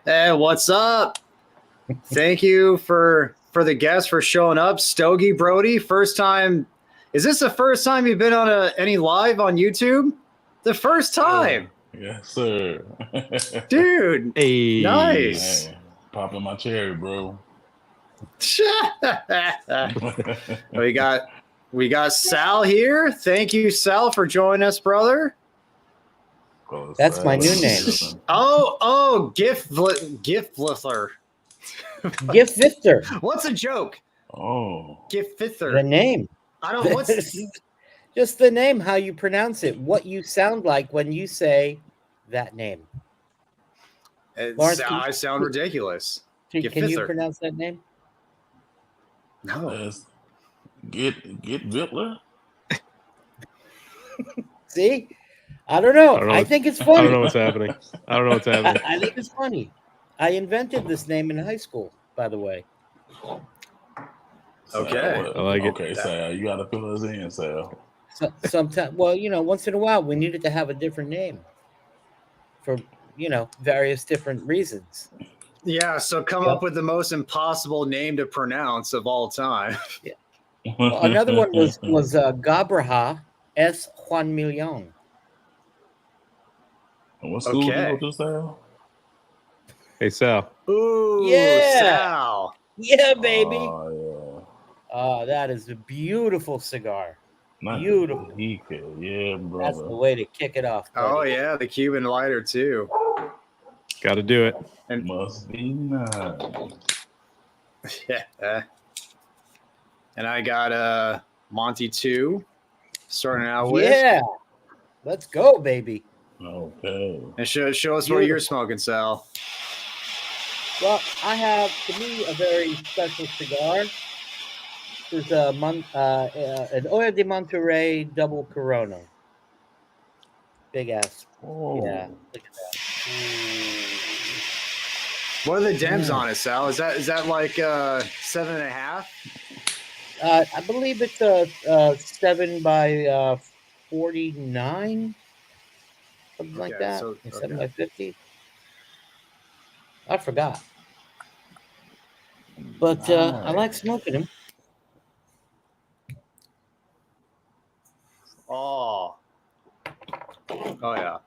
Hey, what's up? Thank you for the guests for showing up. Stogie Brody, first time. Is this the first time you've been on any live on YouTube? The first time. Yes, sir. Dude. Hey. Nice. Hey, popping my cherry, bro. we got Sal here. Thank you, Sal, for joining us, brother. That's my new name. Gift Flifter. Gift Victor. What's a joke? Oh. Gift Flifter. The name. I don't know. What's just the name, how you pronounce it, what you sound like when you say that name. Lawrence, I sound ridiculous. Can you pronounce that name? No. Get Vittler? See? I don't know. I think it's funny. I don't know what's happening. I think it's funny. I invented this name in high school, by the way. Okay. I like it. Okay, Sal, you got to fill us in, Sal. Sometimes, once in a while, we needed to have a different name for, various different reasons. Yeah, so come up with the most impossible name to pronounce of all time. Yeah. Well, another one was Gabraha S. Juan Millon. What school did you go to, Sal? Hey, Sal. Ooh, yeah. Sal. Yeah, baby. Oh, yeah. Oh, that is a beautiful cigar. Not beautiful. Yeah, brother. That's the way to kick it off, buddy. Oh, yeah, the Cuban lighter, too. Got to do it. And must be nice. Yeah. And I got Monty 2 starting out with. Yeah. Let's go, baby. Okay. And show us what you're smoking, Sal. Well, I have, to me, a very special cigar. This is an Oya de Monterrey double Corona. Big ass. Oh. Yeah, look at that. What are the dems on it, Sal? Is that like 7.5? I believe it's a 7 by 49, something like that. So, 7 by 50. I forgot, but I like smoking them. Oh yeah.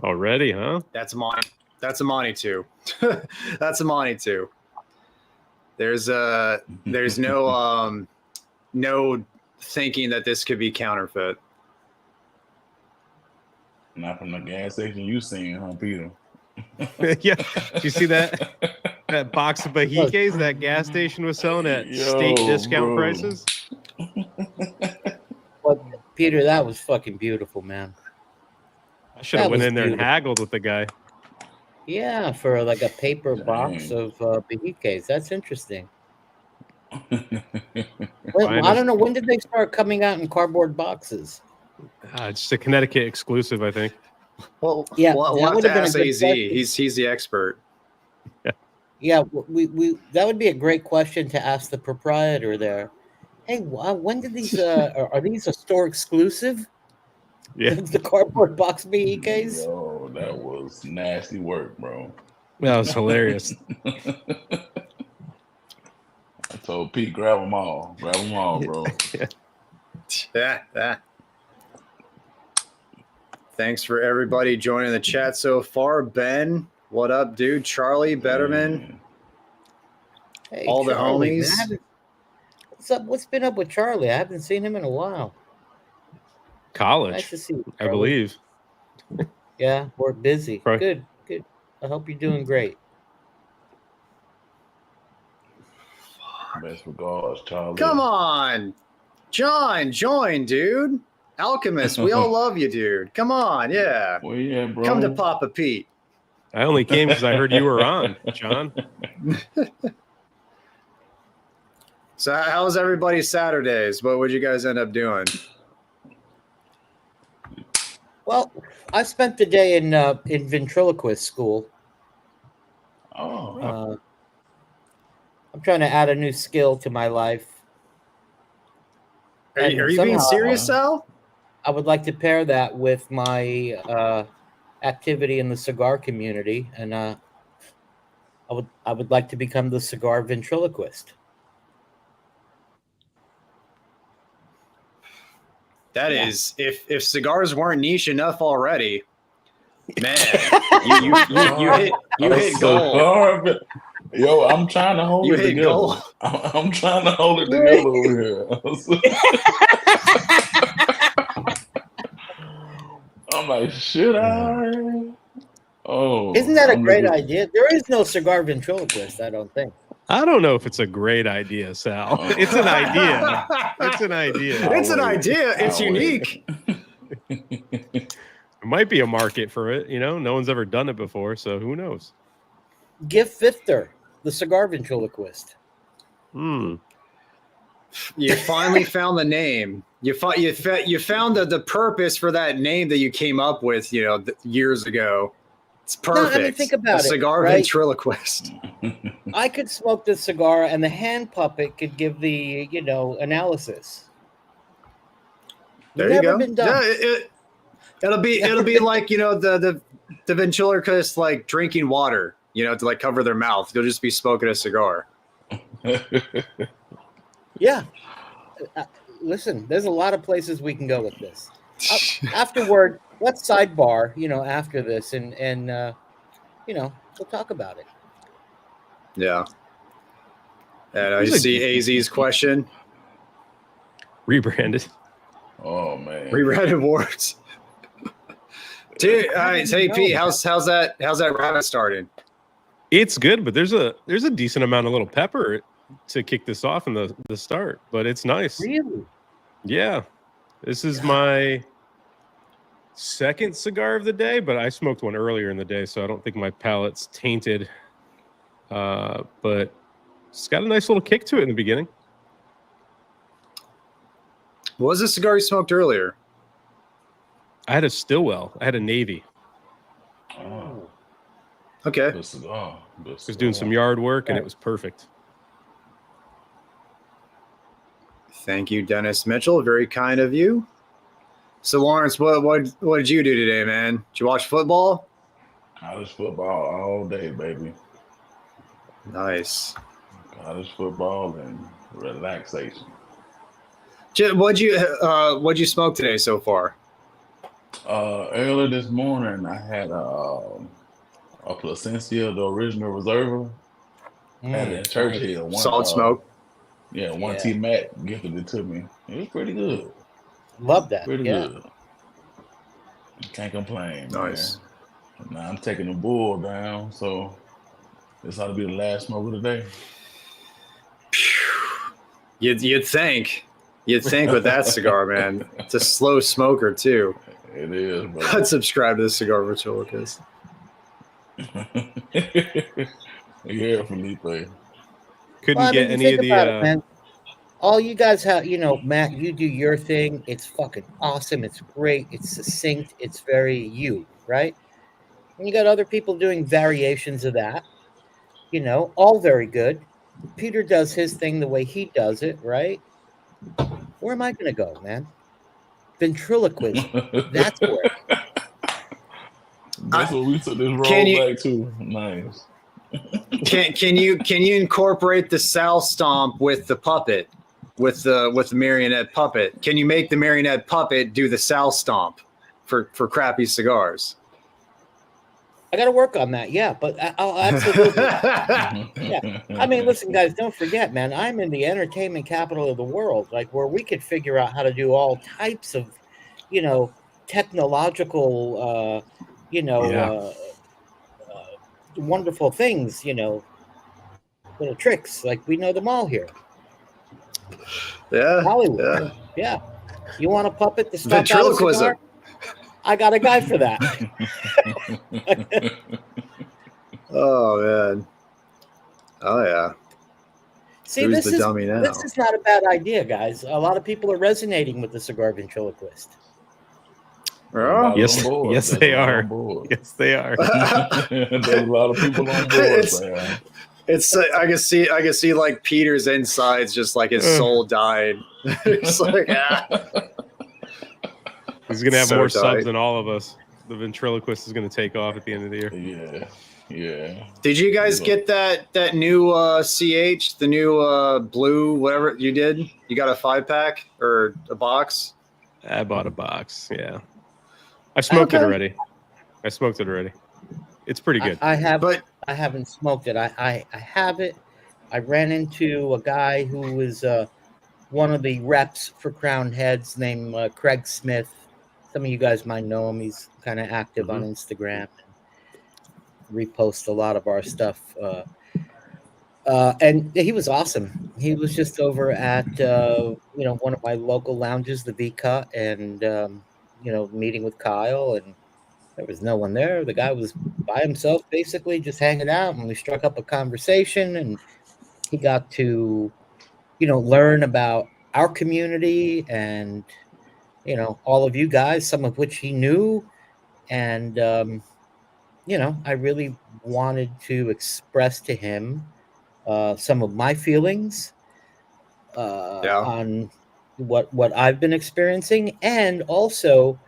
Already, huh? That's a Monty 2. That's a Monty 2. There's no no thinking that this could be counterfeit. Not from the gas station you seen, huh, Peter? Yeah. Did you see that box of Bahiques that gas station was selling at steak discount prices? But Peter, that was fucking beautiful, man. I should have went in there and haggled with the guy. Yeah, for like a paper box of Bahiques. That's interesting. I don't know, when did they start coming out in cardboard boxes? It's a Connecticut exclusive, I think. Well, yeah, we'll have to ask AZ. He's the expert. Yeah, we that would be a great question to ask the proprietor there. Hey, when did these are these a store exclusive? Yeah, the cardboard box Bahiques. Yo, that was nasty work, bro. That was hilarious. I told Pete, grab them all, bro. Yeah. Thanks for everybody joining the chat so far. Ben, what up, dude? Charlie, Betterman, hey, all Charlie, the homies. Man, what's up? What's been up with Charlie? I haven't seen him in a while. College, nice to see you, I believe. Yeah, we're busy. Right. Good. I hope you're doing great. Best regards, Charlie. Come on, John, join, dude. Alchemist, we all love you, dude. Come on, yeah. Well, yeah, bro. Come to Papa Pete. I only came because I heard you were on, John. So how was everybody's Saturdays? What would you guys end up doing? Well, I spent the day in ventriloquist school. Oh. I'm trying to add a new skill to my life. Are you being serious, Sal? I would like to pair that with my activity in the cigar community, and I would like to become the cigar ventriloquist. That is, if cigars weren't niche enough already, man, you hit gold. Yo, I'm trying to hold You it hit together. gold. I'm trying to hold it together over here. I'm like, should I? Oh, Isn't that a I'm great looking- idea? There is no cigar ventriloquist, I don't think. I don't know if it's a great idea, Sal. It's an idea. It's an idea. It's an wait. idea. It's I'll unique. There might be a market for it. You know, no one's ever done it before, so who knows? Give Fifter the cigar ventriloquist. Hmm. You finally found the name. You found the purpose for that name that you came up with, years ago. It's perfect. No, I mean, think about a cigar right? ventriloquist. I could smoke the cigar, and the hand puppet could give the analysis. There Never you go. been done. Yeah, it'll be like the ventriloquist like drinking water, to like cover their mouth. You'll just be smoking a cigar. Yeah. Listen, there's a lot of places we can go with this. Afterward, let's sidebar, after this, and we'll talk about it. Yeah. And you see AZ's question. Rebranded. Oh man. Rebranded words. Dude, all right. Hey Pete, how's that rabbit starting? It's good, but there's a decent amount of little pepper to kick this off in the start, but it's nice. Really? Yeah. This is my second cigar of the day, but I smoked one earlier in the day, so I don't think my palate's tainted. But it's got a nice little kick to it in the beginning. What was the cigar you smoked earlier? I had a Stillwell. I had a Navy. Oh, Okay. good cigar. Good I was doing some cigar. yard work, and it was perfect. Thank you, Dennis Mitchell. Very kind of you. So, Lawrence, what did you do today, man? Did you watch football? College football all day, baby. Nice. College football and relaxation. What'd you smoke today so far? Earlier this morning, I had a Plasencia, the original Reserva. Had it in Churchill. Solid smoke. Yeah, T Mac gifted it to me. It was pretty good. Love that. Pretty yeah. good. Can't complain. Nice. Man. Now I'm taking the bull down, so this ought to be the last smoke of the day. You'd think with that cigar, man. It's a slow smoker too. It is, bro. I'd subscribe to the cigar ventriloquist. Yeah, Felipe. Couldn't Well, I get mean, any of think the. about it, man. All you guys have, Matt, you do your thing. It's fucking awesome. It's great. It's succinct. It's very you, right? And you got other people doing variations of that, all very good. Peter does his thing the way he does it, right? Where am I going to go, man? Ventriloquist. That's where. That's what we took this roll back to. Nice. Can you incorporate the Sal stomp with the puppet, with the marionette puppet? Can you make the marionette puppet do the Sal stomp for crappy cigars? I got to work on that, yeah, but I'll absolutely. Yeah. I mean, listen, guys, don't forget, man, I'm in the entertainment capital of the world, like where we could figure out how to do all types of, technological, wonderful things, little tricks. Like we know them all here. Yeah. Hollywood. Yeah. You want a puppet to stop out a Ventriloquism. cigar? I got a guy for that. Oh man. Oh yeah. See, Who's this the dummy now? is not a bad idea, guys. A lot of people are resonating with the cigar ventriloquist. Oh. Yes, yes, they are. Yes, they are. There's a lot of people on board. Man. It's I can see like Peter's insides, just like his soul died. It's like He's gonna have So more tight. subs than all of us. the ventriloquist is going to take off at the end of the year. Yeah. Yeah. Did you guys get that new CH, the new blue, whatever you did? You got a 5-pack or a box? I bought a box. Yeah, I smoked it already. It's pretty good. I have, But I haven't smoked it. I have it. I ran into a guy who was one of the reps for Crown Heads named Craig Smith. Some of you guys might know him. He's kind of active on Instagram. Repost a lot of our stuff, and he was awesome. He was just over at one of my local lounges, the V Cut, and meeting with Kyle, and there was no one there. The guy was by himself, basically just hanging out, and we struck up a conversation, and he got to learn about our community and all of you guys, some of which he knew, and I really wanted to express to him some of my feelings on what I've been experiencing, and also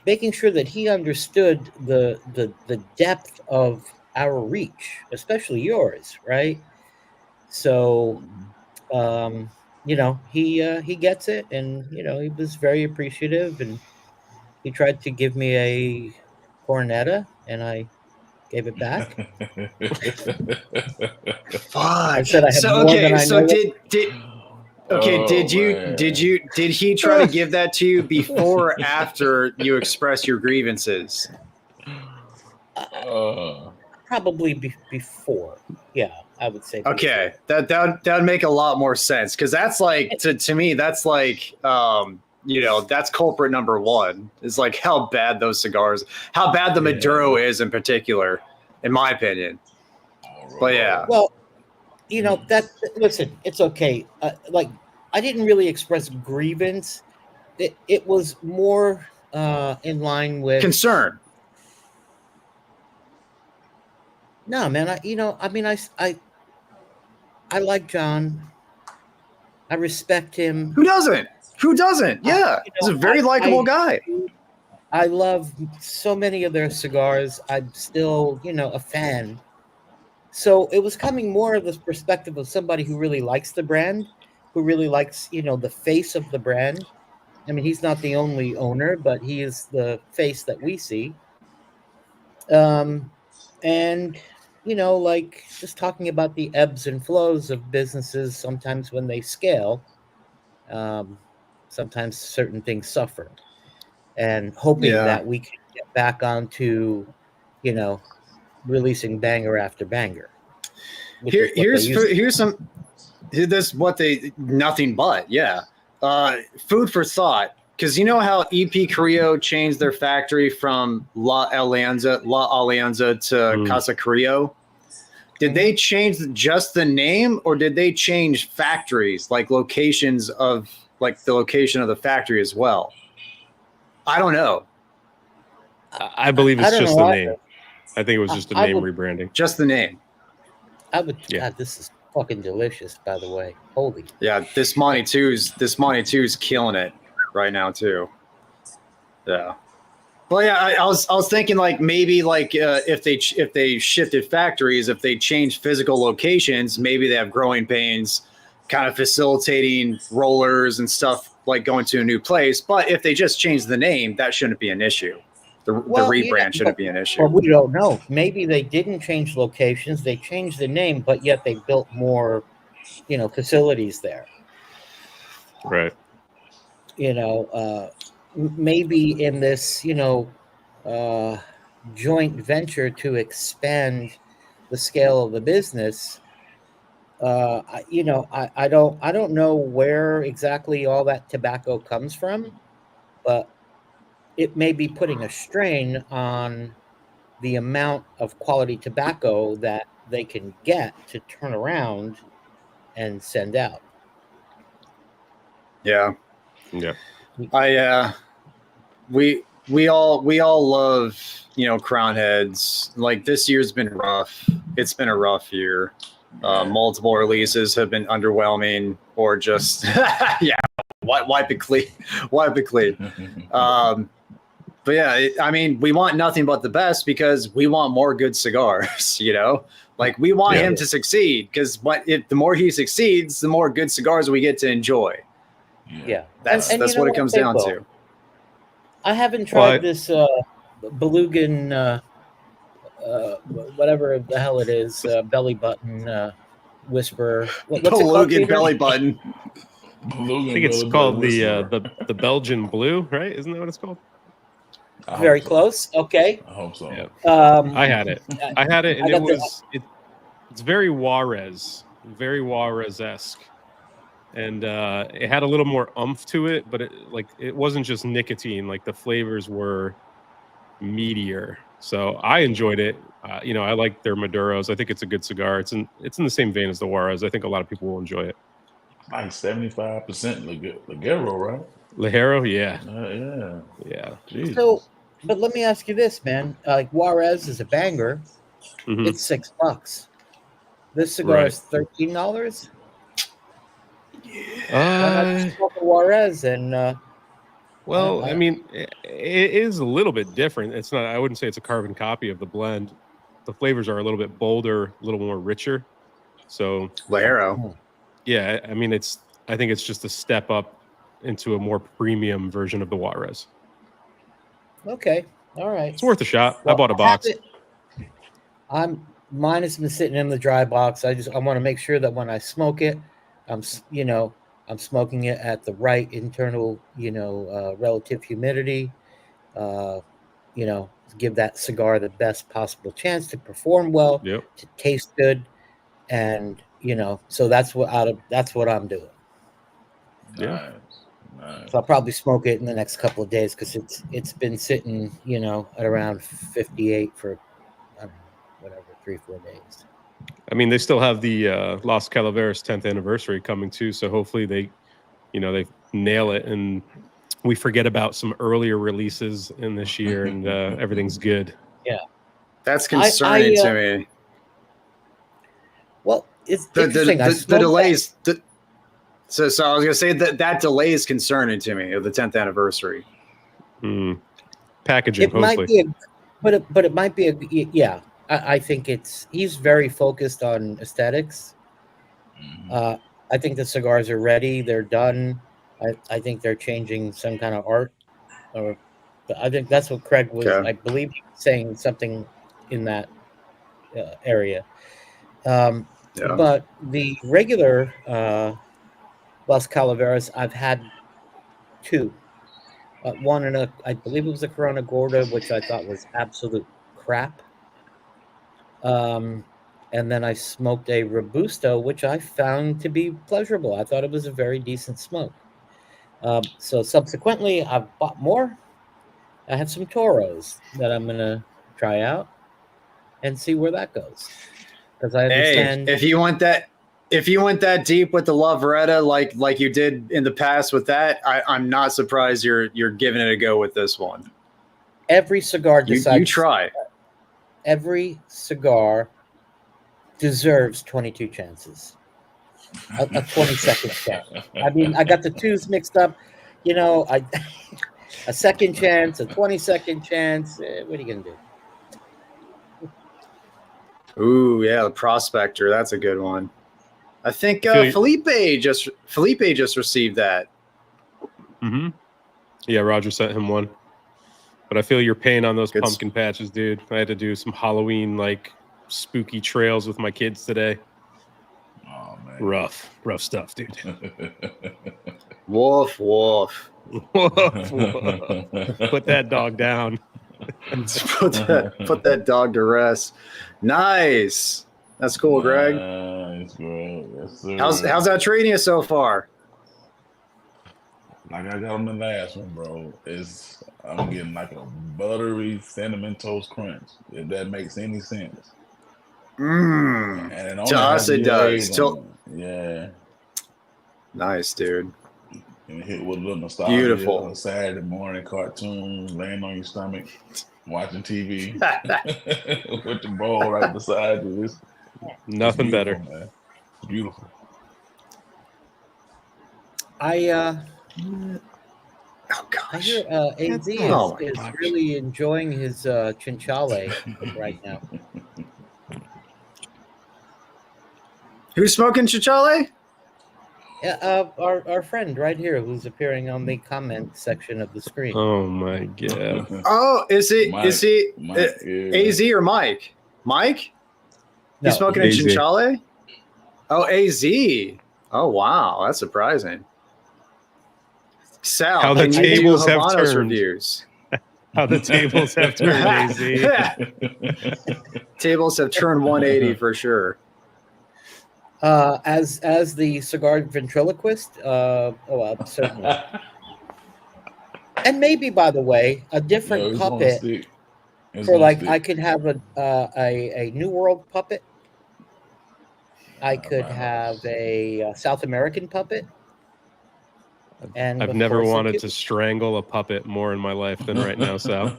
making sure that he understood the depth of our reach, especially yours, right? So, he gets it, and he was very appreciative, and he tried to give me a cornetta, and I gave it back. fuck. I said I have more than I know. Did he try to give that to you before or after you expressed your grievances? Probably before. Yeah, I would say. Before. Okay, that would make a lot more sense, because that's like to me that's like that's culprit number one. Is like how bad those cigars, how bad the Maduro is in particular, in my opinion. But yeah. Well, listen, it's okay. I didn't really express grievance. It was more in line with concern. No, man. I like John. I respect him. Who doesn't? Yeah, he's a very likable guy. I love so many of their cigars. I'm still, a fan. So it was coming more of this perspective of somebody who really likes the brand, who really likes, the face of the brand. I mean, he's not the only owner, but he is the face that we see. And, just talking about the ebbs and flows of businesses, sometimes when they scale, sometimes certain things suffer, and hoping that we can get back onto, releasing banger after banger. Here's nothing but food for thought, because you know how EP Carrillo changed their factory from La Alianza to Casa Carrillo. Did they change just the name, or did they change factories, like locations of the location of the factory as well? I don't know. I believe it's just the name. I think it was just a name rebranding. Just the name. God, this is fucking delicious, by the way. Holy. Yeah, this Monty 2's killing it right now too. Yeah. Well, yeah, I was thinking maybe if they shifted factories, if they changed physical locations, maybe they have growing pains, kind of facilitating rollers and stuff, like going to a new place. But if they just change the name, that shouldn't be an issue. The rebrand shouldn't be an issue. Well, we don't know. Maybe they didn't change locations; they changed the name, but yet they built more, facilities there. Right. Maybe in this, joint venture to expand the scale of the business. I don't know where exactly all that tobacco comes from, but it may be putting a strain on the amount of quality tobacco that they can get to turn around and send out. Yeah. Yeah. We all love, Crown Heads. Like, this year's been rough. It's been a rough year. Multiple releases have been underwhelming, or just wipe it clean. But yeah, I mean, we want nothing but the best because we want more good cigars, you know? Like, we want him to succeed because the more he succeeds, the more good cigars we get to enjoy. Yeah. That's And what it comes down to. I haven't tried this Belugan, whatever the hell it is, belly button whisper. What's it called, Belugan Peter? belly button. I think it's called the Belgian Blue, right? Isn't that what it's called? Very close. Okay. I hope so. Yeah. I had it, and it's very Juarez-esque, and it had a little more oomph to it, but it wasn't just nicotine. Like, the flavors were meatier, so I enjoyed it. You know, I like their Maduros. I think it's a good cigar. It's in the same vein as the Juarez. I think a lot of people will enjoy it. Like 75% Ligero, right? Ligero, yeah. Jesus. So, but let me ask you this, man. Like, Juarez is a banger. Mhm. It's $6. This cigar is $13. Why not smoke a Juarez and? Well, I mean, it is a little bit different. It's not. I wouldn't say it's a carbon copy of the blend. The flavors are a little bit bolder, a little more richer. So Ligero. Yeah, I mean, I think it's just a step up into a more premium version of the Juarez. Okay, all right. It's worth a shot. Well, I bought a box. Mine has been sitting in the dry box. I want to make sure that when I smoke it, I'm smoking it at the right internal, relative humidity. Give that cigar the best possible chance to perform well, to taste good, and so that's what I'm doing. Nice. So I'll probably smoke it in the next couple of days because it's been sitting, at around 58 for, I don't know, whatever, 3-4 days. I mean, they still have the Las Calaveras 10th anniversary coming too, so hopefully they nail it and we forget about some earlier releases in this year and everything's good. Yeah, that's concerning to me. Well, it's the delays. So I was gonna say that delay is concerning to me of the 10th anniversary. Packaging, it might be, but it might be yeah. I think he's very focused on aesthetics. I think the cigars are ready. They're done. I think they're changing some kind of art, or I think that's what Craig was. I believe he was saying something in that area. But the regular Las Calaveras, I've had two. One I believe it was a Corona Gorda, which I thought was absolute crap. And then I smoked a Robusto, which I found to be pleasurable. I thought it was a very decent smoke. So subsequently, I've bought more. I have some Toros that I'm going to try out and see where that goes. Because I understand. Hey, if you went that deep with the La Veretta, like you did in the past with that, I'm not surprised you're giving it a go with this one. Every cigar decides. You try. Every cigar deserves 22 chances. A 22nd chance. I mean, I got the twos mixed up. A second chance, a 22nd chance. What are you gonna do? Ooh, yeah, the Prospector. That's a good one. I think Felipe just received that. Mm-hmm. Yeah, Roger sent him one. But I feel your pain on those pumpkin patches, dude. I had to do some Halloween spooky trails with my kids today. Oh man, rough stuff, dude. Woof woof. Woof, woof. Put that dog down. put that dog to rest. Nice. That's cool, Greg. Nice, Greg. Yes, sir. How's that treating you so far? Like I got on the last one, bro. I'm getting like a buttery cinnamon toast crunch, if that makes any sense. And to us it does. Yeah. Nice, dude. And hit with a little nostalgia. Beautiful. On a Saturday morning cartoon, laying on your stomach, watching TV with the bowl right beside you. Nothing better. Man. Beautiful. Oh I gosh. hear AZ is, Oh my is gosh. really enjoying his chinchale right now. Who's smoking chichale? Yeah, our friend right here who's appearing on the comment section of the screen. Oh my god. Oh, is he Mike, yeah. AZ or Mike? Mike? No, He's smoking a AZ. chinchale? Oh, AZ. Oh wow, that's surprising. Sal, How the can you do tables have Habanos turned. reviews? How the tables have turned, AZ. Tables have turned 180 for sure. as the cigar ventriloquist, certainly. And maybe, by the way, a different it's gonna puppet stick. It's for gonna like stick. I could have a New World puppet. I could have a South American puppet. And I've of never course, a wanted Cuban. to strangle a puppet more in my life than right now, Sal.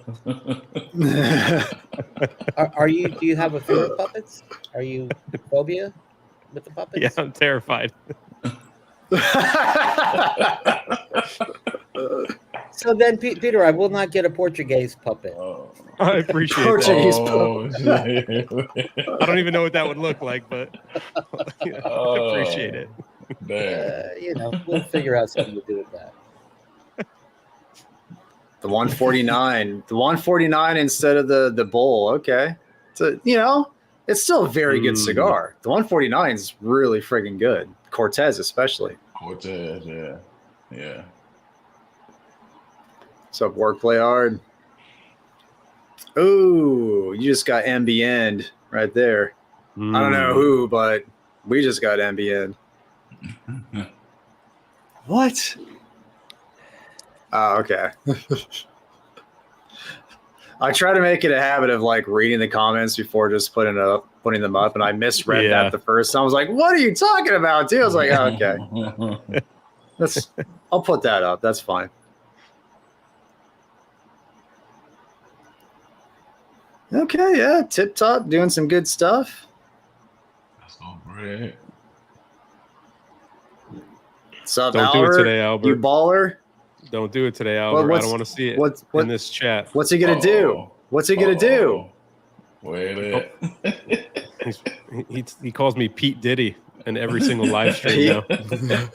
Are you? Do you have a fear of puppets? Are you phobia with the puppets? Yeah, I'm terrified. So then, Peter, I will not get a Portuguese puppet. I appreciate Portuguese that. Oh, I don't even know what that would look like, but I appreciate it. damn. We'll figure out something to do with that. The 149. The 149 instead of the bowl. Okay. So, it's still a very good cigar. The 149 is really freaking good. Cortez, especially. Cortez, yeah. Yeah. What's up, work, play hard? Ooh, you just got MBN'd right there. I don't know who, but we just got MBN'd. What? Oh, okay. I try to make it a habit of like reading the comments before just putting them up, and I misread that the first time. I was like, "What are you talking about, dude?" I was like, oh, "Okay, I'll put that up. That's fine." Okay, yeah, tip top, doing some good stuff. That's all great. What's up, Don't Albert? do it today, Albert. You baller. Don't do it today, Albert. I don't want to see it in this chat. What's he gonna do? What's he gonna do? Wait He calls me Pete Diddy in every single live stream now.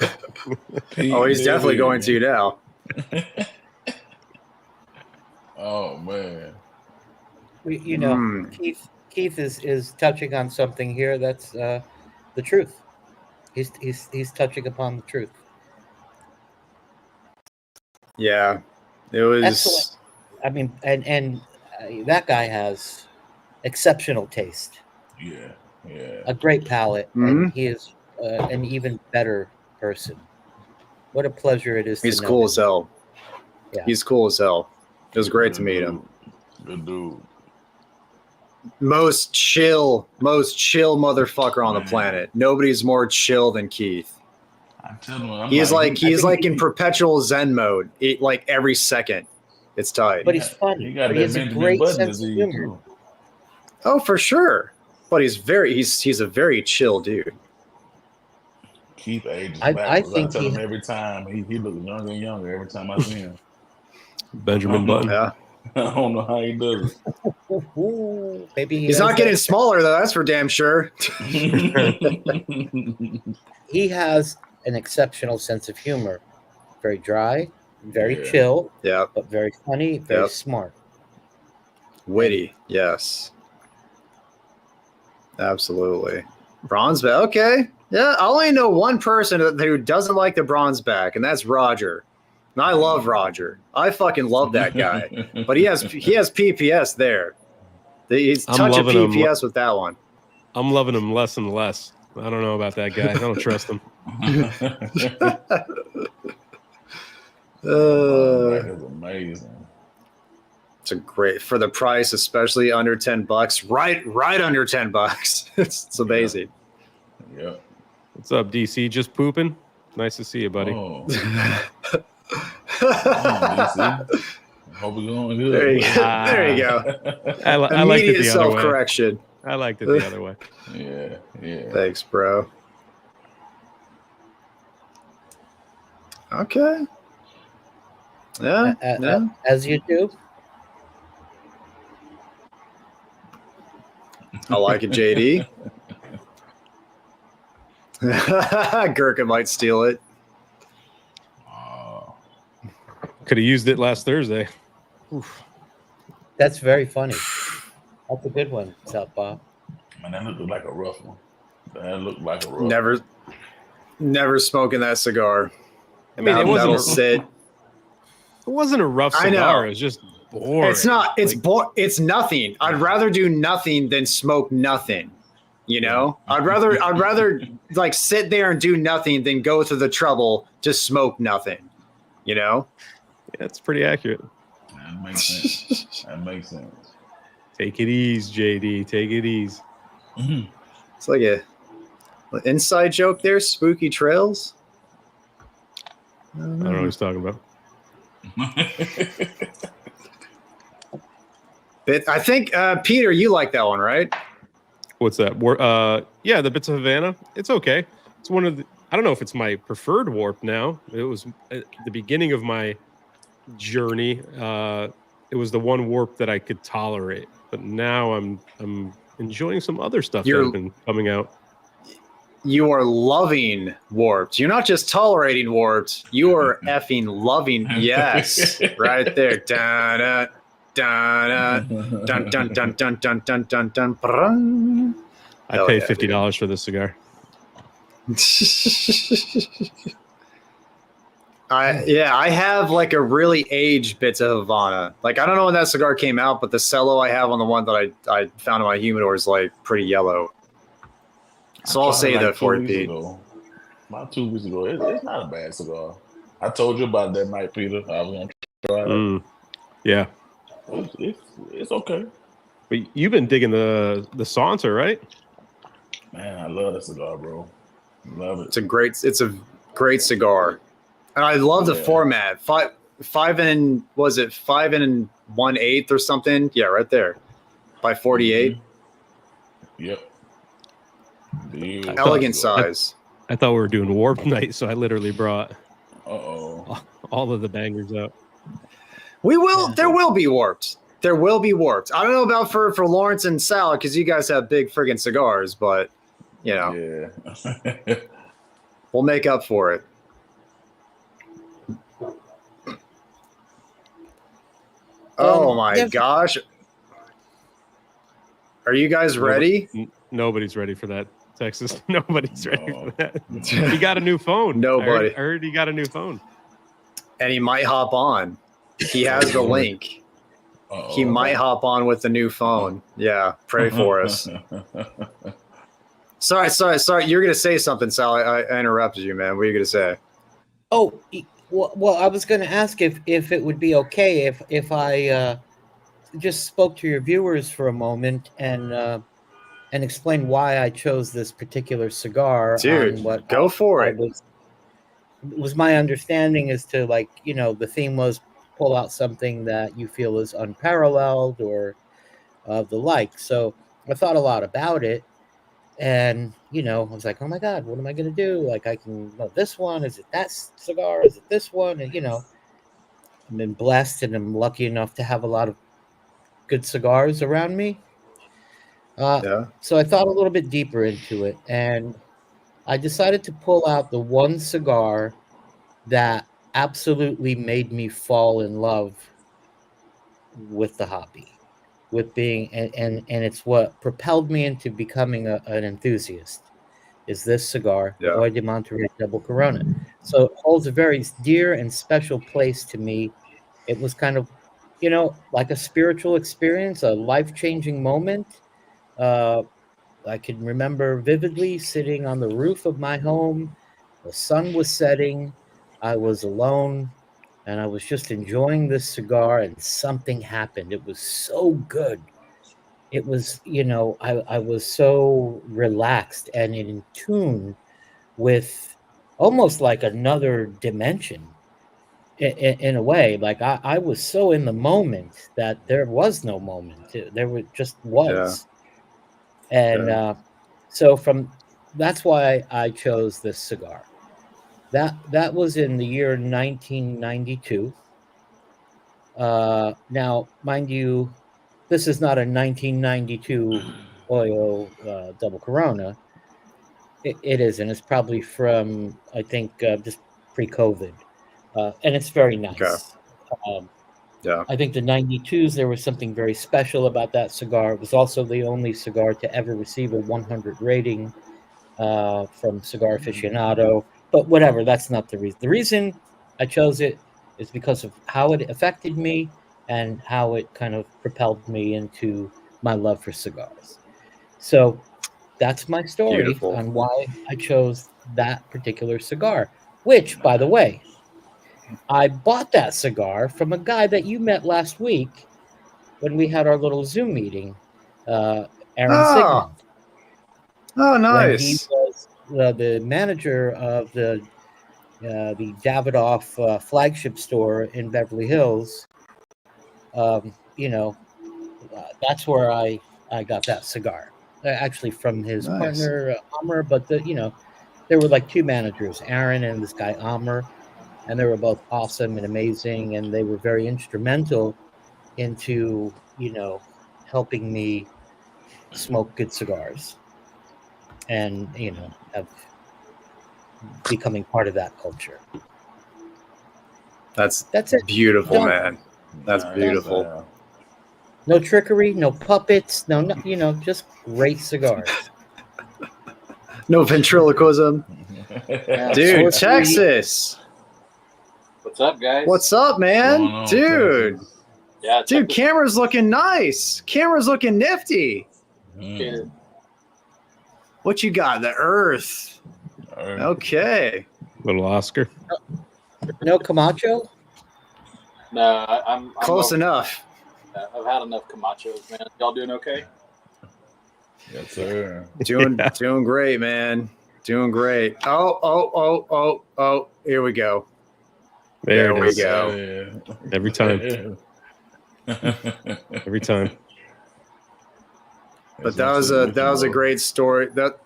Oh, he's definitely going to now. Oh man. Keith is touching on something here that's the truth. He's touching upon the truth. Yeah, it was excellent. I mean, and that guy has exceptional taste. Yeah. A great palate, and he is an even better person. What a pleasure it is. He's to know cool him. as hell. Yeah. He's cool as hell. It was great to meet him. Good dude. Most chill motherfucker on the planet. Nobody's more chill than Keith. I'm telling you, He's like in perpetual Zen mode. Like every second, it's tight. But he's funny. He got he has a great sense of humor. Too. Oh, for sure. But he's a very chill dude. Keith ages I backwards. think I tell him every time he looks younger and younger every time I see him. Benjamin Button. Yeah. I don't know how he does it. Ooh, maybe he's not getting smaller though. That's for damn sure. He has an exceptional sense of humor. Very dry, very chill. Yeah. But very funny, very smart. Witty, yes. Absolutely. Bronze back. Okay. Yeah, I only know one person who doesn't like the bronze back, and that's Roger. And I love Roger. I fucking love that guy. But he has PPS there. He's touching PPS with that one. I'm loving him less and less. I don't know about that guy. I don't trust him. That is amazing. It's a great for the price, especially under $10. Right under $10. It's amazing. Yeah. What's up, DC? Just pooping? Nice to see you, buddy. Oh. DC. Hope we're going good. There you go. I like it the other way. Self-correction. I liked it the other way. Yeah. Thanks, bro. Okay. Yeah, yeah. As you do. I like it, JD. Gurkha might steal it. Could have used it last Thursday. Oof. That's very funny. That's a good one, Southpaw. Man, that looked like a rough one. That looked like a rough one. Never smoking that cigar. I mean, that'll sit. It wasn't a rough I cigar. know. It was just boring. It's not. It's it's nothing. I'd rather do nothing than smoke nothing. You know, I'd rather like sit there and do nothing than go to the trouble to smoke nothing. You know. Yeah, it's pretty accurate. That makes sense. That makes sense. Take it easy, JD. Take it easy. Mm-hmm. It's like an inside joke there. Spooky trails. I don't know what he's talking about. I think Peter, you like that one, right? What's that? Yeah, the Bits of Havana. It's okay. It's one of the. I don't know if it's my preferred warp now. It was at the beginning of my journey. It was the one warp that I could tolerate, but now I'm enjoying some other stuff that has been coming out. You are loving warped. You're not just tolerating warped. You are effing loving. Yes, right there. Dun, dun, dun, dun, dun, dun, dun, dun, dun, dun, dun, dun. I pay $50 for this cigar. I have like a really aged Bits of Havana. Like I don't know when that cigar came out, but the cello I have on the one that I found in my humidor is like pretty yellow. So I'll say that for it, Pete. About 2 weeks ago, it's not a bad cigar. I told you about that night, Peter. I was gonna try it. Yeah, it's okay. But you've been digging the Saunter, right? Man, I love that cigar, bro. Love it. It's a great cigar, and I love the format. Five and 1/8 or something? Yeah, right there, by 48. Mm-hmm. Yep. Elegant size. I thought we were doing warp night, so I literally brought all of the bangers out. We will. There will be warped. There will be warped. I don't know about for Lawrence and Sal because you guys have big friggin' cigars, but you know, we'll make up for it. Oh my gosh! Are you guys ready? Nobody's ready for that, Texas. Nobody's ready for that. He got a new phone. Nobody. I heard he got a new phone. And he might hop on. He has the link. He might hop on with the new phone. Yeah, pray for us. Sorry. You're going to say something, Sal. I interrupted you, man. What are you going to say? Oh, well, I was going to ask if it would be okay if I just spoke to your viewers for a moment and explain why I chose this particular cigar. Dude, go for it. Was my understanding as to, like, you know, the theme was pull out something that you feel is unparalleled or the like. So I thought a lot about it. And, you know, I was like, oh my God, what am I going to do? Like, I can, this one, is it that cigar? Is it this one? And, you know, I've been blessed and I'm lucky enough to have a lot of good cigars around me. So I thought a little bit deeper into it. And I decided to pull out the one cigar that absolutely made me fall in love with the hobby. With being and it's what propelled me into becoming an enthusiast is this cigar, the Hoy de Monterrey Double Corona. So it holds a very dear and special place to me. It was kind of, you know, like a spiritual experience, a life-changing moment. I can remember vividly sitting on the roof of my home. The sun was setting. I was alone. And I was just enjoying this cigar, and something happened. It was so good. It was, you know, I was so relaxed and in tune with almost like another dimension in a way. Like I was so in the moment that there was no moment. There just was. And so that's why I chose this cigar. That was in the year 1992, Now, mind you, this is not a 1992 Oyo double Corona. It isn't. It's probably from, I think, just pre-COVID. And it's very nice. Um, Yeah. I think the 92s, there was something very special about that cigar. It was also the only cigar to ever receive a 100 rating from Cigar Aficionado. But whatever, that's not the reason. The reason I chose it is because of how it affected me and how it kind of propelled me into my love for cigars. So that's my story Beautiful. on why I chose that particular cigar, which, by the way, I bought that cigar from a guy that you met last week when we had our little Zoom meeting, Aaron Oh, Sigmund, when he nice. was the manager of the Davidoff flagship store in Beverly Hills. That's where I got that cigar. Actually, from his Nice. partner Amr, but there were like two managers, Aaron and this guy Amr, and they were both awesome and amazing, and they were very instrumental into helping me smoke good cigars, and have becoming part of that culture. That's it. beautiful, Don't- man. That's beautiful. No trickery, no puppets, no, just great cigars. No ventriloquism. Dude, sorcery. Texas. What's up, guys? What's up, man? Dude. Yeah, Dude, camera's looking nice. Camera's looking nifty. Texas. What you got? The Earth. Okay. Little Oscar. No Camacho? No, I'm Close okay. enough. I've had enough Camachos, man. Y'all doing okay? Yes, sir. Doing great, man. Doing great. Oh. Here we go. There we it is. go. Every time. Every time. But that was a great story. That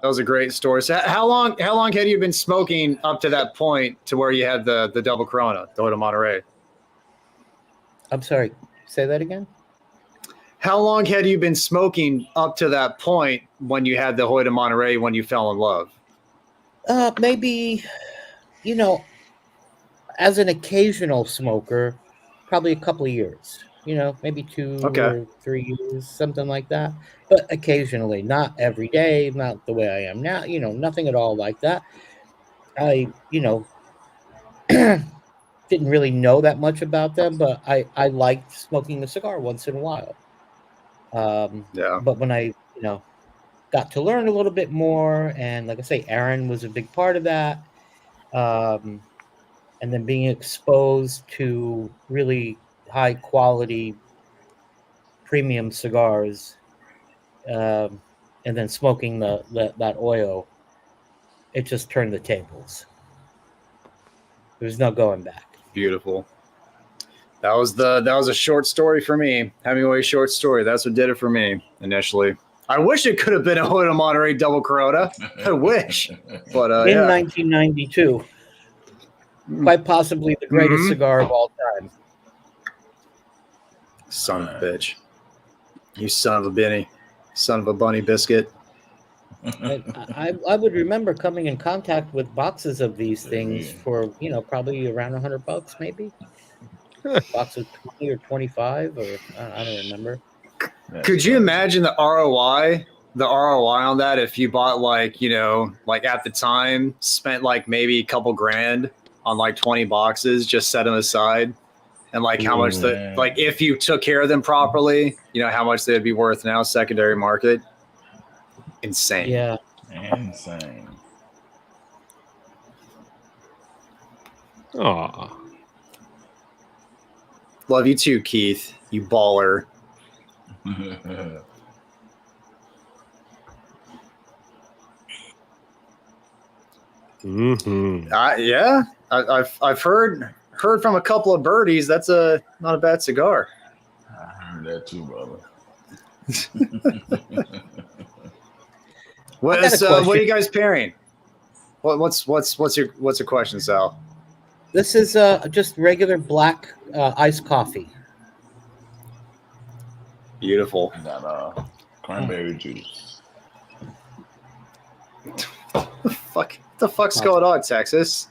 was a great story. So how long had you been smoking up to that point to where you had the double Corona, the Hoyt Monterey? I'm sorry. Say that again. How long had you been smoking up to that point when you had the Hoyt Monterey when you fell in love? Maybe, as an occasional smoker, probably a couple of years. Maybe 2 or 3 years, something like that. But occasionally, not every day, not the way I am now. Nothing at all like that. I, didn't really know that much about them, but I liked smoking a cigar once in a while. But when I, got to learn a little bit more, and like I say, Aaron was a big part of that. And then being exposed to really high quality premium cigars, and then smoking that oil, it just turned the tables. There's no going back. Beautiful. That was a short story for me. Hemingway's short story. That's what did it for me initially. I wish it could have been a Hoyt Monterey double Corona. I wish. But in 1992, quite possibly the greatest cigar of all time. Son of a bitch. You son of a Benny. Son of a bunny biscuit. I would remember coming in contact with boxes of these things for, probably around $100, maybe. Box of 20 or 25, or I don't remember. Could you imagine the ROI on that if you bought like at the time spent like maybe a couple grand on like 20 boxes, just set them aside, and like how much if you took care of them properly, how much they'd be worth now, secondary market. Insane. Yeah. Insane. Aw. Love you too, Keith. You baller. Mm-hmm. Yeah, I've heard from a couple of birdies. That's not a bad cigar. I heard that too, brother. What are you guys pairing? What's your question, Sal? This is just regular black iced coffee. Beautiful. Got cranberry juice. What the fuck's going on, Texas?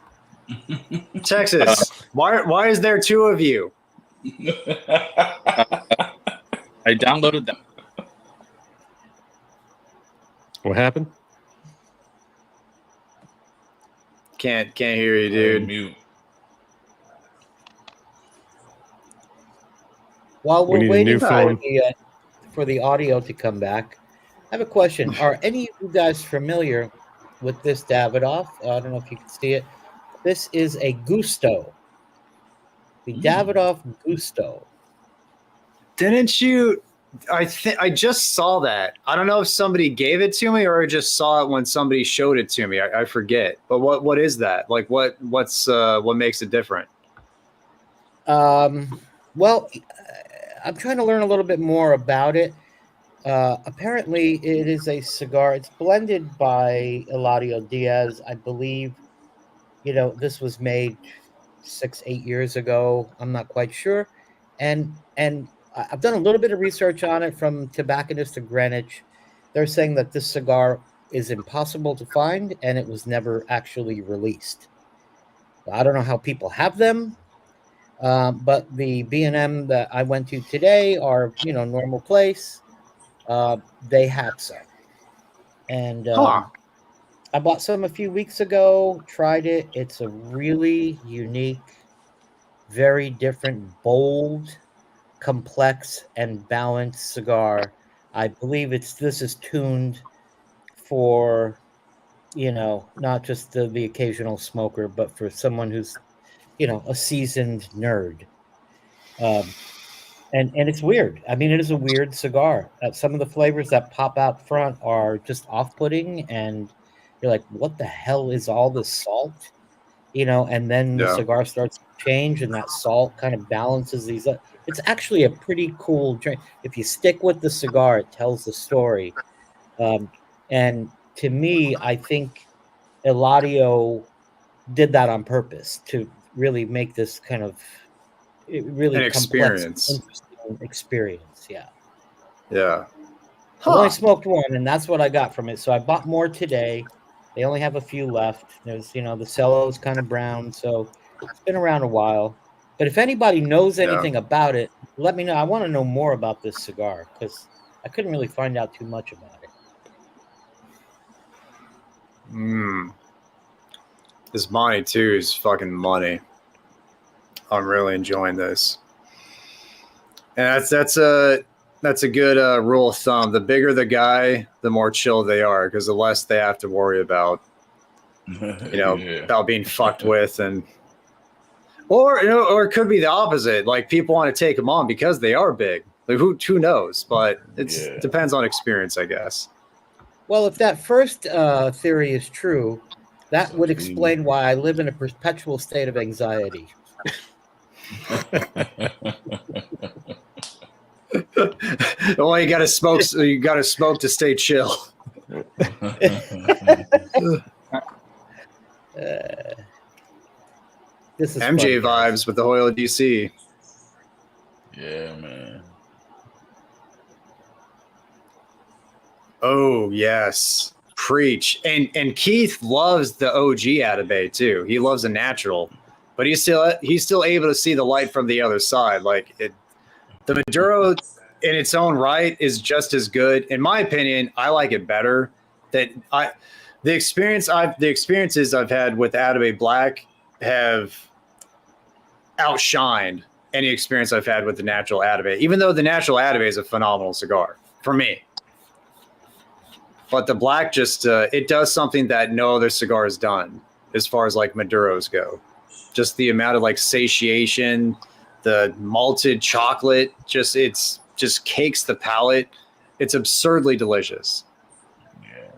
Texas, why is there two of you? I downloaded them. What happened? Can't hear you, dude. Mute. While We we're need a waiting new phone. for the audio to come back, I have a question. Are any of you guys familiar with this Davidoff? I don't know if you can see it. This is a Gusto. The Davidoff Gusto. Didn't you? I just saw that. I don't know if somebody gave it to me or I just saw it when somebody showed it to me. I forget. But what is that? Like what makes it different? Well, I'm trying to learn a little bit more about it. Apparently, it is a cigar. It's blended by Eladio Diaz, I believe. You know, this was made 6-8 years ago. I'm not quite sure, and I've done a little bit of research on it from Tobacconist of Greenwich. They're saying that this cigar is impossible to find, and it was never actually released. I don't know how people have them. But the B&M that I went to today are, normal place. They have some. And I bought some a few weeks ago, tried it. It's a really unique, very different, bold, complex, and balanced cigar. I believe this is tuned for, not just the occasional smoker, but for someone who's a seasoned nerd. And it's weird. I mean, it is a weird cigar. Some of the flavors that pop out front are just off-putting, and you're like, what the hell is all this salt? And then the cigar starts to change, and that salt kind of balances these up. It's actually a pretty cool drink. If you stick with the cigar, it tells the story. And to me, I think Eladio did that on purpose to really make this kind of really An complex, experience. interesting experience. Yeah. Yeah. I only smoked one, and that's what I got from it. So I bought more today. They only have a few left. There's, the cello's kind of brown, so it's been around a while. But if anybody knows anything about it, let me know. I want to know more about this cigar because I couldn't really find out too much about it. This money too is fucking money. I'm really enjoying this, and that's a good rule of thumb. The bigger the guy, the more chill they are, because the less they have to worry about, about being fucked with, or it could be the opposite. Like people want to take them on because they are big. Like who knows? But it depends on experience, I guess. Well, if that first theory is true, that would explain why I live in a perpetual state of anxiety. Well, you gotta smoke. You gotta smoke to stay chill. This is MJ fun, vibes with the Hoyle DC. Yeah, man. Oh yes, preach. And Keith loves the OG Atabey too. He loves a natural, but he's still able to see the light from the other side. Like the Maduro in its own right is just as good. In my opinion, I like it better. The experiences I've had with Atabey Black have outshined any experience I've had with the natural Atabey, even though the natural Atabey is a phenomenal cigar for me. But the Black just it does something that no other cigar has done as far as like Maduros go. Just the amount of like satiation, the malted chocolate, just cakes the palate. It's absurdly delicious. Yeah,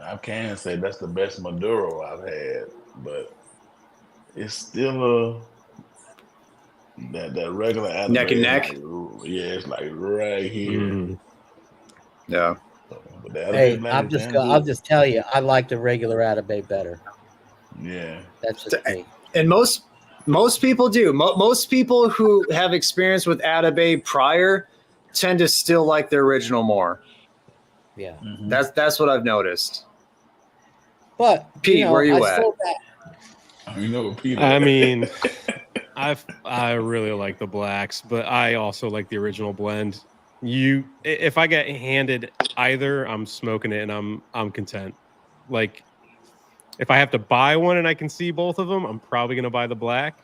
I can say that's the best Maduro I've had, but it's still that regular Atabey Neck and neck. It's like right here. Yeah. Hey, I'll just tell you, I like the regular Atabey better. Yeah, that's just me. And most people do. Most people who have experience with Atabay prior tend to still like the original more. Yeah. Mhm. That's what I've noticed. But Pete, where you at? You know what Peter? I mean, I really like the blacks, but I also like the original blend. If I get handed either, I'm smoking it and I'm content. Like if I have to buy one and I can see both of them, I'm probably gonna buy the black.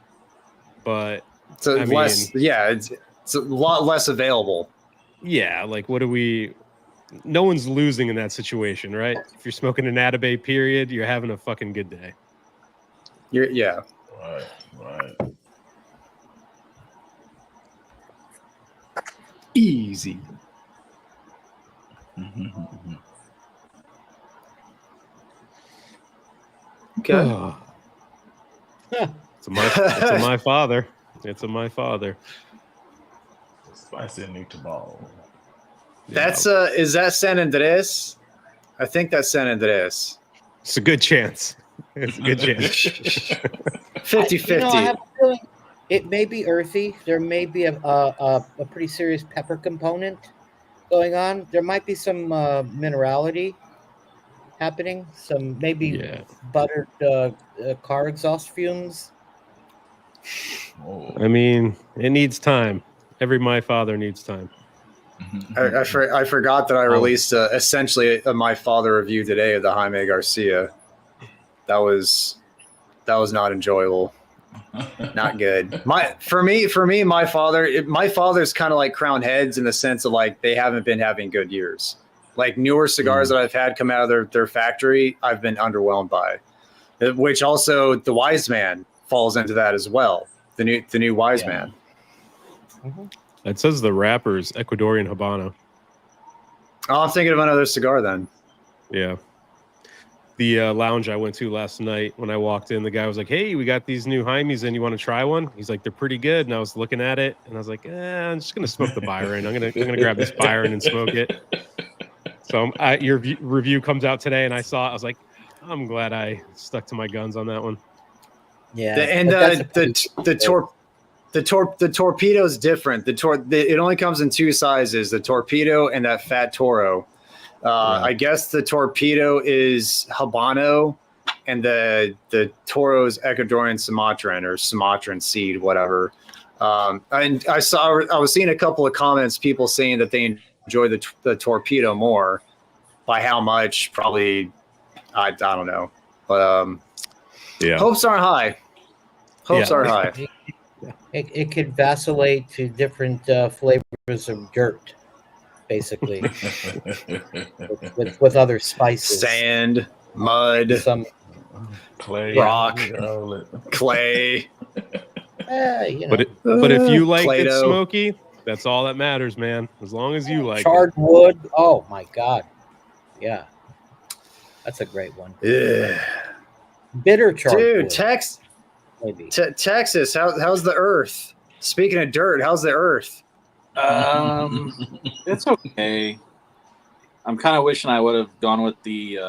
But So I less, mean, yeah, it's a lot less available. yeah, like what do we? No one's losing in that situation, right? If you're smoking an Atabay period, you're having a fucking good day. Yeah. Right. Easy. Mhm. Okay. It's a my father. It's a my father. Spicy meatball. That's is that San Andres? I think that's San Andres. It's a good chance. It's a good chance. 50-50. I have a feeling it may be earthy. There may be a pretty serious pepper component going on. There might be some minerality happening. Some maybe Yeah. buttered car exhaust fumes. Oh. I mean, it needs time. Every my father needs time. I forgot that I released essentially a my father review today of the Jaime Garcia. That was not enjoyable. Not good. For me, my father's kind of like crowned heads in the sense of like they haven't been having good years. Like newer cigars that I've had come out of their factory, I've been underwhelmed by. Which also the Wise Man falls into that as well. The new Wise Man. Mm-hmm. It says the wrapper's Ecuadorian Habano. Oh, I'm thinking of another cigar then. Yeah. The lounge I went to last night, when I walked in, the guy was like, "Hey, we got these new Jaimes, and you want to try one?" He's like, "They're pretty good." And I was looking at it, and I was like, "I'm just gonna smoke the Byron. I'm gonna grab this Byron and smoke it." So your review comes out today, and I saw it. I was like, "I'm glad I stuck to my guns on that one." Yeah, the torpedo is different. It only comes in two sizes: the torpedo and that fat Toro. I guess the torpedo is Habano, and the Toro is Ecuadorian Sumatran seed, whatever. And I was seeing a couple of comments, people saying that they enjoy the torpedo more. By how much? Probably, I don't know, but yeah, hopes aren't high. Hopes are high. It could vacillate to different flavors of dirt, basically, with other spices, Sand, mud, some clay, rock, clay. But if you like Play-Doh. it smoky, that's all that matters, man. As long as you like charred it. wood. Oh my god, yeah, that's a great one. Yeah. Bitter charred Dude, wood. Maybe. Texas, how's the earth? Speaking of dirt, how's the earth? It's okay. I'm kind of wishing I would have gone with the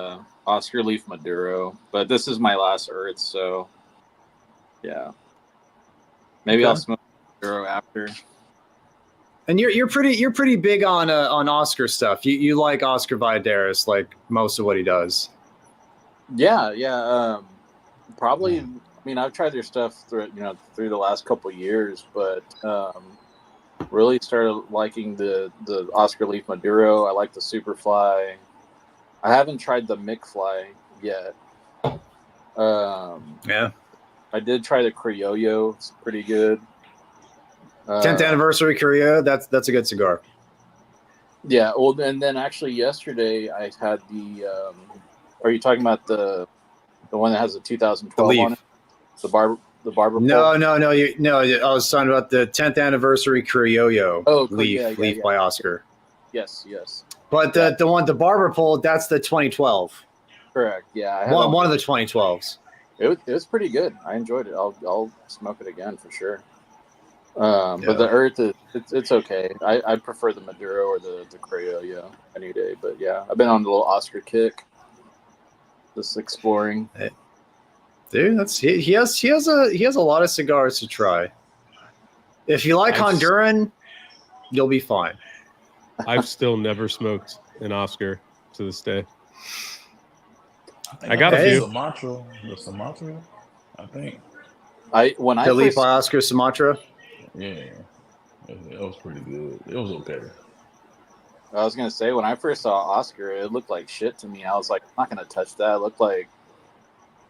Oscar Leaf Maduro, but this is my last Earth, so yeah. Maybe I'll smoke Maduro after. And you're pretty big on Oscar stuff. You like Oscar Valladares, like most of what he does. Yeah. Probably. I mean, I've tried their stuff through the last couple of years, but really started liking the Oscar Leaf Maduro. I like the Superfly. I haven't tried the McFly yet. Yeah. I did try the Criollo. It's pretty good. 10th anniversary Korea. That's a good cigar. Yeah. Well, and then actually yesterday I had the. Are you talking about the one that has the 2012 on it? The barber. No. I was talking about the 10th anniversary Criollo Leaf by Oscar. Yes. But the barber pole, that's the 2012. Correct. Yeah. One of the 2012s. It was pretty good. I enjoyed it. I'll smoke it again for sure. But the Earth it's okay. I prefer the Maduro or the Criollo any day. But yeah, I've been on a little Oscar kick. Just exploring. Dude, he has a lot of cigars to try. If you like Honduran, you'll be fine. I've still never smoked an Oscar to this day. think I got a the few. Sumatra, I think. When I The Leaf first by Oscar Sumatra. Yeah, it was pretty good. It was okay. I was gonna say when I first saw Oscar, it looked like shit to me. I was like, I'm not gonna touch that. It looked like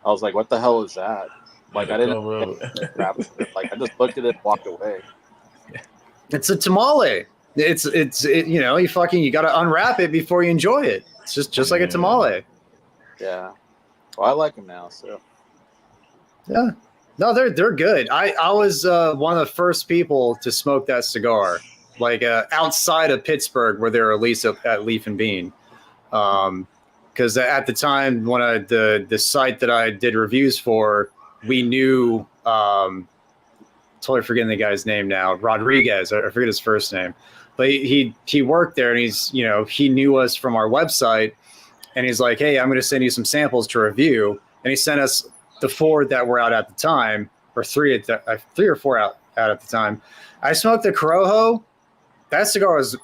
I was like, what the hell is that? Like The I didn't cover of it. grab it. Like I just looked at it and walked away. It's a tamale. You got to unwrap it before you enjoy it. It's just like a tamale. Yeah. Well, I like them now, so Yeah. No, they're good. I was one of the first people to smoke that cigar, like outside of Pittsburgh, where they were released at Leaf and Bean. Because at the time, when the site that I did reviews for, we knew. Totally forgetting the guy's name now. Rodriguez. I forget his first name, but he worked there, and he knew us from our website, and he's like, hey, I'm going to send you some samples to review, and he sent us the 4 that were out at the time, or 3 or 4 out at the time. I smoked the Corojo. That cigar was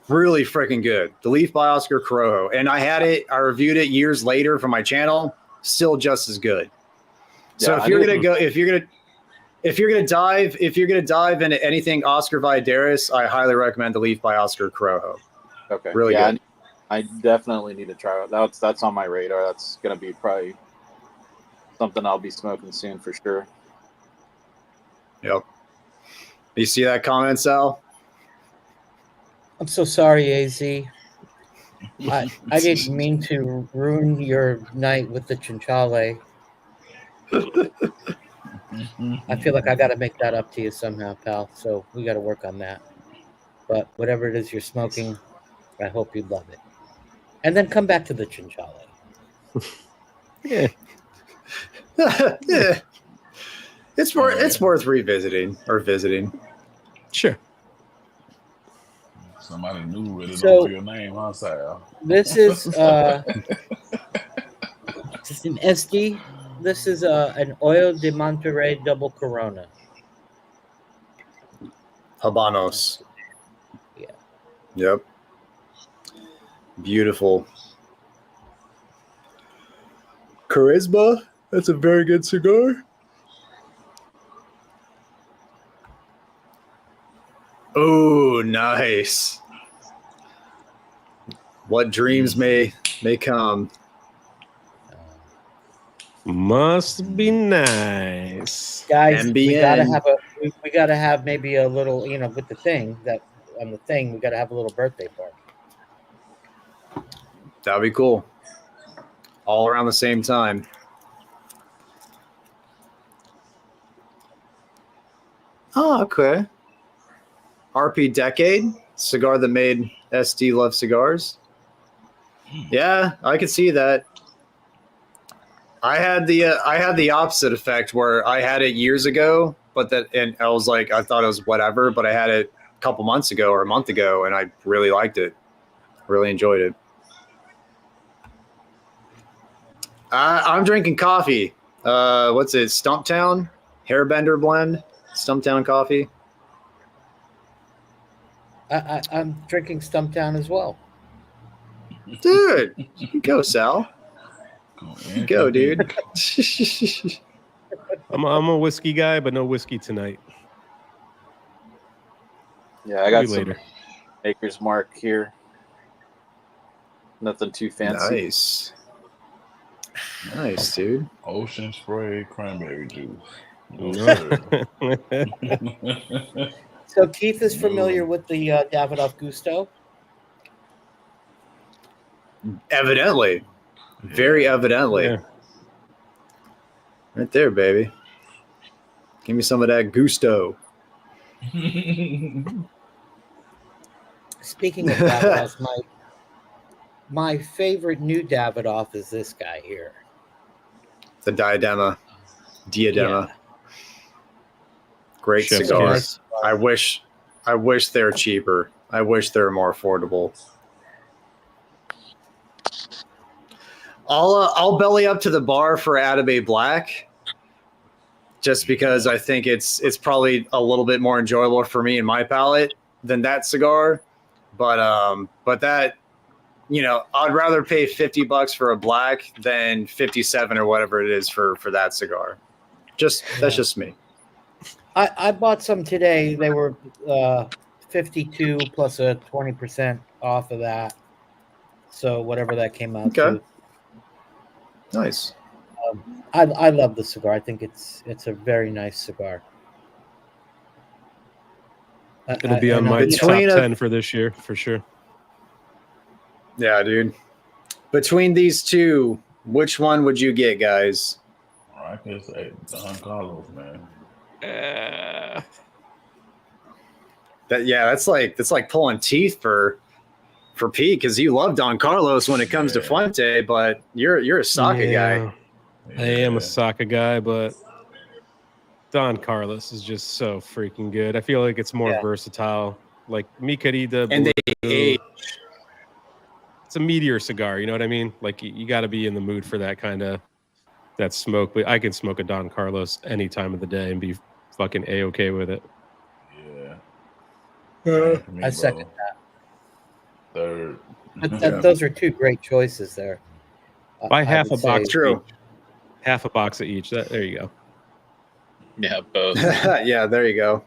really freaking good. The Leaf by Oscar Corojo, and I reviewed it years later for my channel, still just as good. So if you're gonna dive into anything Oscar Valladares, I highly recommend the Leaf by Oscar Corojo. okay. Really good. I definitely need to try it. That's on my radar. That's gonna be probably something I'll be smoking soon for sure. Yep. You see that comment, Sal? I'm so sorry, AZ. I didn't mean to ruin your night with the chinchale. I feel like I got to make that up to you somehow, pal. So we got to work on that. But whatever it is you're smoking, I hope you love it. And then come back to the chinchale. Yeah. Yeah. It's worth revisiting or visiting. Sure. Somebody new with it So- over your name, huh, Sal? This is this is an SD. This is an Oil de Monterrey double Corona. Habanos. Yeah. Yep. Beautiful. Charisma. That's a very good cigar. Oh, nice. What dreams may come. Must be nice. Guys, we MBN. gotta have maybe a little, with the thing we gotta have a little birthday party. That'd be cool. All around the same time. Oh, okay. RP Decade, cigar that made SD love cigars. Yeah, I could see that. I had the opposite effect where I had it years ago, and I was like, I thought it was whatever, but I had it a couple months ago or a month ago, and I really liked it. Really enjoyed it. I'm drinking coffee. What's it? Stumptown Hairbender blend. Stumptown coffee. I'm drinking Stumptown as well. Dude, you go, Sal. You go, dude. I'm a whiskey guy, but no whiskey tonight. Yeah, I got Maybe some later. Maker's Mark here. Nothing too fancy. Nice, dude. Ocean Spray Cranberry Juice. No. So Keith is familiar with the Davidoff Gusto. Evidently. Very evidently. Yeah. Right there, baby. Give me some of that gusto. Speaking of Davidoff, my favorite new Davidoff is this guy here. The Diadema. Yeah. Great Chef's cigar. kiss. I wish they were cheaper. I wish they were more affordable. I'll belly up to the bar for Atabey Black, just because I think it's probably a little bit more enjoyable for me and my palate than that cigar. But that, I'd rather pay $50 for a black than 57 or whatever it is for that cigar. That's just me. I bought some today. They were 52 plus a 20% off of that. So whatever that came out to. Nice. I love the cigar. I think it's a very nice cigar. It'll be on my top 10 for this year, for sure. Yeah, dude. Between these two, which one would you get, guys? I can say Don Carlos, man. That's like pulling teeth for Pete, because you love Don Carlos when it comes to Fuente, but you're a Saka guy. I am a Saka guy, but Don Carlos is just so freaking good. I feel like it's more versatile. Like Mi Querida, and they age. It's a meteor cigar, you know what I mean? Like you got to be in the mood for that smoke. But I can smoke a Don Carlos any time of the day and be fucking A-okay with it. Yeah. I second that. Third. Those are two great choices there. Buy half a box. True. Half a box of each. There you go. Yeah, both. Yeah, there you go.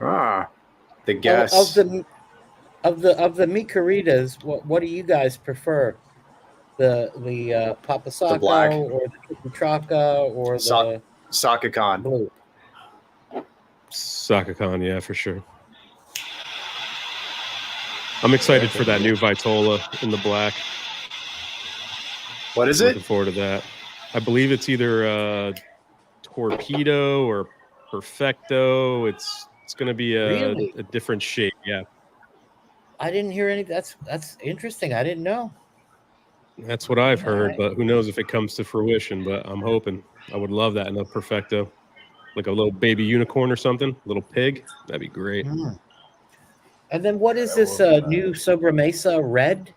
The guess of the Mi Queridas, what do you guys prefer? The Papasaco black. or the Cucatraca or the Saka Khan? blue? Saka Khan, yeah, for sure. I'm excited for that new Vitola in the black. What is Looking it? forward to that. I believe it's either Torpedo or Perfecto. It's going to be a different shape. Yeah. I didn't hear any. That's interesting. I didn't know. That's what I've heard, but who knows if it comes to fruition. But I'm hoping. I would love that in a Perfecto. Like a little baby unicorn or something, little pig. That'd be great. Mm. And then what is this new Sobremesa red?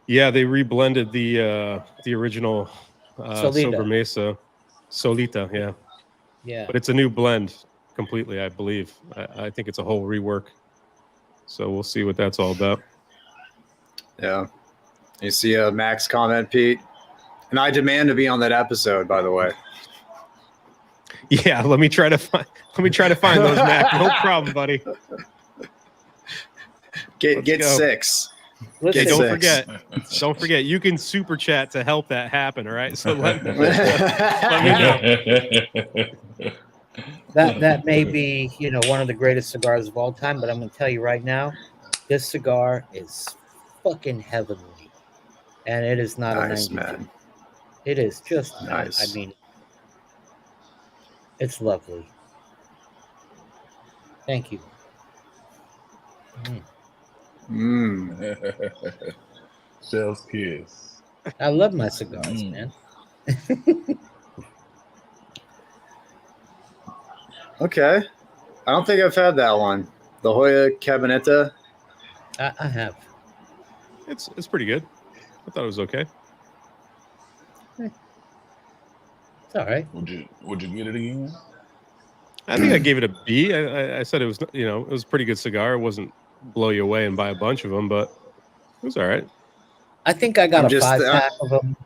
Yeah, they reblended the original Sobremesa. Solita, yeah. Yeah. But it's a new blend completely, I believe. I think it's a whole rework. So we'll see what that's all about. Yeah. You see a Max comment, Pete? And I demand to be on that episode, by the way. Yeah, let me try to find those, Mac. No problem, buddy. Get 6. Listen, Don't forget, you can super chat to help that happen. All right, so let me know. That may be one of the greatest cigars of all time, but I'm going to tell you right now, this cigar is fucking heavenly, and it is not nice, a 92. man. It is just nice. I mean, it's lovely. Thank you. Shell's kiss. I love my cigars, man. Okay. I don't think I've had that one. The Hoya Cabineta. I have. It's pretty good. I thought it was okay. It's all right. Would you get it again? I think I gave it a B. I said it was, it was a pretty good cigar. It wasn't blow you away and buy a bunch of them, but it was all right. I think I got a 5-pack of them.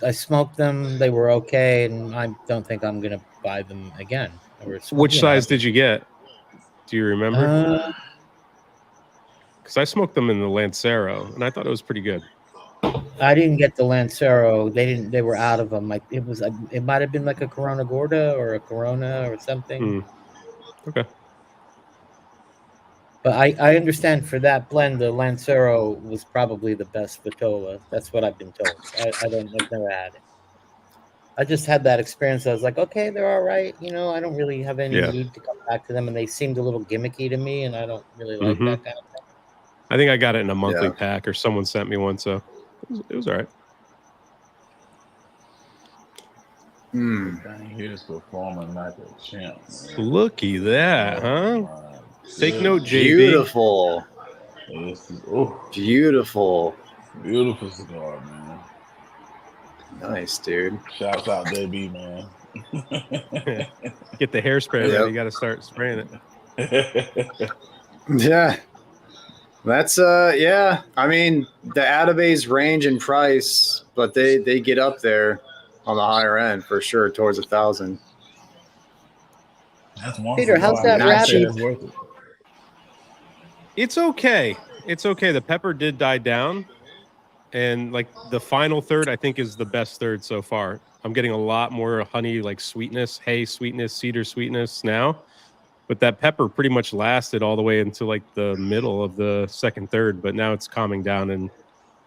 I smoked them. They were okay, and I don't think I'm going to buy them again. Which size did you get? Do you remember? Because I smoked them in the Lancero, and I thought it was pretty good. I didn't get the Lancero. They were out of them. It might have been like a Corona Gorda or a Corona or something. Okay. But I understand for that blend, the Lancero was probably the best Vitola. That's what I've been told. I've never had it. I just had that experience. I was like, okay, they're all right. I don't really have any need to come back to them, and they seemed a little gimmicky to me, and I don't really like that kind of thing. I think I got it in a monthly pack, or someone sent me one, so it was all right. Here's performing like a champ. Man. Looky that, huh? Take note, JB. Beautiful. Beautiful. Beautiful cigar, man. Nice, dude. Shouts out JB, man. Get the hairspray Yep. ready. You got to start spraying it. Yeah. That's yeah. I mean, the Atabays range in price, but they get up there on the higher end for sure, towards 1,000. That's one Peter, cigar how's I that can't say rabbit? that's worth it. It's okay. It's okay. The pepper did die down, and like the final third, I think is the best third so far. I'm getting a lot more honey, like sweetness, hay sweetness, cedar sweetness now. But that pepper pretty much lasted all the way into like the middle of the second third. But now it's calming down, and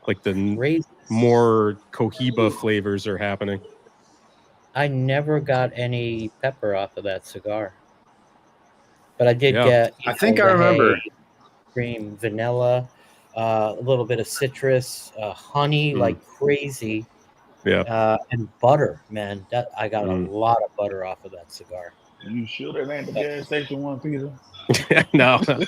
like the Crazy. more cohiba flavors are happening. I never got any pepper off of that cigar, but I did Yeah. get. I think the I remember. hay, cream, vanilla, a little bit of citrus, honey, like crazy, Yeah. and butter. Man, that I got a lot of butter off of that cigar. You sure that ain't the gas station one, Peter? No. I'm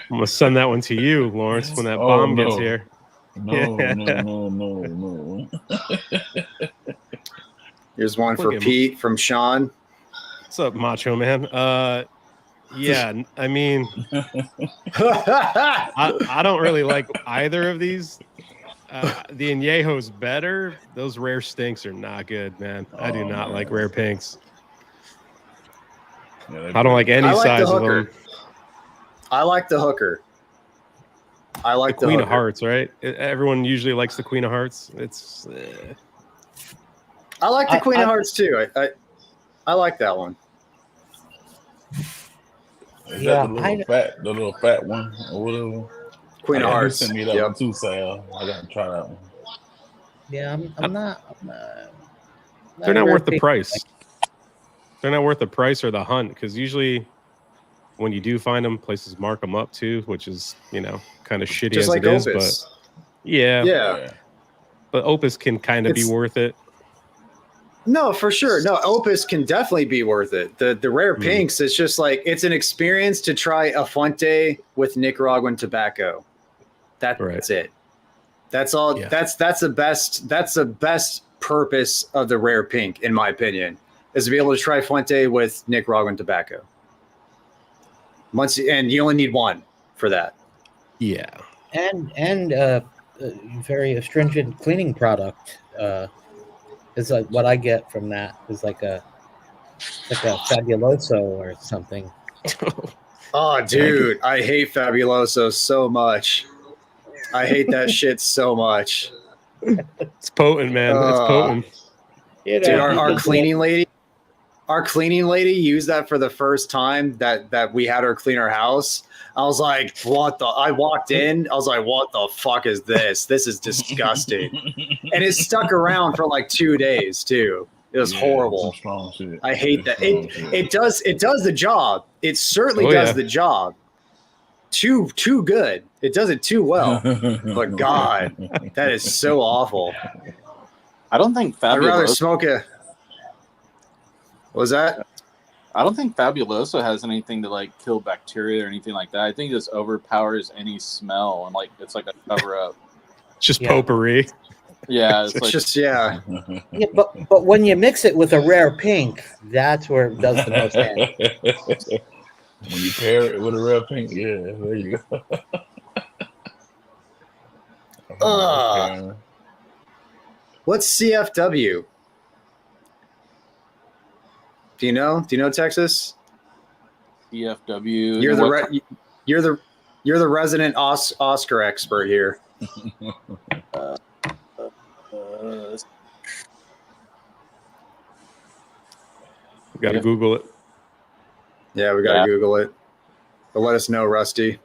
gonna send that one to you, Lawrence, when that bomb gets here. No. Here's one for Pete from Sean. What's up, Macho Man? Yeah, I mean, I don't really like either of these. The Añejo's better. Those rare stinks are not good, man. I do not like rare pinks. Yeah, I don't like any size of them. I like the hooker. I like the Queen hooker. of Hearts, right? Everyone usually likes the Queen of Hearts. It's. I like the Queen of Hearts too. I like that one. Is that the little fat one or whatever? Queen of Hearts. Send me that one too, Sal. I gotta try that one. Yeah, I'm not. They're not worth the price. They're not worth the price or the hunt, because usually when you do find them, places mark them up too, which is, kind of shitty Just as like it is. Opus. But yeah. But Opus can kind of be worth it. No, for sure. No, Opus can definitely be worth it. The rare pinks, it's just like it's an experience to try a Fuente with Nicaraguan tobacco. That's it. That's all. Yeah. That's the best. That's the best purpose of the rare pink, in my opinion, is to be able to try Fuente with Nicaraguan tobacco. And you only need one for that. Yeah. And very astringent cleaning product. Is like what I get from that is like a Fabuloso or something. Oh, dude, I hate Fabuloso so much. I hate that shit so much. It's potent, man. It's potent. Dude, our cleaning lady used that for the first time that we had her clean our house. I was like, I walked in, I was like, what the fuck is this? This is disgusting. And it stuck around for like 2 days too. It was horrible. I hate that. It does the job. It certainly does the job. Too good. It does it too well. But God, that is so awful. I don't think Fabuloso. I'd rather smoke it. What was that? I don't think Fabuloso has anything to like kill bacteria or anything like that. I think it just overpowers any smell and like it's like a cover up. It's just potpourri. Yeah, it's like, just yeah, but when you mix it with a rare pink, that's where it does the most damage. When you pair it with a rare pink, yeah, there you go. What's CFW? Do you know? Do you know Texas? CFW. You're the resident Oscar expert here. We got to Google it. Yeah, we got to Google it. But let us know, Rusty.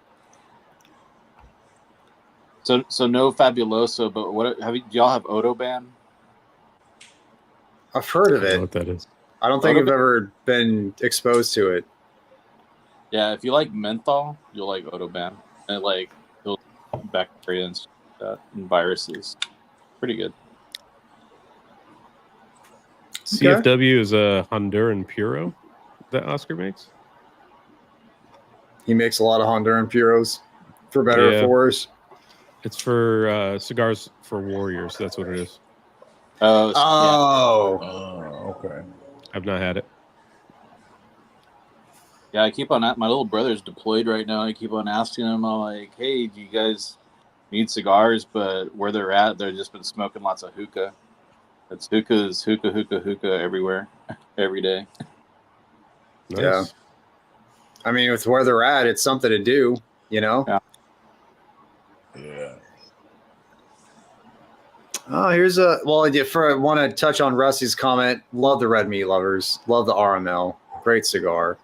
So no Fabuloso, but do y'all have Otoban? I've heard of I don't it. know what that is. I don't think I've ever been exposed to it. Yeah, if you like menthol, you'll like Otoban. And it kills bacteria and stuff like that, and viruses. Pretty good. CFW is a Honduran Puro that Oscar makes. He makes a lot of Honduran puros, for better or for worse. It's for cigars for warriors. That's what it is. Oh, Okay. I've not had it. yeah. I keep on. My little brother's deployed right now. I keep on asking him. I'm like, hey, do you guys need cigars? But where they're at, they've just been smoking lots of hookah. It's hookah everywhere, every day. Nice. Yeah. I mean, with where they're at, it's something to do, you know? Yeah. Yeah. Oh, here's I want to touch on Rusty's comment. Love the Red Meat Lovers. Love the RML. Great cigar.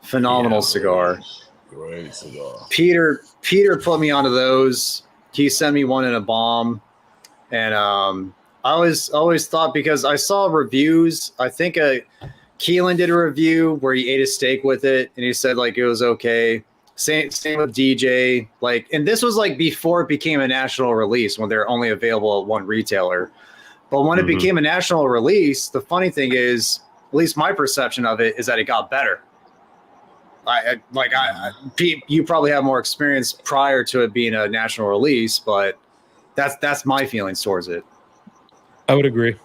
Phenomenal cigar. Great cigar. Peter put me onto those. He sent me one in a bomb. And I always thought, because I saw reviews, I think Keelan did a review where he ate a steak with it and he said like it was okay. Same with DJ. Like, and this was like before it became a national release, when they're only available at one retailer. But when it became a national release, the funny thing is, at least my perception of it, is that it got better. Pete, you probably have more experience prior to it being a national release, but that's my feelings towards it. I would agree.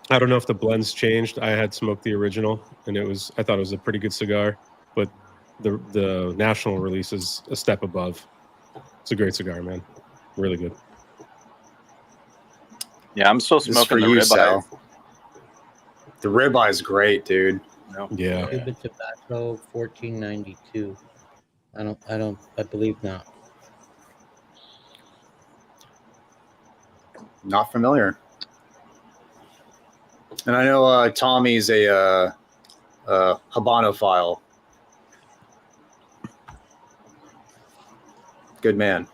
I don't know if the blends changed. I had smoked the original, and I thought it was a pretty good cigar, but the national release is a step above. It's a great cigar, man. Really good. Yeah, I'm still smoking the ribeye. The ribeye is great, dude. No. Yeah. Cuban Tobacco, $14.92. I believe not. Not familiar. And I know Tommy's a Habano-phile. Good man.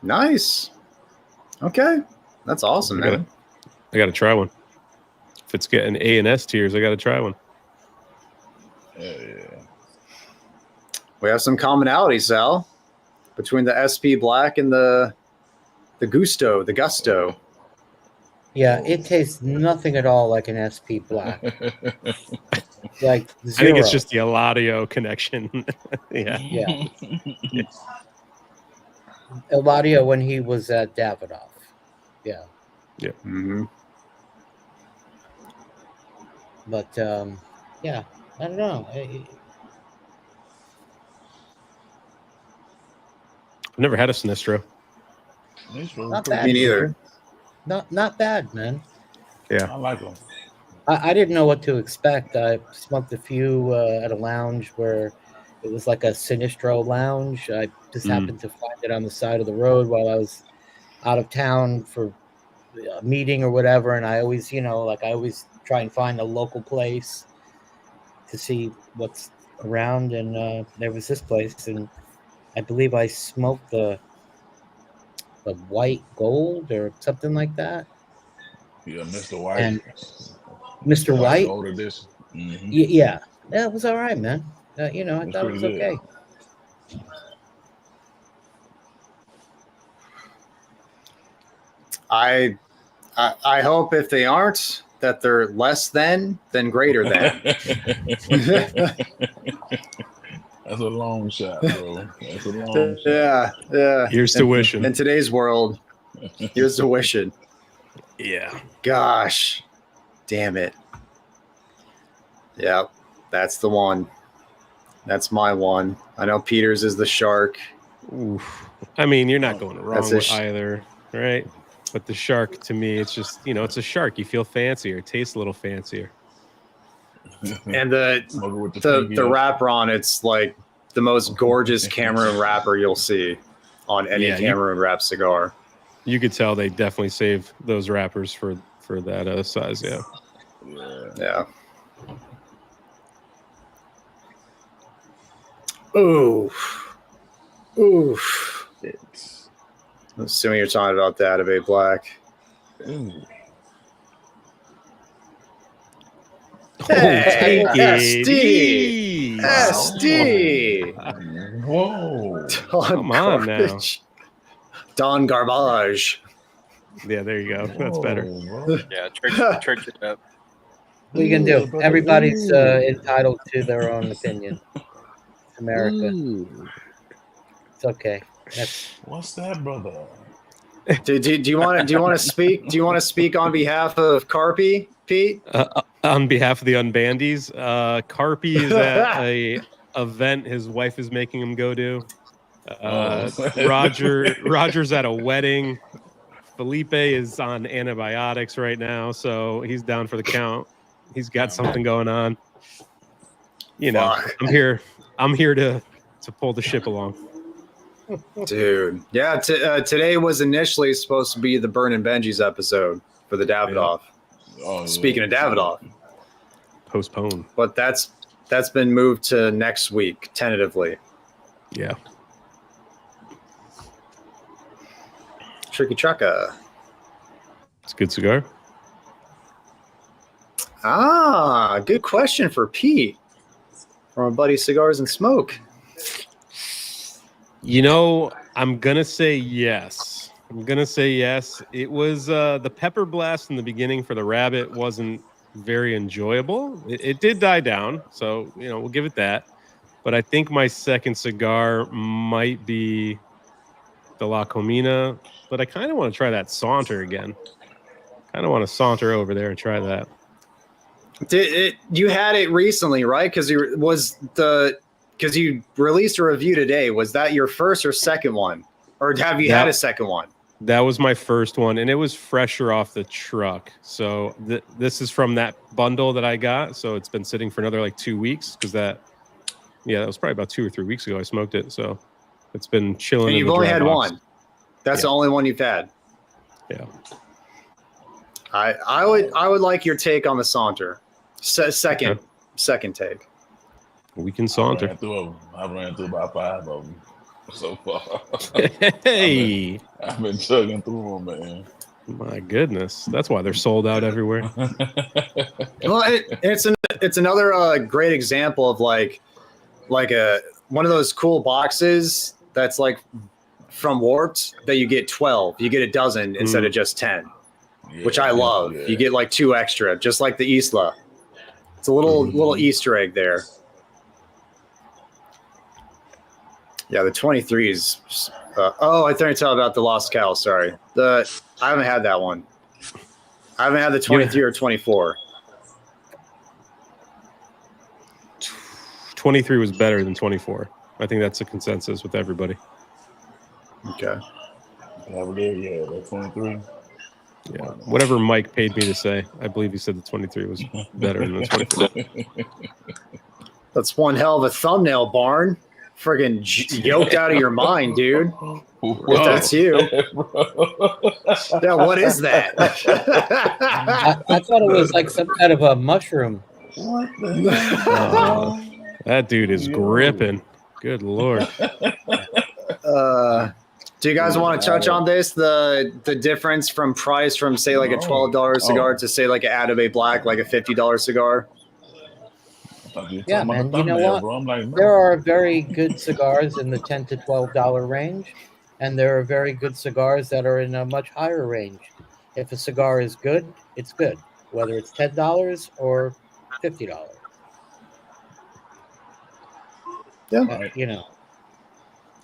Nice. Okay. That's awesome, man. I gotta try one. If it's getting A and S tiers, I gotta try one. Yeah. We have some commonalities, Sal, between the SP Black and the Gusto. Yeah, it tastes nothing at all like an SP Black. Like zero. I think it's just the Eladio connection. Yeah. Eladio when he was at Davidoff. Yeah. Mm-hmm. But yeah, I don't know. I've never had a Sinistro. Not bad. Me neither. Not bad, man. Yeah. I like them. I didn't know what to expect. I smoked a few at a lounge where it was like a Sinistro lounge. I just happened to find it on the side of the road while I was out of town for a meeting or whatever. And I always, I always try and find a local place to see what's around. And there was this place, and I believe I smoked the white gold or something like that. Yeah, Mr. White. And Mr. White. Gold edition. Mm-hmm. Yeah, it was all right, man. I thought it was pretty okay. I hope if they aren't, that they're less than greater than. That's a long shot, bro. That's a long shot. Yeah. Here's to wishing. In today's world, here's to wishing. Yeah. Gosh, damn it. Yeah, that's the one. That's my one. I know Peter's is the shark. Oof. I mean, you're not going wrong That's a with either, right? But the shark, to me, it's just, it's a shark. You feel fancier. It tastes a little fancier. And the wrapper on it's like the most gorgeous Cameroon wrapper you'll see on any Cameroon wrap cigar. You could tell they definitely save those wrappers for that size. Yeah. Oof. I'm assuming you're talking about the Atabey Black. Ooh. Hey, SD. SD. Whoa. Come on now. Don Garbage. Yeah, there you go. That's better. Whoa, Yeah, church it up. What are you gonna do? Everybody's entitled to their own opinion. It's America. It's okay. What's that, brother? Do you want to speak? Do you want to speak on behalf of Carpy, Pete? On behalf of the Unbandies, Carpy is at a event his wife is making him go to. Roger's at a wedding. Felipe is on antibiotics right now, so he's down for the count. He's got something going on. You know, Fuck. I'm here to pull the ship along. Dude, yeah. Today was initially supposed to be the Burn and Benji's episode for the Davidoff. Oh, Speaking of Davidoff, Postpone. but that's been moved to next week tentatively. Yeah. Tricky Trucka. It's a good cigar. Good question for Pete from our buddy Cigars and Smoke. You know, I'm gonna say yes. It was the pepper blast in the beginning for the rabbit wasn't very enjoyable. It did die down, so you know we'll give it that. But I think my second cigar might be the La Comina. But I kind of want to try that Saunter again. Kind of want to saunter over there and try that. You had it recently, right? Because you released a review today. Was that your first or second one, or have you had a second one? That was my first one, and it was fresher off the truck. So this is from that bundle that I got. So it's been sitting for another like 2 weeks because that was probably about 2 or 3 weeks ago I smoked it. So it's been chilling. And you've only had one. That's the only one you've had. Yeah. I would like your take on the Saunter. Second take. We can saunter. I ran through about 5 of them so far. Hey, I've been chugging through them, man. My goodness, that's why they're sold out everywhere. Well, it's another great example of like one of those cool boxes that's like from Warped that you get 12. You get a dozen instead of just 10, which I love. Yeah. You get like 2 extra, just like the Isla. It's a little Easter egg there. Yeah, the 23s. I thought you tell about the Lost Cow. Sorry, I haven't had that one. I haven't had the 23 or 24. 23 was better than 24. I think that's a consensus with everybody. Okay. Yeah, that's 23. Yeah, whatever Mike paid me to say, I believe he said the 23 was better than the 24. That's one hell of a thumbnail, Barn. Friggin' yoked out of your mind, dude. Whoa. If that's you. Yeah, what is that? I thought it was like some kind of a mushroom. What the hell? That dude is gripping. Good Lord. Do you guys want to touch on this? The difference from price from say like a $12 cigar to say like an Adobe Black, like a $50 cigar? Yeah, man. You know what? There are very good cigars in the $10 to $12 range, and there are very good cigars that are in a much higher range. If a cigar is good, it's good, whether it's $10 or $50. Yeah. You know,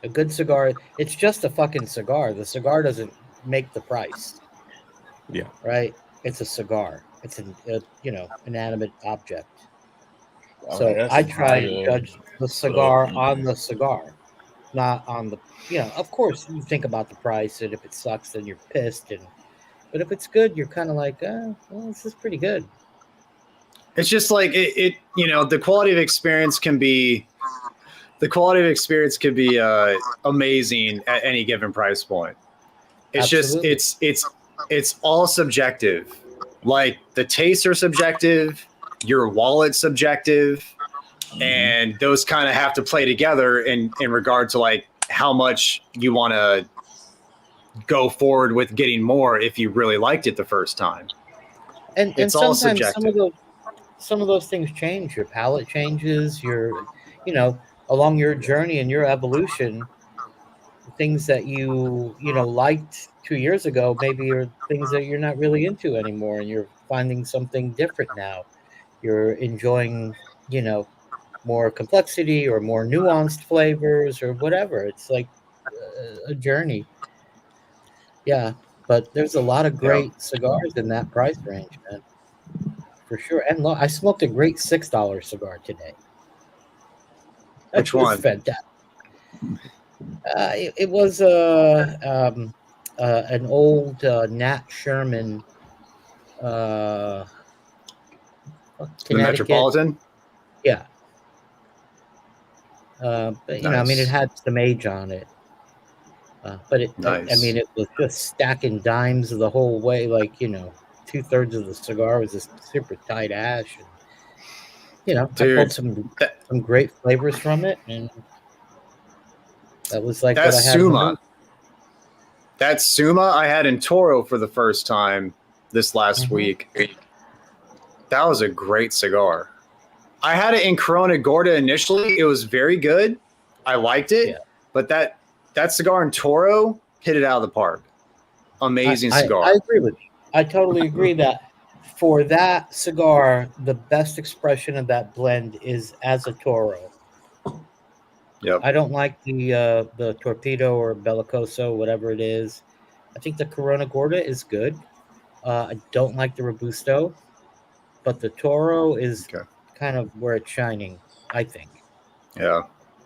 a good cigar, it's just a fucking cigar. The cigar doesn't make the price. Yeah. Right? It's a cigar. It's an inanimate object. So I try and judge the cigar on the cigar, not on the, of course you think about the price, and if it sucks, then you're pissed. But if it's good, you're kind of like, well, this is pretty good. It's just like the quality of experience can be amazing at any given price point. It's Absolutely. just, it's all subjective. Like the tastes are subjective, your wallet's subjective, and those kind of have to play together in regard to like how much you want to go forward with getting more if you really liked it the first time. And it's all sometimes subjective. Some of those things change. Your palate changes. Along your journey and your evolution, things that you liked 2 years ago maybe are things that you're not really into anymore, and you're finding something different now. you're enjoying, more complexity or more nuanced flavors or whatever. It's like a journey. Yeah, but there's a lot of Yeah. great cigars in that price range, man, for sure. And look, I smoked a great $6 cigar today. Which It was one? fantastic. It was an old Nat Sherman, uh, The Connecticut. Metropolitan? Yeah, but I mean, it Nice. had some age on it. But I Nice. mean, it was just stacking dimes the whole way. Like, 2/3 of the cigar was this super tight ash, and I pulled Dude, some that, great flavors from it, and that was like that what I had in the Suma. mood. That Suma I had in Toro for the first time this last Mhm. week. That was a great cigar. I had it in Corona Gorda initially. It was very good. I liked it, Yeah. but that cigar in Toro hit it out of the park. Amazing I cigar. agree with you. I totally agree that for that cigar, the best expression of that blend is as a Toro. Yep. I don't like the Torpedo or Bellicoso, whatever it is. I think the Corona Gorda is good. I don't like the Robusto, but the Toro is Okay. kind of where it's shining, I think. Yeah.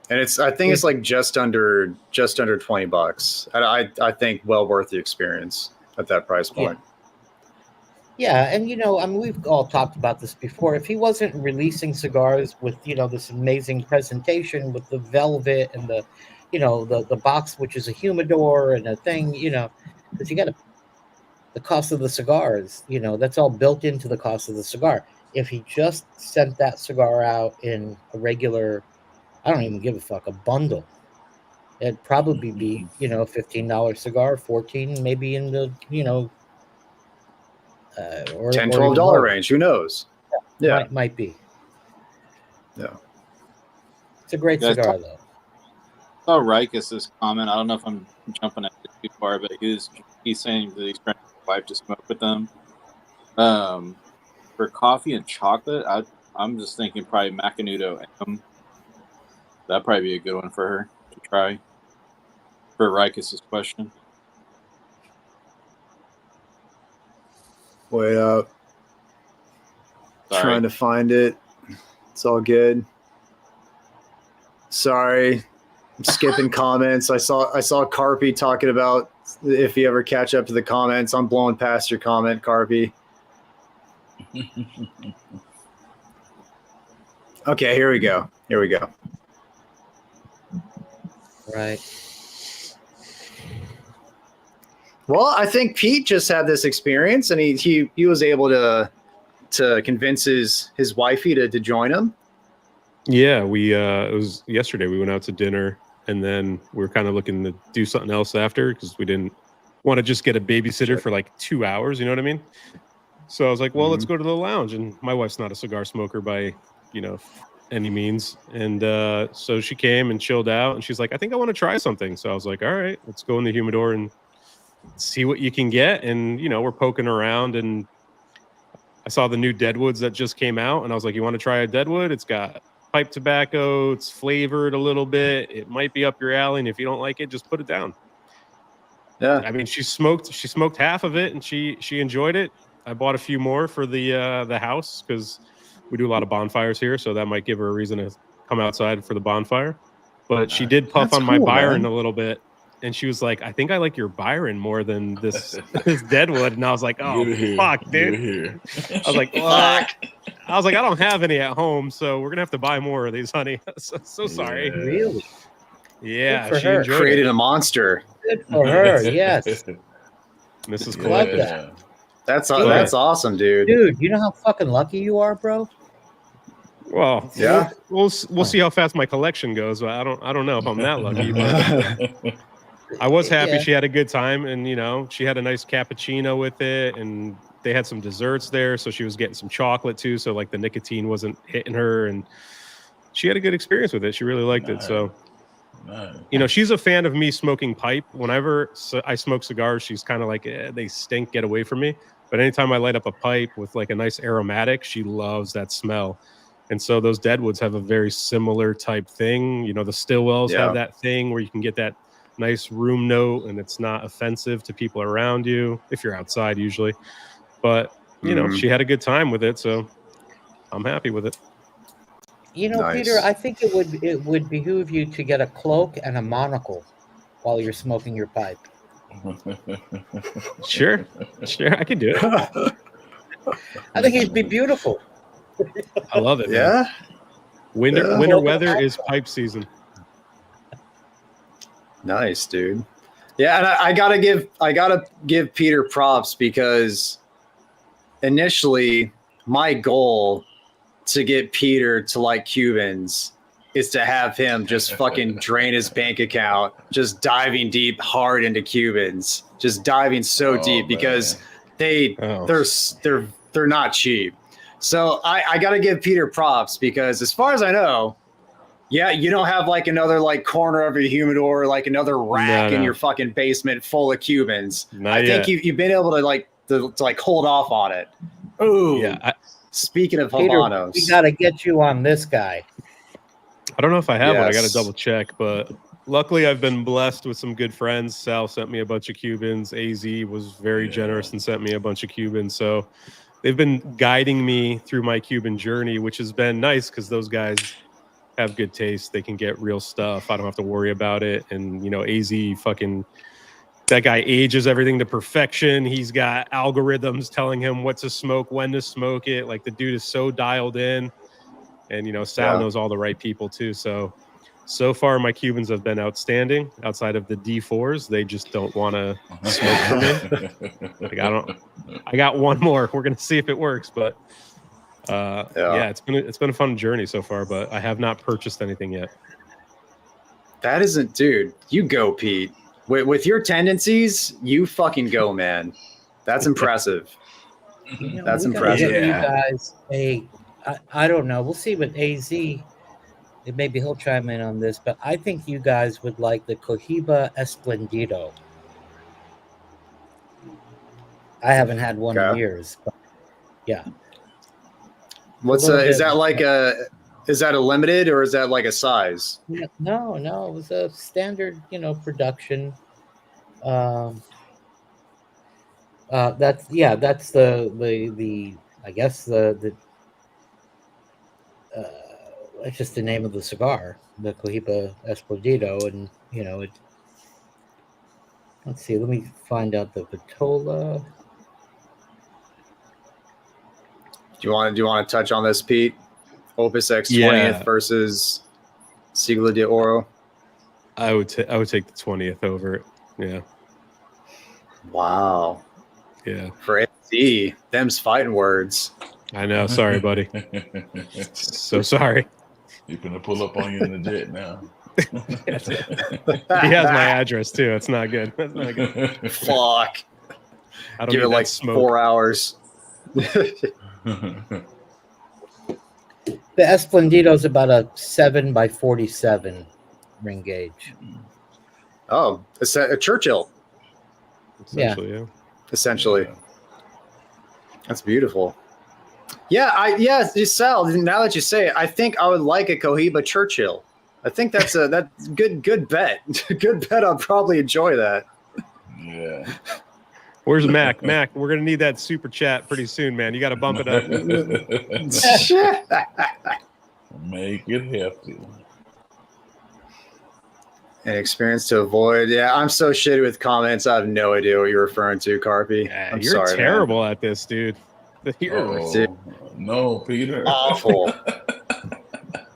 And I think it's like just under $20. I think well worth the experience at that price point. Yeah, and I mean, we've all talked about this before. If he wasn't releasing cigars with, this amazing presentation with the velvet and the box, which is a humidor and a thing, because you got the cost of the cigars, that's all built into the cost of the cigar. If he just sent that cigar out in a regular, I don't even give a fuck, a bundle, it'd probably be, a $15 cigar, 14, maybe in the, or $10, even $12 lower. range. Who knows? Yeah. Might be. Yeah. It's a great Guys, cigar, though. Oh, Rikus' comment. I don't know if I'm jumping ahead too far, but he's saying that he's trying to get his wife to smoke with them. For coffee and chocolate, I'm just thinking probably Macanudo M. That'd probably be a good one for her to try. For Rikus' question. Wait up. Sorry. Trying to find it. It's all good. Sorry. I'm skipping comments. I saw Carpy talking about if you ever catch up to the comments. I'm blowing past your comment, Carpy. Okay, here we go. Right. Well, I think Pete just had this experience, and he was able to convince his wifey to join him. Yeah, we it was yesterday. We went out to dinner, and then we were kind of looking to do something else after because we didn't want to just get a babysitter for like 2 hours. You know what I mean? So I was like, well, let's go to the lounge. And my wife's not a cigar smoker by any means, and so she came and chilled out, and she's like, I think I want to try something. So I was like, all right, let's go in the humidor and see what you can get. And we're poking around, and I saw the new Deadwoods that just came out, and I was like, you want to try a Deadwood? It's got pipe tobacco, it's flavored a little bit, it might be up your alley, and if you don't like it, just put it down. Yeah. I mean, she smoked half of it, and she enjoyed it. I bought a few more for the house because we do a lot of bonfires here, so that might give her a reason to come outside for the bonfire. But she did puff That's on my cool, Byron man. a little bit, and she was like, I think I like your Byron more than this Deadwood. And I was like, oh, fuck, dude. I was like, well, I don't have any at home, so we're gonna have to buy more of these, honey. so sorry. Yeah. Really? Yeah, Good for she her. enjoyed Created it. a monster. Good for her. Yes. Mrs. Yeah. Love Collective. that. That's Yeah. that's awesome, dude. Dude, you know how fucking lucky you are, bro? Well, Yeah. we'll see how fast my collection goes. I don't know if I'm that lucky, but I was happy Yeah. she had a good time, and she had a nice cappuccino with it, and they had some desserts there, so she was getting some chocolate too, so like the nicotine wasn't hitting her, and she had a good experience with it. She really liked it. So she's a fan of me smoking pipe. Whenever I smoke cigars, she's kind of like, they stink, get away from me. But anytime I light up a pipe with like a nice aromatic, she loves that smell. And so those deadwoods have a very similar type thing. You know, the Stillwells have that thing where you can get that nice room note and it's not offensive to people around you if you're outside usually. But, you know, she had a good time with it. So I'm happy with it. You know, Nice. Peter, I think it would behoove you to get a cloak and a monocle while you're smoking your pipe. Sure, I can do it. I think it'd be beautiful. I love it. Yeah. Man. Winter weather is pipe season. Nice, dude. Yeah, and I gotta give Peter props because initially my goal to get Peter to like Cubans is to have him just fucking drain his bank account, just diving deep hard into Cubans, just diving so deep because they're not cheap. So I got to give Peter props because as far as I know, yeah, you don't have like another like corner of your humidor, like another rack in your fucking basement full of Cubans. I think you've been able to like hold off on it. Ooh, yeah. Speaking of Habanos, we got to get you on this guy. I don't know if I have one. I got to double check, but luckily I've been blessed with some good friends. Sal sent me a bunch of Cubans. AZ was very generous and sent me a bunch of Cubans. So they've been guiding me through my Cuban journey, which has been nice because those guys have good taste. They can get real stuff. I don't have to worry about it. And, you know, AZ fucking... that guy ages everything to perfection. He's got algorithms telling him what to smoke, when to smoke it. Like the dude is so dialed in. And, you know, Sal knows all the right people too. So far my Cubans have been outstanding outside of the D4s. They just don't want to smoke for me. Like, I got one more. We're going to see if it works. But it's been a fun journey so far, but I have not purchased anything yet. That isn't, dude, you go, Pete. With your tendencies, you fucking go, man. That's impressive. You know, that's we impressive. Get you guys I don't know. We'll see with AZ. Maybe he'll chime in on this, but I think you guys would like the Cohiba Esplendido. I haven't had one in years, but yeah. Is that a limited or is that like a size? No, it was a standard, production. That's the I guess it's just the name of the cigar, the Cohiba Esplendido, and let's see. Let me find out the Vitola. Do you want to touch on this, Pete? Opus X 20th versus Siglo de Oro. I would take the 20th over it. Yeah. Wow. Yeah. For AZ, them's fighting words. I know. Sorry, buddy. So sorry. You're gonna pull up on you in the jet now. He has my address too. It's not good. That's not good. Fuck. I don't give it like smoke. 4 hours. The Esplendido is about a 7x47 ring gauge. Oh, it's a Churchill. Essentially, Essentially. That's beautiful. Yeah, Sal, now that you say it, I think I would like a Cohiba Churchill. I think that's good bet. Good bet. I'll probably enjoy that. Yeah. Where's Mac? Mac, we're gonna need that super chat pretty soon, man. You got to bump it up. Make it hefty. An experience to avoid. Yeah, I'm so shitty with comments. I have no idea what you're referring to, Carpy. Yeah, I'm you're sorry, terrible man. at this, dude. No, Peter. Awful.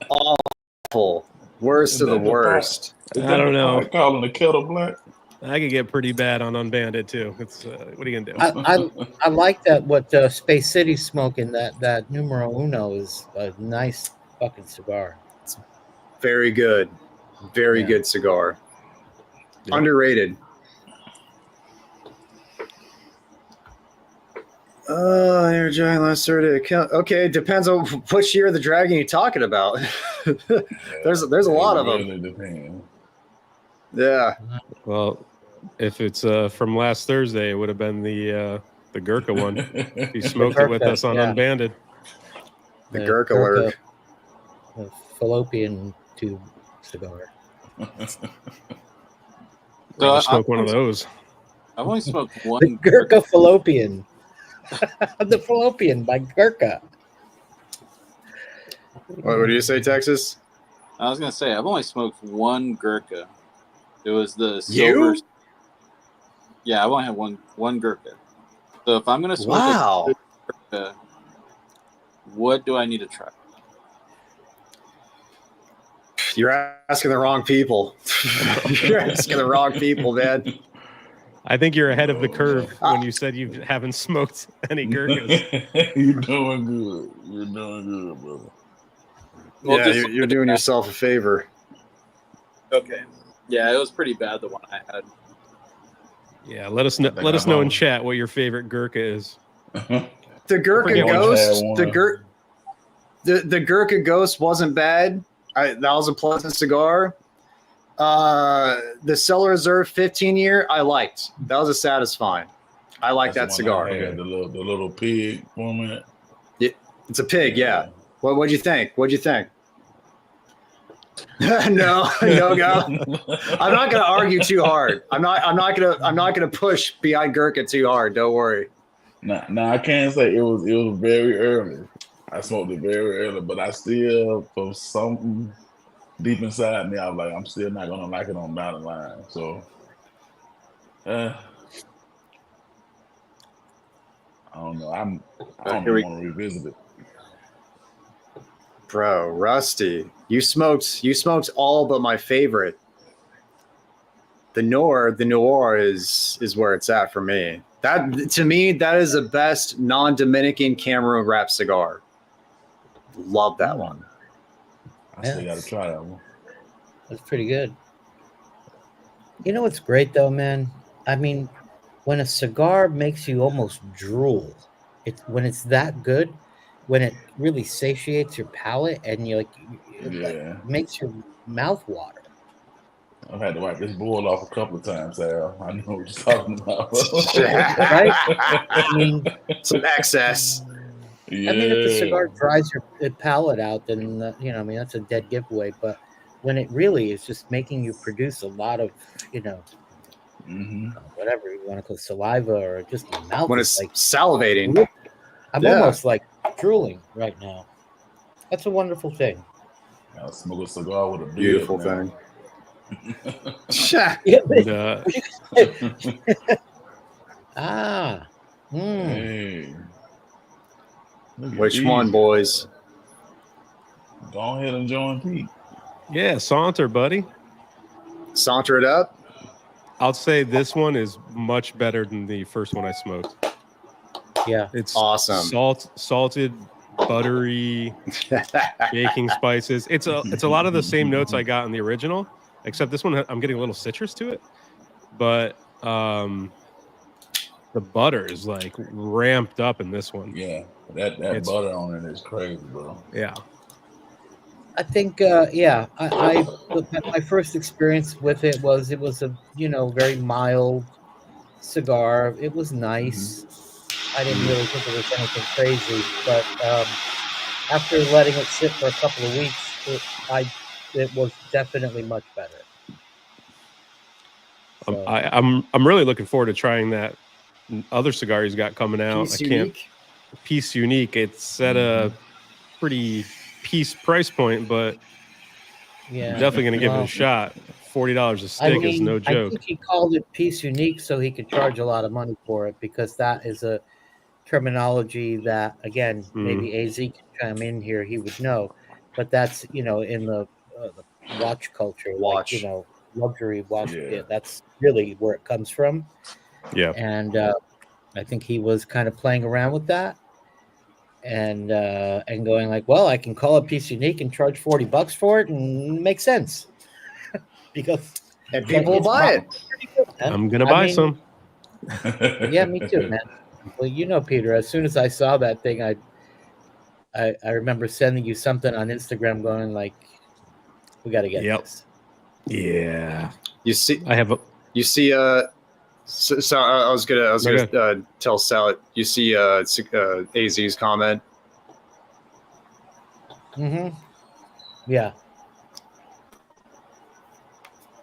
Awful. Worst of the worst. I don't know. Calling the kettle black. I could get pretty bad on Unbanded too. It's what are you gonna do? I like that. What Space City's smoking, that Numero Uno is a nice fucking cigar. It's very good. Very good cigar. Yeah. Underrated. You're giant last Saturday account. Okay, depends on which year of the dragon you're talking about. There's a lot of them. Depends. Yeah. Well, if it's from last Thursday, it would have been the The Gurkha one. He smoked it with us on yeah. Unbanded. The Gurkha lurk. The fallopian tube cigar. So I'll smoke one of those. I've only smoked one. The Gurkha fallopian. The fallopian by Gurkha. What do you say, Texas? I was gonna say I've only smoked one Gurkha. It was the silver. You? Yeah, I've only had one Gurkha. So if I'm gonna smoke Wow. a Gurkha, what do I need to try? You're asking the wrong people. You're asking the wrong people, man. I think you're ahead of the curve when you said you haven't smoked any Gurkhas. You're doing good. You're doing good, brother. Well, Yeah, just- you're doing yourself a favor. Okay. Yeah, it was pretty bad, the one I had. Yeah, let us know. think Let us I'm know in on. chat what your favorite Gurkha is. The Gurkha forget which Ghost, had the Gurkha Ghost wasn't bad. That was a pleasant cigar. The Cellar Reserve 15-year, I liked. That was a satisfying. I like that That's the one cigar. I had, the little pig format. It's a pig, yeah. What'd you think? What'd you think? no, go. I'm not gonna argue too hard. I'm not gonna push behind Gurkha too hard. Don't worry. Now I can't say it was very early. I smoked it very early, but I still, for something deep inside me, I was like, I'm still not gonna like it on down the line. So, I don't know. I don't Here we- want to revisit it. Bro, Rusty, you smoked all but my favorite. The Noir is where it's at for me. That, to me, that is the best non-Dominican Cameroon wrap cigar. Love that one. I still got to try that one. That's pretty good. You know what's great though, man? I mean, when a cigar makes you almost drool, when it's that good, when it really satiates your palate and you Yeah. makes your mouth water. I've had to wipe this board off a couple of times, Al. I know what you're talking about. Right? I mean, Some excess. Yeah. I mean, if the cigar dries your palate out, then I mean, that's a dead giveaway. But when it really is just making you produce a lot of, Mhm. whatever you want to call it, saliva or just your mouth, When is it's like salivating. I'm Yeah. almost like drooling right now. That's a wonderful thing. I'll smoke a cigar with a beard Beautiful now. thing. Shah. Yeah, And, ah, Hey. Look at Which these. one, boys? Go ahead and join Pete. yeah, Saunter, buddy. Saunter it up. I'll say this one is much better than the first one I smoked. yeah. It's Awesome. salted, buttery, baking spices. It's a lot of the same notes I got in the original, except this one I'm getting a little citrus to it. But the butter is like ramped up in this one. Yeah, that It's- butter on it is crazy, bro. Yeah. I think, my first experience with it was a very mild cigar. It was nice. I didn't really think it was anything crazy, but after letting it sit for a couple of weeks, it was definitely much better. So, I'm really looking forward to trying that other cigar he's got coming out. Piece unique. Piece Unique. It's at a pretty piece price point, but yeah, definitely going to give it well, a shot. $40 a stick is no I joke. think he called it Piece Unique so he could charge a lot of money for it, because that is a terminology that, again, maybe AZ can chime in here, he would know, but that's in the watch culture, Watch. like luxury watch. Yeah. Yeah, that's really where it comes from. Yeah. And I think he was kind of playing around with that, and going like, well, I can call it Piece Unique and charge $40 for it, and make sense. Because And people will it's buy it. pretty good, man. I'm going to I buy mean, some. Yeah, me too, man. Well, Peter, as soon as I saw that thing, I remember sending you something on Instagram going like, we got to get Yep. this. Yeah. You see, I have a you see So I was gonna tell Sal. You see AZ's comment. Yeah.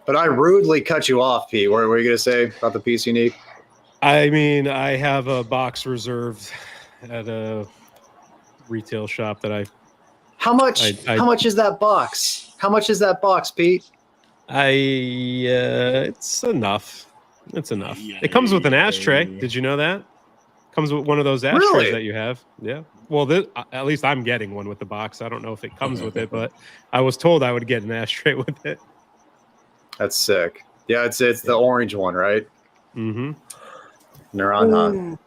But I rudely cut you off, Pete. What were you gonna say about the piece you need? I mean, I have a box reserved at a retail shop that I. How much? How much is that box? How much is that box, Pete? It's enough. It's enough. It comes with an ashtray. Did you know that? Comes with one of those ashtrays Really? that you have. Yeah. Well, at least I'm getting one with the box. I don't know if it comes with it, but I was told I would get an ashtray with it. That's sick. Yeah, it's the orange one, right? Mm-hmm. Naranja.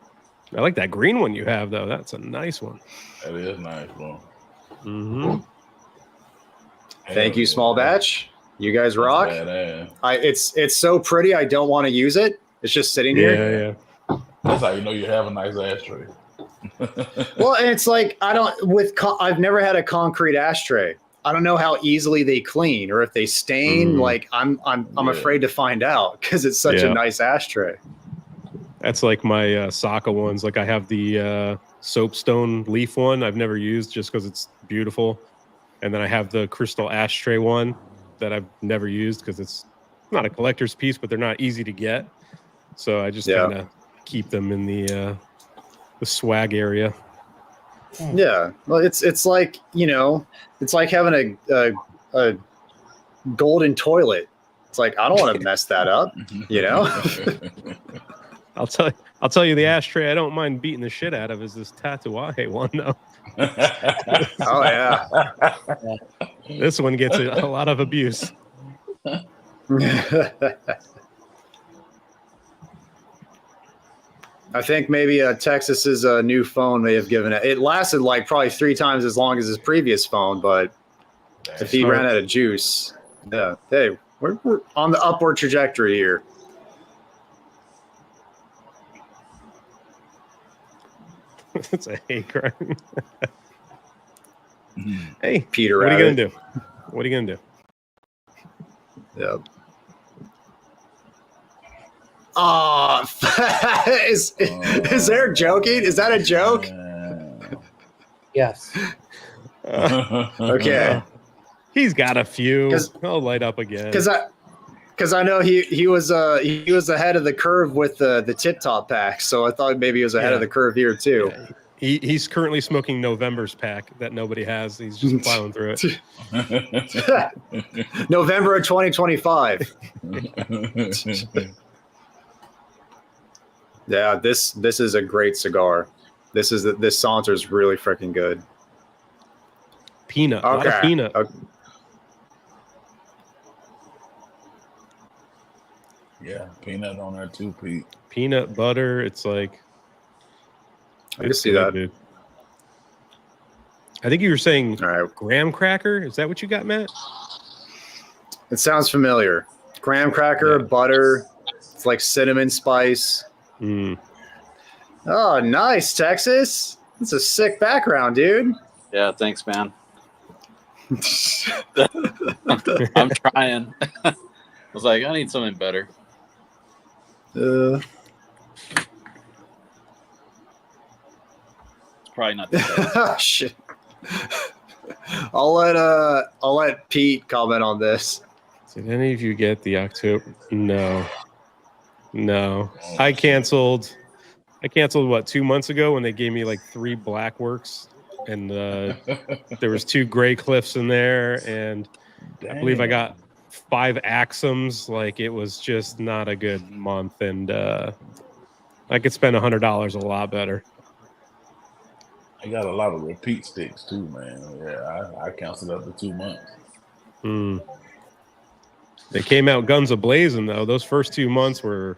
I like that green one you have, though. That's a nice one. That is nice, bro. Mm-hmm. Thank you, Small Batch. You guys rock. Badass. It's so pretty. I don't want to use it. It's just sitting here. Yeah. That's how you know you have a nice ashtray. Well, and it's like I've never had a concrete ashtray. I don't know how easily they clean or if they stain. Like I'm afraid to find out because it's such a nice ashtray. That's like my Saka ones. Like I have the soapstone leaf one I've never used just because it's beautiful. And then I have the crystal ashtray one that I've never used because it's not a collector's piece, but they're not easy to get. So I just kind of keep them in the swag area. Yeah. Well, it's like, it's like having a golden toilet. It's like, I don't want to mess that up, I'll tell you the ashtray I don't mind beating the shit out of is this Tatuaje one though. Oh yeah. This one gets a lot of abuse. I think maybe Texas's new phone may have given it. It lasted like probably 3 times as long as his previous phone, but if he ran out of juice, yeah. Hey, we're on the upward trajectory here. It's a hate crime. Hey, Peter, what are you gonna do? What are you gonna do? Yep. Oh, is Eric joking? Is that a joke? Yes. Okay. He's got a few. He'll light up again. Because I know he was ahead of the curve with the tip top pack, so I thought maybe he was ahead of the curve here too. Yeah. He's currently smoking November's pack that nobody has. He's just plowing through it. November of 2025. Yeah, this is a great cigar. This saunter's really freaking good. Peanut. Okay. A lot of peanut. Okay. Yeah, peanut on there too, Pete. Peanut butter. It's like I can see that. Dude. I think you were saying graham cracker. Is that what you got, Matt? It sounds familiar. Graham cracker, butter. It's like cinnamon spice. Oh, nice, Texas. That's a sick background, dude. Yeah, thanks, man. I'm trying. I was like, I need something better. It's probably not the best. Shit. I'll let Pete comment on this. Did any of you get the October? No. I canceled what 2 months ago when they gave me like 3 black works and there was 2 gray cliffs in there and I believe I got 5 Axums. Like it was just not a good month and I could spend $100 a lot better. I got a lot of repeat sticks too, man. Yeah, I canceled up to 2 months. They came out guns a-blazing though. Those first 2 months were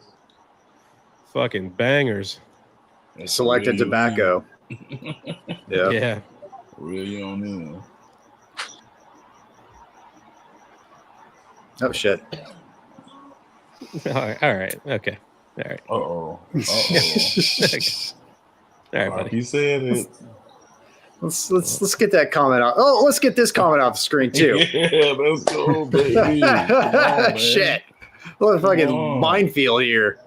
fucking bangers. Selected tobacco. Yeah. Really on in. Oh shit. All right. Okay. All right. Uh-oh. All right, buddy. You said it. Let's get that comment out. Oh, let's get this comment off the screen too. Yeah, let's go, baby. Come on, shit. What a fucking minefield here.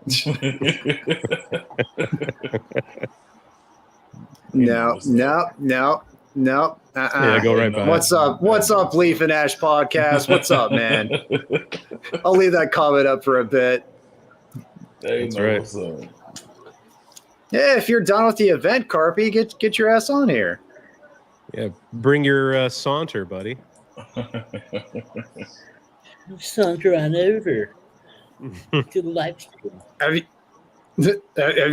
No. Yeah, go right by. What's up? What's up, Leaf and Ash podcast? What's up, man? I'll leave that comment up for a bit. That's right. Yeah, if you're done with the event, Carpy, get your ass on here. Yeah, bring your saunter, buddy. Saunter on over to the live stream. Have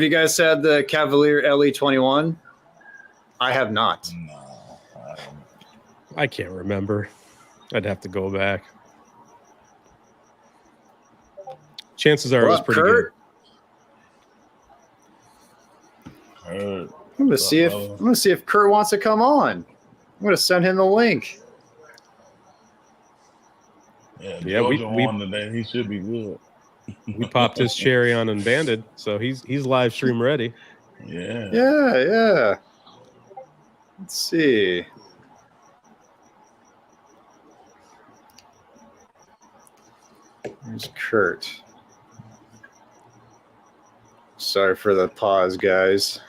you guys had the Cavalier LE21? I have not. No, I can't remember. I'd have to go back. Chances are it was pretty Kurt? good. I'm gonna see if Kurt wants to come on. I'm gonna send him the link. Yeah, we won today. He should be good. We popped his cherry on Unbanded, so he's live stream ready. Yeah. Let's see. There's Kurt. Sorry for the pause, guys.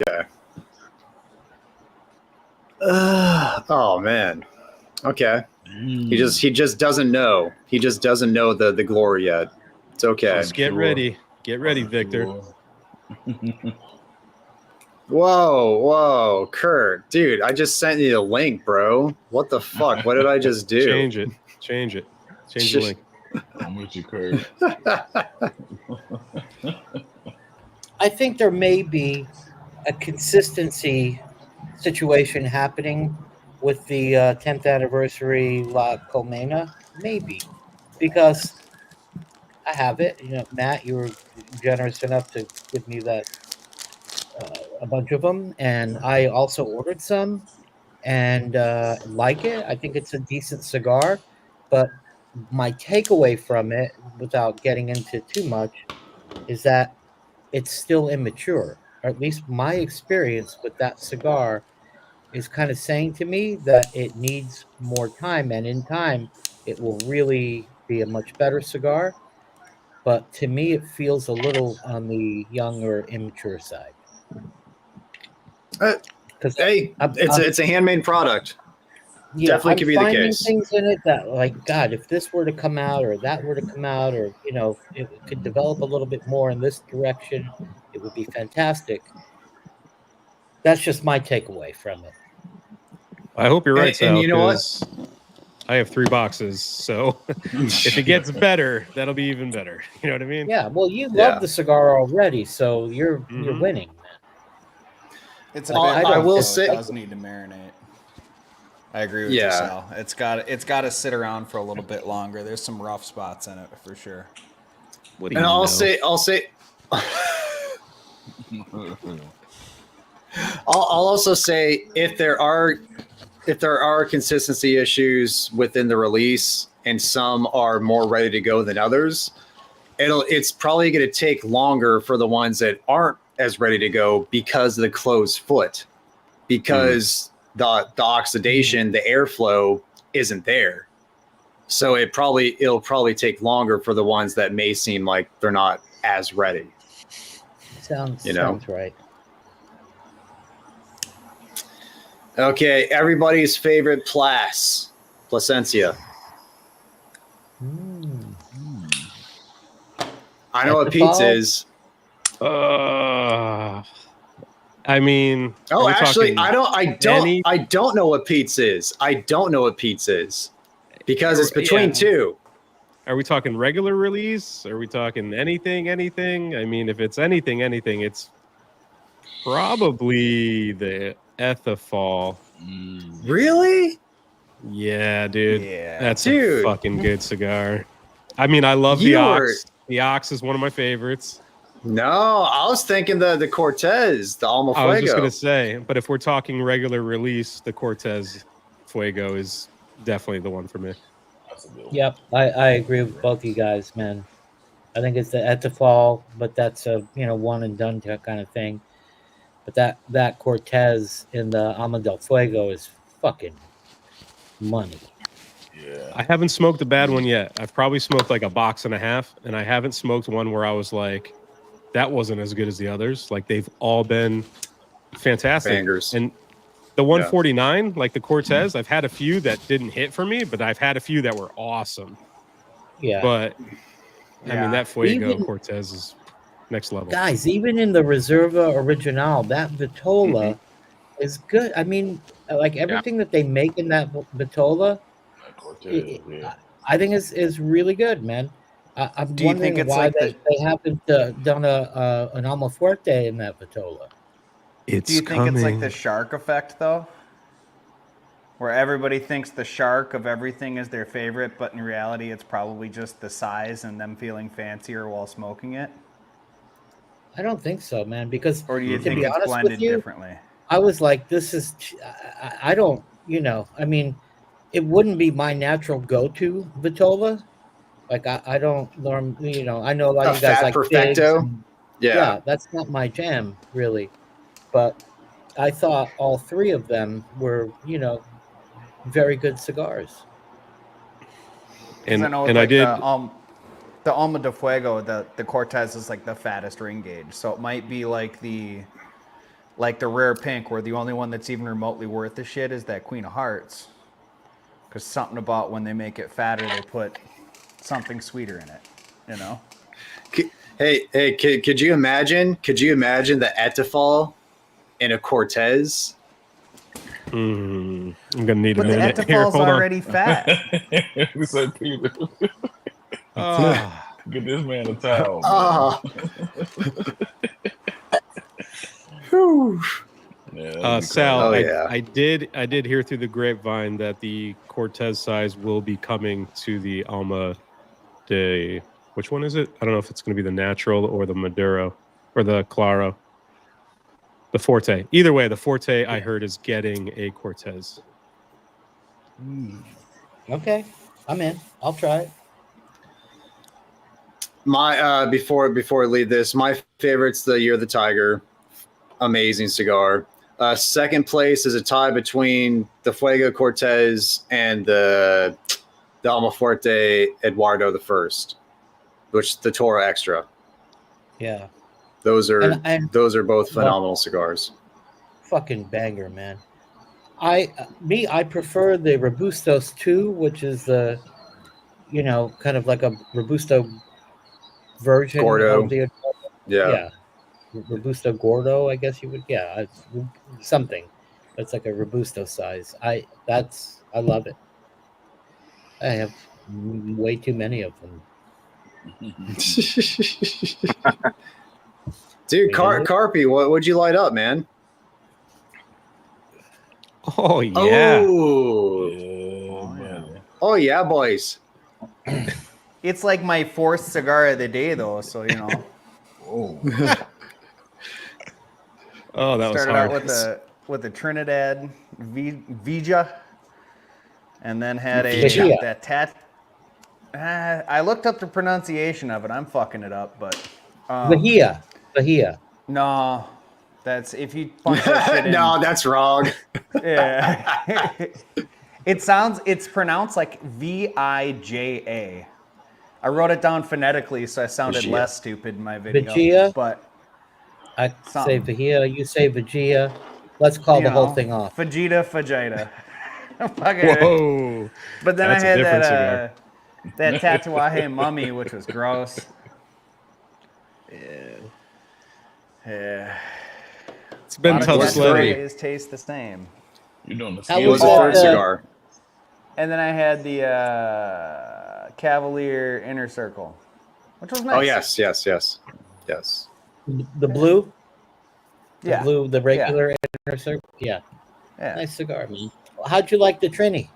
Okay. Oh man. Okay. He just doesn't know. He just doesn't know the glory yet. It's okay. Just get ready. Get ready, Victor. Whoa, Kurt. Dude, I just sent you the link, bro. What the fuck? What did I just do? Change it. Change the link. I'm with you, Kurt. I think there may be a consistency situation happening with the 10th anniversary La Colmena, maybe, because I have it. You know, Matt, you were generous enough to give me that a bunch of them, and I also ordered some and like it. I think it's a decent cigar, but my takeaway from it, without getting into too much, is that it's still immature. Or at least my experience with that cigar is kind of saying to me that it needs more time, and in time it will really be a much better cigar. But to me, it feels a little on the young or immature side. Hey, it's a handmade product. Yeah, Definitely could be the case. Things in it that, like, God, if this were to come out or that were to come out, or it could develop a little bit more in this direction, it would be fantastic. That's just my takeaway from it. I hope you're right, Sal, and you know what? I have 3 boxes, so if it gets better, that'll be even better. You know what I mean? Yeah. Well, you love the cigar already, so you're winning. It's a bit I will say it does need to marinate. I agree with you, Sal. It's got to sit around for a little bit longer. There's some rough spots in it for sure. What do you know? I'll say I'll also say if there are consistency issues within the release and some are more ready to go than others, it's probably going to take longer for the ones that aren't as ready to go because of the closed foot, because the oxidation, the airflow isn't there. So it'll probably take longer for the ones that may seem like they're not as ready. Sounds right. Okay, everybody's favorite Plasencia. I know what pizza is. I mean, actually, I don't know what pizza is. I don't know what pizza is because it's between two. Are we talking regular release? Are we talking anything? I mean, if it's anything, it's probably the Ethifal. Really? Yeah, dude. Yeah. That's a fucking good cigar. I mean, I love the Ox. The Ox is one of my favorites. No, I was thinking the Cortez, the Alma Fuego. I was just going to say, but if we're talking regular release, the Cortez Fuego is definitely the one for me. Yep, I agree with both of you guys, man. I think it's the Ethifal, but that's a one and done kind of thing. But that Cortez in the Alma del Fuego is fucking money. Yeah. I haven't smoked a bad one yet. I've probably smoked like a box and a half, and I haven't smoked one where I was like, that wasn't as good as the others. Like they've all been fantastic. Bangers. And the 149, like the Cortez, I've had a few that didn't hit for me, but I've had a few that were awesome. Yeah. But I mean, that Fuego Even- Cortez is next level. Guys, even in the Reserva Original, that Vitola is good. I mean, like everything that they make in that Vitola, Cortez, yeah. I think is really good, man. I'm Do you wondering think it's why like they haven't done an Alma Fuerte in that Vitola. It's Do you think it's like the shark effect, though? Where everybody thinks the shark of everything is their favorite, but in reality, it's probably just the size and them feeling fancier while smoking it? I don't think so, man. Because Or do you to think be it's honest blended with you, differently? I was like, this is. I don't. I mean, it wouldn't be my natural go-to Vitola. Like I don't normally. I know a lot A of you guys fat like perfecto? figs. Yeah. That's not my jam, really. But I thought all three of them were, very good cigars. And I know I like did. the Alma de Fuego, the Cortez is like the fattest ring gauge, so it might be like the rare pink, where the only one that's even remotely worth the shit is that Queen of Hearts, because something about when they make it fatter, they put something sweeter in it. Hey, could you imagine? Could you imagine the Etafal in a Cortez? I'm gonna need But a the minute. Here, Etafal's hold on. already fat. We said Peter. Ah. Get this man a towel. Whew. Yeah, Sal, Oh, I, yeah. I did hear through the grapevine that the Cortez size will be coming to the Alma de. Which one is it? I don't know if it's going to be the natural or the Maduro or the Claro. The Forte. Either way, the Forte I heard is getting a Cortez. Okay, I'm in. I'll try it. My before we leave this, my favorite's the Year of the Tiger. Amazing cigar. Second place is a tie between the Fuego Cortez and the Almafuerte Eduardo the First, which the Toro Extra. Yeah. Those are And those are both phenomenal cigars. fucking banger, man. I prefer the Robustos 2, which is the, kind of like a Robusto version Gordo. of the Yeah. Robusto Gordo, I guess you would. Yeah, something that's like a Robusto size. I love it. I have way too many of them. Dude, Carpy, what would you light up, man? Oh yeah. Oh yeah, boys. It's like my fourth cigar of the day, though, so Oh, Oh, that was started hard. out with a Trinidad Vija, and then had Vija. that tat. I looked up the pronunciation of it. I'm fucking it up, but Bahia. no, that's if you punch that shit in. No, that's wrong. Yeah. It's pronounced like Vija. I wrote it down phonetically, so I sounded Vija. less stupid in my video. Vija? But I say something. Bahia. You say Vijia. Let's call the whole thing off. Fajita. Whoa. But then That's I a had different cigar. that Tatuaje Mummy, which was gross. Yeah. It's been tough What's sledding. Tatuajes taste the same. you're doing the How It was the was third that, cigar. And then I had the Cavalier Inner Circle, which was nice. Oh yes. The blue? Yeah. Blue, the regular inner circle? Yeah. Yeah. Nice cigar, man. How'd you like the Trini? It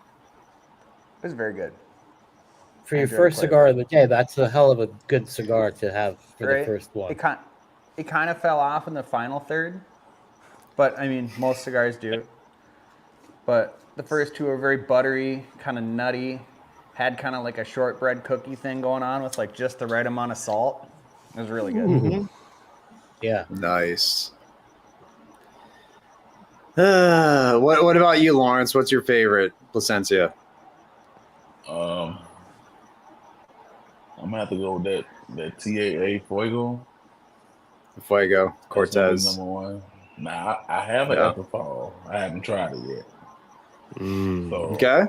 was very good. For I your enjoyed first quite a cigar bit. of the day, that's a hell of a good cigar to have for Right? the first one. It kind of fell off in the final third, but I mean, most cigars do. But the first two are very buttery, kind of nutty, had kind of like a shortbread cookie thing going on with like just the right amount of salt. It was really good. Mm-hmm. Yeah. Nice. What about you, Lawrence? What's your favorite Plasencia? I'm gonna have to go with that TAA Fuego. Fuego, That's gonna be Cortez. number one. Now I have an Yeah. Epifal. I haven't tried it yet. Mm. So Okay.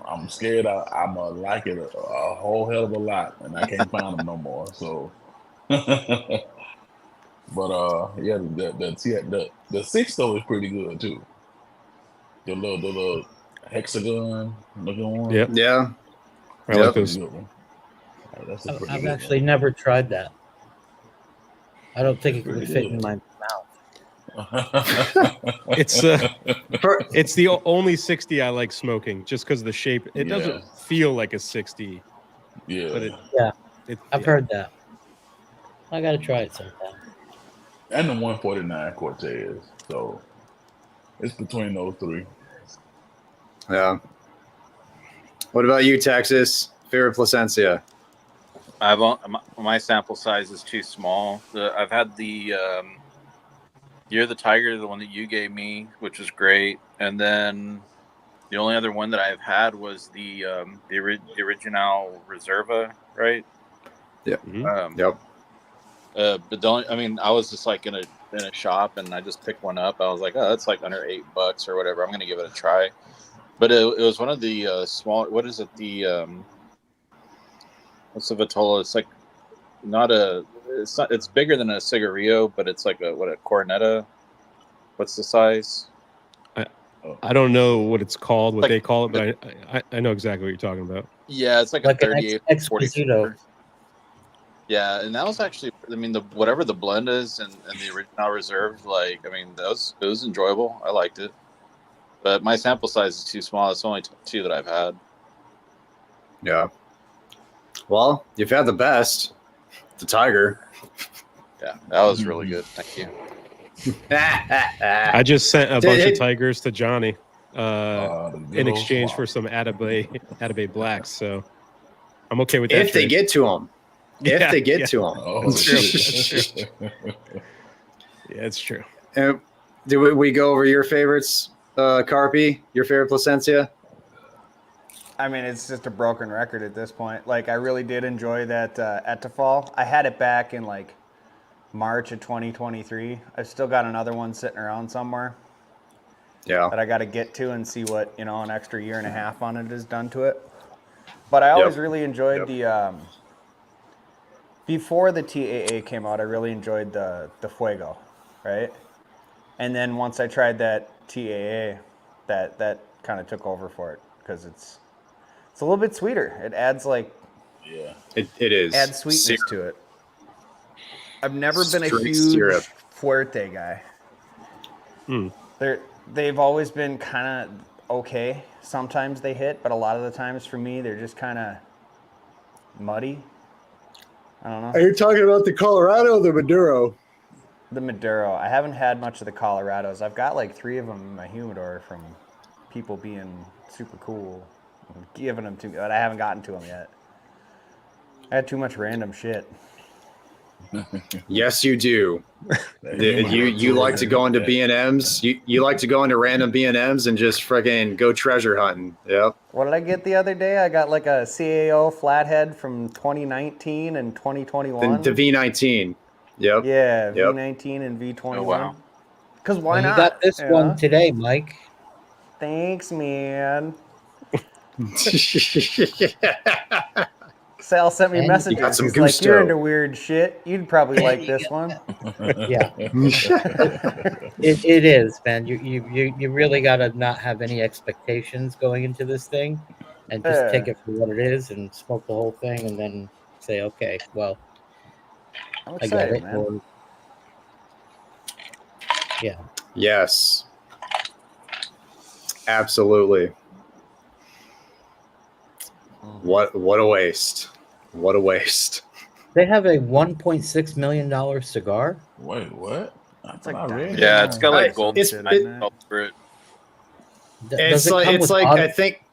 I'm scared I'm gonna like it a whole hell of a lot, and I can't find them no more. So, but yeah, the six though is pretty good too. The little hexagon looking one. Yep. Yeah. I Yep. like Pretty those. good one. That's a pretty I've good actually one. never tried that. I don't think it Pretty would fit good. in my mouth. It's it's the only 60 I like smoking, just because the shape. It Yeah. doesn't feel like a 60, Yeah. but I've heard that. I gotta try it sometime. And the 149 Cortez. So it's between those three. Yeah. What about you, Texas? Favorite Plasencia? My sample size is too small. I've had the Year of the Tiger, the one that you gave me, which was great, and then the only other one that I've had was the original Reserva, right? Yeah. Mhm. Yep. But I was just like in a shop and I just picked one up. I was like, oh, that's like under $8 or whatever. I'm gonna give it a try. But it was one of the small. What is it? What's the Vitola? It's like not a. It's not. It's bigger than a cigarillo, but it's like a Cornetta. What's the size? I don't know what it's called, what Like- they call it, but I know exactly what you're talking about. Yeah, it's like Like a an 38 Exposito. 44. Yeah, and that was actually. I mean, whatever the blend is and the original reserve, like it was enjoyable. I liked it, but my sample size is too small. It's only two that I've had. Yeah. Well, you've had the best. The Tiger. Yeah, that was really good. Thank you. I just sent a bunch Hey. of Tigers to Johnny The good in old exchange swap. for some Atabay Blacks, so I'm okay with that. If they trade. get to them. If Yeah, they get yeah. to them. Oh, That's true. shit. Yeah, it's true. And did we go over your favorites, Carpy? Your favorite Plasencia? I mean, it's just a broken record at this point. Like, I really did enjoy that Etafal. I had it back in like March of 2023. I've still got another one sitting around somewhere Yeah. that I got to get to and see what, an extra year and a half on it has done to it. But I always really enjoyed the, before the TAA came out, I really enjoyed the Fuego, right? And then once I tried that TAA, that kind of took over for it because it's a little bit sweeter. It adds like Yeah. It is. adds sweetness Syrup. to it. I've never been a Straight huge syrup. Fuerte guy. Hmm. They've always been kind of okay. Sometimes they hit, but a lot of the times for me, they're just kind of muddy. I don't know. Are you talking about the Colorado or the Maduro? The Maduro. I haven't had much of the Colorados. I've got like 3 of them in my humidor from people being super cool, and giving them to me, but I haven't gotten to them yet. I had too much random shit. Yes, you do. You like to go into B&Ms. You like to go into random B&Ms and just freaking go treasure hunting. Yep. What did I get the other day? I got like a CAO flathead from 2019 and 2021. The V19. Yep. Yeah, Yep. V19 and V21. Oh, wow. Because why Well, not? you got this you one know? today, Mike. Thanks, man. Sal sent me And you got messages. some He's like, you're gusto. into weird shit. You'd probably like this one. Yeah. It is, man. You really gotta not have any expectations going into this thing, and just Yeah. take it for what it is and smoke the whole thing, and then say, okay, well, I'm I get excited, it. man. Or, yeah. Yes. Absolutely. What a waste. What a waste. They have a $1.6 million cigar. Wait, what? It's thought like I read Yeah, that. it's got like It's- gold it's- shit all over it. Does it come It's with like auto- I think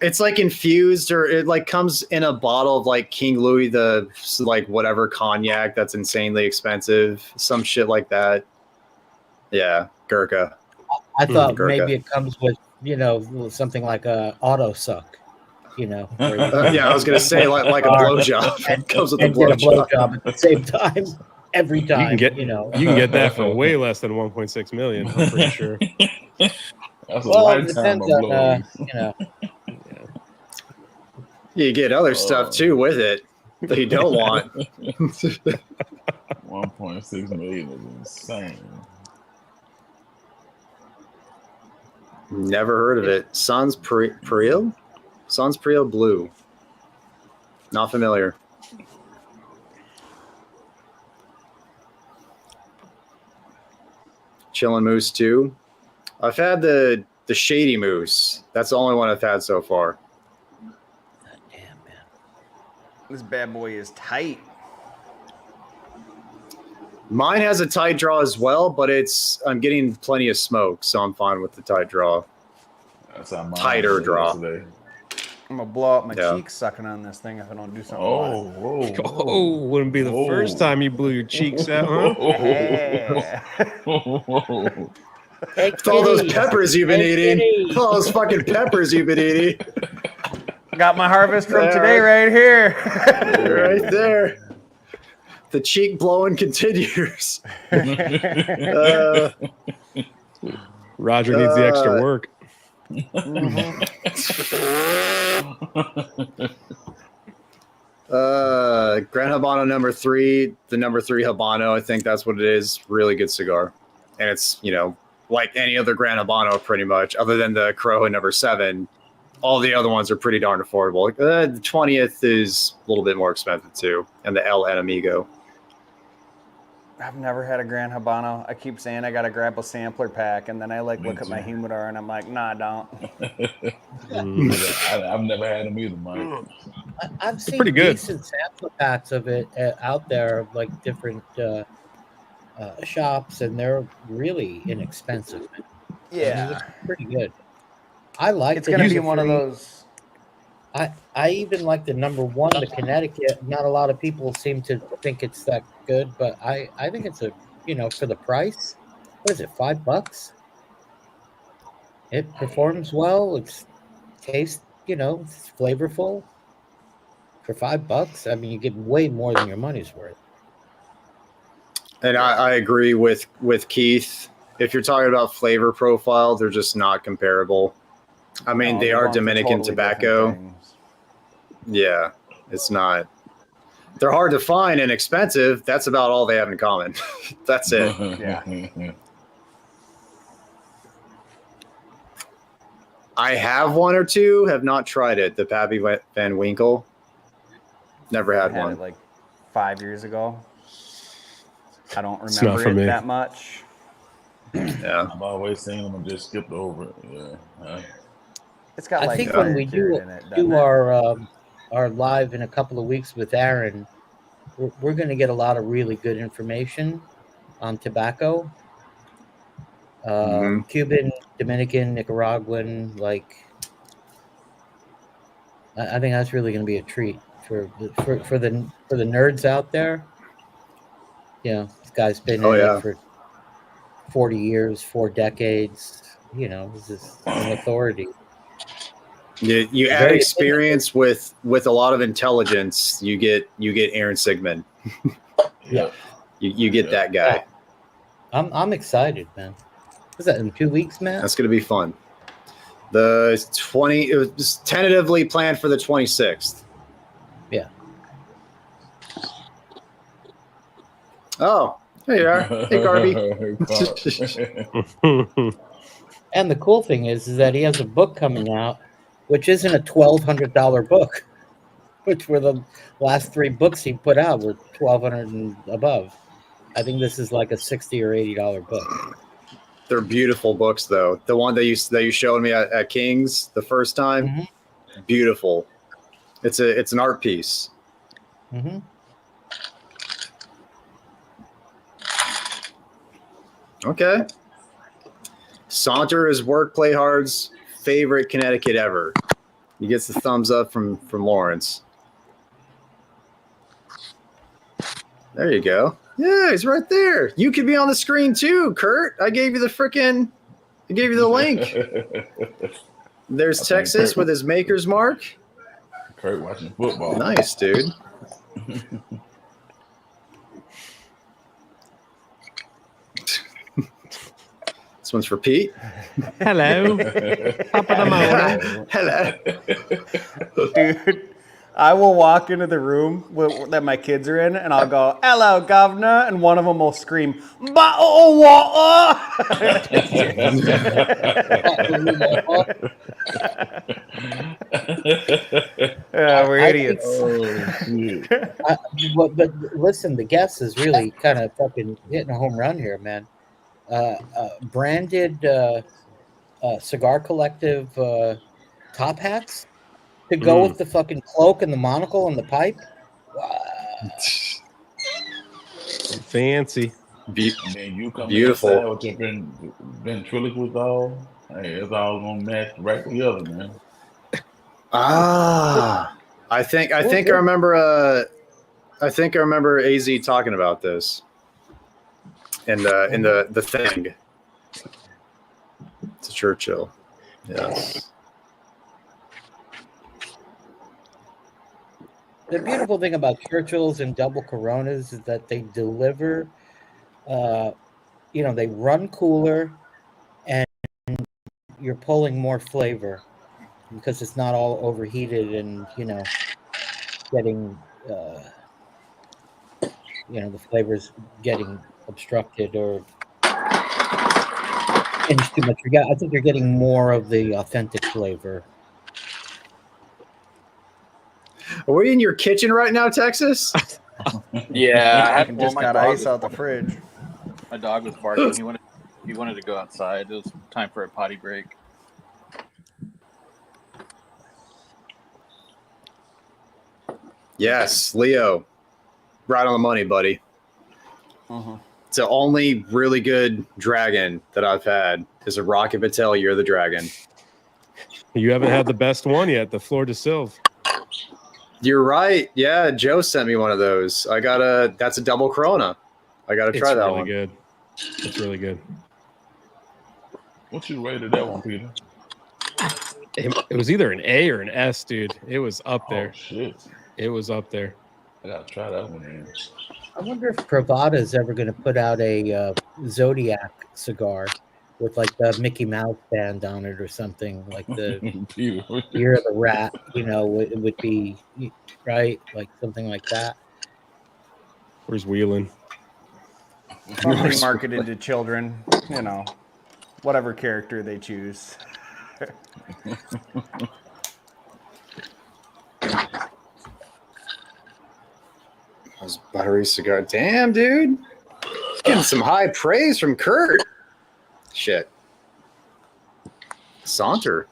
it's like infused, or it like comes in a bottle of like King Louis the like whatever cognac that's insanely expensive, some shit like that. Yeah. Gurkha. I thought Gurkha. maybe it comes with, something like a auto suck, where Yeah, I was gonna say like a blowjob. It comes with a and get a blowjob. blowjob at the same time every You time. can get that for way less than 1.6 million. I'm pretty sure. That's a Well, it lifetime depends of on, blows. You get other stuff too with it that you don't want. 1.6 million is insane. Never heard of it. Sans Priel? Sans Priel Blue. Not familiar. Chillin' Moose 2. I've had the Shady Moose. That's the only one I've had so far. Damn, man. This bad boy is tight. Mine has a tight draw as well, but I'm getting plenty of smoke, so I'm fine with the tight draw. That's how mine Tighter was draw. yesterday. I'm gonna blow up my Yeah. cheeks sucking on this thing if I don't do something. Oh, about it. whoa, Oh, wouldn't be the first time you blew your cheeks out, huh? Yeah. Whoa. Hey, With all those kitty. peppers you've been Hey, eating. kitty. All those fucking peppers you've been eating. Got my harvest from Yeah. today right here. Right there. The cheek blowing continues. Roger needs the extra work. Grand Habano number 3, the number 3 Habano, I think that's what it is. Really good cigar. And it's, like any other Grand Habano pretty much, other than the Corojo number 7. All the other ones are pretty darn affordable. The 20th is a little bit more expensive too. And the El Enemigo. I've never had a Grand Habano. I keep saying I gotta grab a sampler pack, and then I look at my humidor and I'm like, nah, I don't. I've never had them either, Mike. I've seen pretty good. decent sample packs of it out there, like different shops, and they're really inexpensive. Yeah. It's pretty good. I like It's gonna be one of those. I even like the number 1, the Connecticut. Not a lot of people seem to think it's that good, but I think it's for the price. What is it, $5? It performs well. It's tastes, it's flavorful. For $5, I mean, you get way more than your money's worth. And I agree with Keith. If you're talking about flavor profile, they're just not comparable. I mean, they are Dominican tobacco. Yeah, it's not. They're hard to find and expensive. That's about all they have in common. That's it. Yeah. I have one or two, have not tried it. The Pappy Van Winkle. Never had I had one. it like 5 years ago. I don't It's not remember for it me. that much. Yeah. I've always seen them and just skipped over it. Yeah. It's got I like think fire when we period do in it, doesn't it? our live in a couple of weeks with Aaron, we're going to get a lot of really good information on tobacco. Cuban, Dominican, Nicaraguan, I think that's really going to be a treat for the nerds out there. This guy's been in it for 40 years, 4 decades. This is an authority. You add experience with a lot of intelligence. You get Aaron Sigmund. Yeah. You get that guy. I'm excited, man. What's that in 2 weeks, man? That's going to be fun. It was tentatively planned for the 26th. Yeah. Oh, there you are. Hey, Garby. And the cool thing is that he has a book coming out, which isn't a $1,200 book, which were the last 3 books he put out were $1,200 and above. I think this is like a $60 or $80 book. They're beautiful books, though. The one that you showed me at King's the first time, beautiful. It's an art piece. Mm-hmm. Okay. Saunter is Work Play Hard's favorite Connecticut ever. He gets the thumbs up from Lawrence. There you go. Yeah, he's right there. You could be on the screen too, Kurt. I gave you the link. There's Texas with his maker's mark. Kurt watching football. Nice, dude. This one's for Pete. Hello. Top of the morning. Hello. Dude, I will walk into the room that my kids are in, and I'll go, "Hello, governor," and one of them will scream, "Bottle water!" Yeah, we're idiots. But listen, the guest is really kind of fucking hitting a home run here, man. Branded Cigar Collective top hats to go with the fucking cloak and the monocle and the pipe. Fancy. Man, you come Beautiful. inside with your ventriloquist all. Hey, it's all gonna match right together, man. I think I remember AZ talking about this in the thing. It's a Churchill. Yes. The beautiful thing about Churchills and double Coronas is that they deliver, they run cooler and you're pulling more flavor because it's not all overheated and, getting, the flavors getting obstructed or tinged too much. I think you're getting more of the authentic flavor. Are we in your kitchen right now, Texas? Yeah, I just got ice out the fridge. My dog was barking. He wanted to go outside. It was time for a potty break. Yes, Leo. Right on the money, buddy. It's the only really good dragon that I've had is a Rocket Patel. You're the dragon. You haven't had the best one yet, the Flor de Silve. You're right. Yeah, Joe sent me one of those. That's a double Corona. I got to try that one. Good. It's really good. What you rated that one, Peter? It was either an A or an S, dude. It was up there. Oh, shit. It was up there. I gotta try that one, man. I wonder if Pravada is ever going to put out a Zodiac cigar with like the Mickey Mouse band on it or something like the Year of the Rat. It would be right, like something like that. Where's Wheelan? Something marketed to children, whatever character they choose. Those buttery cigar. Damn, dude. Getting some high praise from Kurt. Shit. Saunter.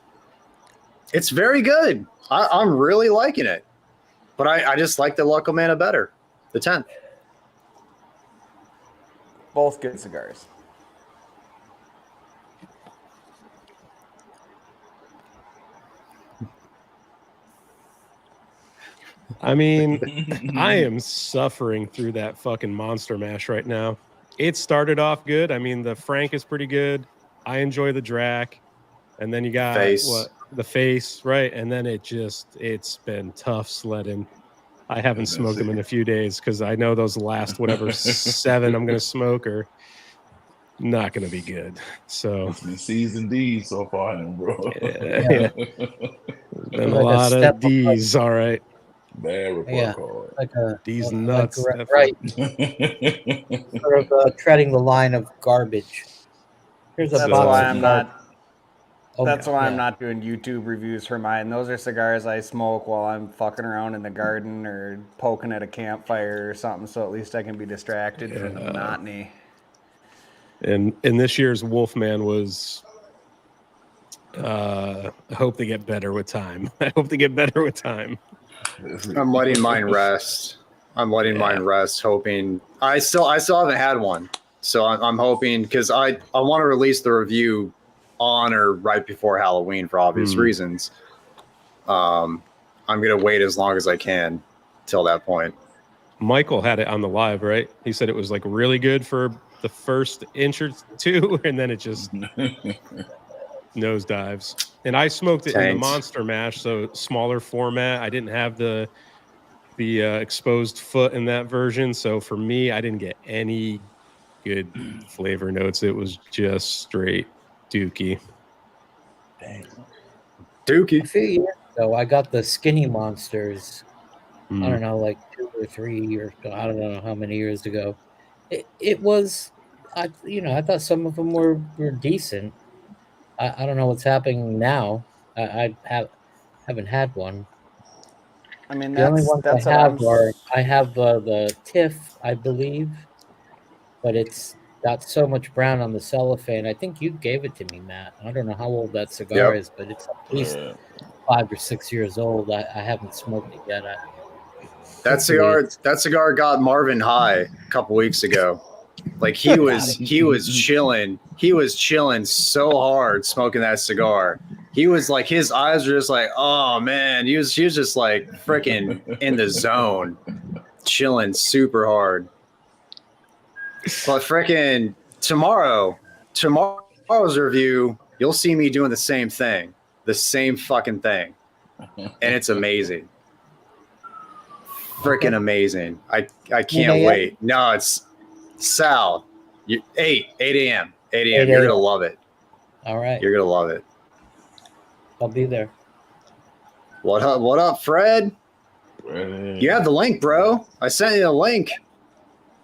It's very good. I'm really liking it. But I just like the Lucomana better. The 10th. Both good cigars. I mean, I am suffering through that fucking monster mash right now. It started off good. I mean, the Frank is pretty good. I enjoy the Drac. And then you got the face, right? And then it's been tough sledding. I haven't smoked them in a few days because I know those last 7 I'm going to smoke are not going to be good. So it's been C's and D's so far, bro. Yeah. Been a lot of D's, all right. Bad report card. Like D's nuts. Right. Sort of treading the line of garbage. That's why I'm not. That's why I'm not doing YouTube reviews for mine. Those are cigars I smoke while I'm fucking around in the garden or poking at a campfire or something, so at least I can be distracted from the monotony. And this year's Wolfman was. I hope they get better with time. I'm letting mine rest. Hoping I still haven't had one, so I'm hoping because I want to release the review on or right before Halloween for obvious reasons. I'm gonna wait as long as I can till that point. Michael had it on the live, right? He said it was like really good for the first inch or two, and then it just nosedives. And I smoked it in the Tanked. monster mash, so smaller format. I didn't have the exposed foot in that version, so for me, I didn't get any good flavor notes. It was just straight dookie. A Dookie. few years ago, I got the Skinny Monsters. I Mm. don't know, like 2 or 3 years ago. I don't know how many years ago. It was, I thought some of them were decent. I don't know what's happening now. I haven't had one. I mean, The only that's ones that's I what I'm. have are the Tiff, I believe, but it's got so much brown on the cellophane. I think you gave it to me, Matt. I don't know how old that cigar Yep. is, but it's at least Yeah. 5 or 6 years old. I haven't smoked it yet. That cigar got Marvin high a couple weeks ago. Like he was chilling. He was chilling so hard smoking that cigar. He was like, his eyes were just like, oh man. He was just like freaking in the zone, chilling super hard. But freaking tomorrow's review, you'll see me doing the same thing, the same fucking thing, and it's amazing. Freaking amazing. I can't wait. No, it's Sal. 8 a.m. 8 a.m. You're gonna love it. All right, You're gonna love it. I'll be there. What up, Fred? Ready. You have the link, bro. I sent you a link.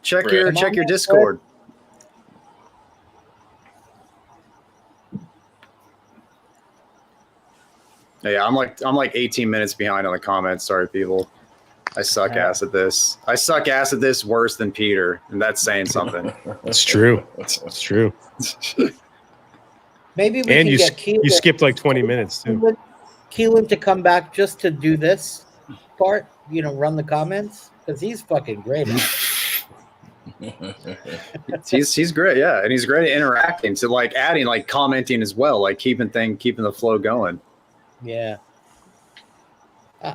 Check Fred. your Discord. Yeah, I'm like 18 minutes behind on the comments. Sorry, people. I suck ass at this. I suck ass at this worse than Peter, and that's saying something. It's true. It's true. Maybe we And can get Keelan. you skipped like 20 minutes too. Keelan to come back just to do this part. Run the comments because he's fucking great at it. He's great, yeah, and he's great at interacting. So like adding, like commenting as well, like keeping the flow going. Yeah.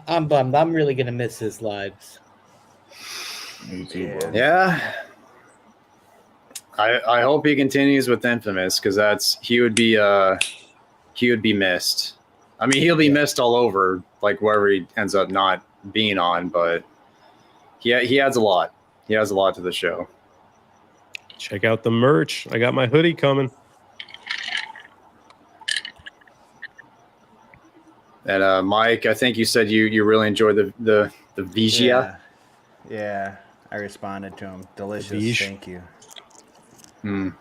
I'm bummed. I'm really gonna miss his lives. Me too, bro. Yeah. I hope he continues with Infamous because he would be missed. I mean, he'll be missed all over, like wherever he ends up not being on, but he adds a lot. He adds a lot to the show. Check out the merch. I got my hoodie coming. And Mike, I think you said you really enjoyed the Vigia. Yeah, I responded to him. Delicious. Vish. Thank you. Mm.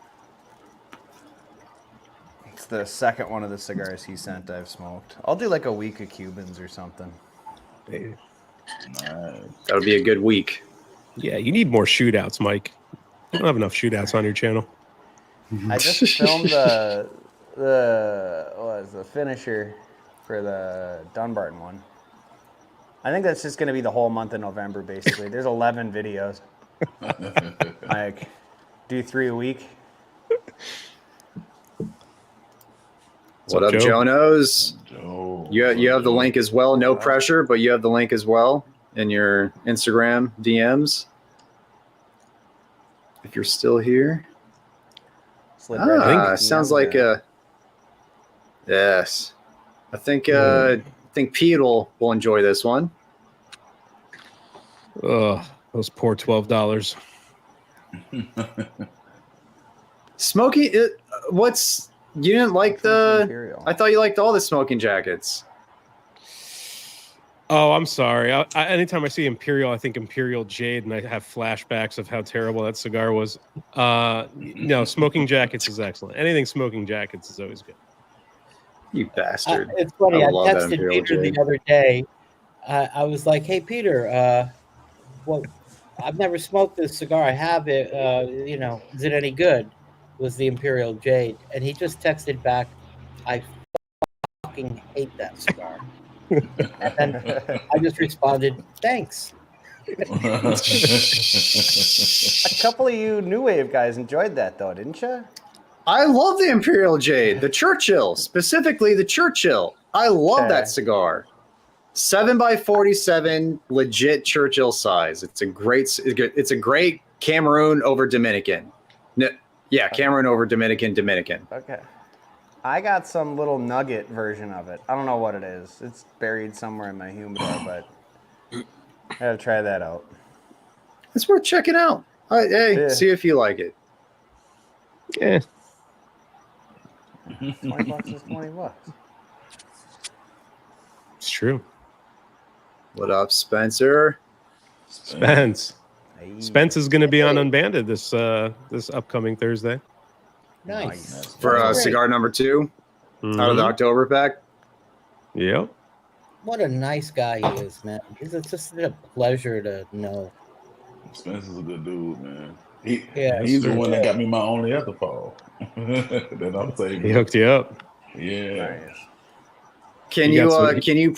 It's the second one of the cigars he sent I've smoked. I'll do like a week of Cubans or something. Nice. That'll be a good week. Yeah, you need more shootouts, Mike. You don't have enough shootouts on your channel. I just filmed the finisher for the Dunbarton one. I think that's just going to be the whole month of November, basically. There's 11 videos. Like, do 3 a week. What up, Joe? Jonos? Joe. You have the link as well. No pressure, but you have the link as well in your Instagram DMs. If you're still here. Slid right into the Sounds DM like there. yes. I think Pete will enjoy this one. Ugh, those poor $12. Smoking it. You didn't like the? Imperial. I thought you liked all the smoking jackets. Oh, I'm sorry. Anytime I see Imperial, I think Imperial Jade, and I have flashbacks of how terrible that cigar was. No, Smoking Jackets is excellent. Anything Smoking Jackets is always good. You bastard. It's funny. I I love that texted Imperial Peter Jade. the other day. I was like, "Hey, Peter, well, I've never smoked this cigar. I have it. Is it any good?" Was the Imperial Jade, and he just texted back, "I fucking hate that cigar." And then I just responded, "Thanks." A couple of you New Wave guys enjoyed that, though, didn't you? I love the Imperial Jade, the Churchill, specifically the Churchill. I love Okay. that cigar. 7x47, legit Churchill size. It's a great Cameroon over Dominican. No, yeah, Cameroon over Dominican. Okay. I got some little nugget version of it. I don't know what it is. It's buried somewhere in my humidor, but I gotta try that out. It's worth checking out. Hey, Yeah. see if you like it. Yeah. $20 is $20. It's true. What up, Spencer? Spence. Hey. Spence is going to be on Unbanded this upcoming Thursday. Nice. For That's great. cigar number 2 out of the Mhm. October pack. Yep. What a nice guy he is, man. It's just a pleasure to know. Spencer's a good dude, man. Yeah. He's the one that got me my only other fall. That I'm saying. He hooked you up. Yeah. Nice. Can You you got some- can you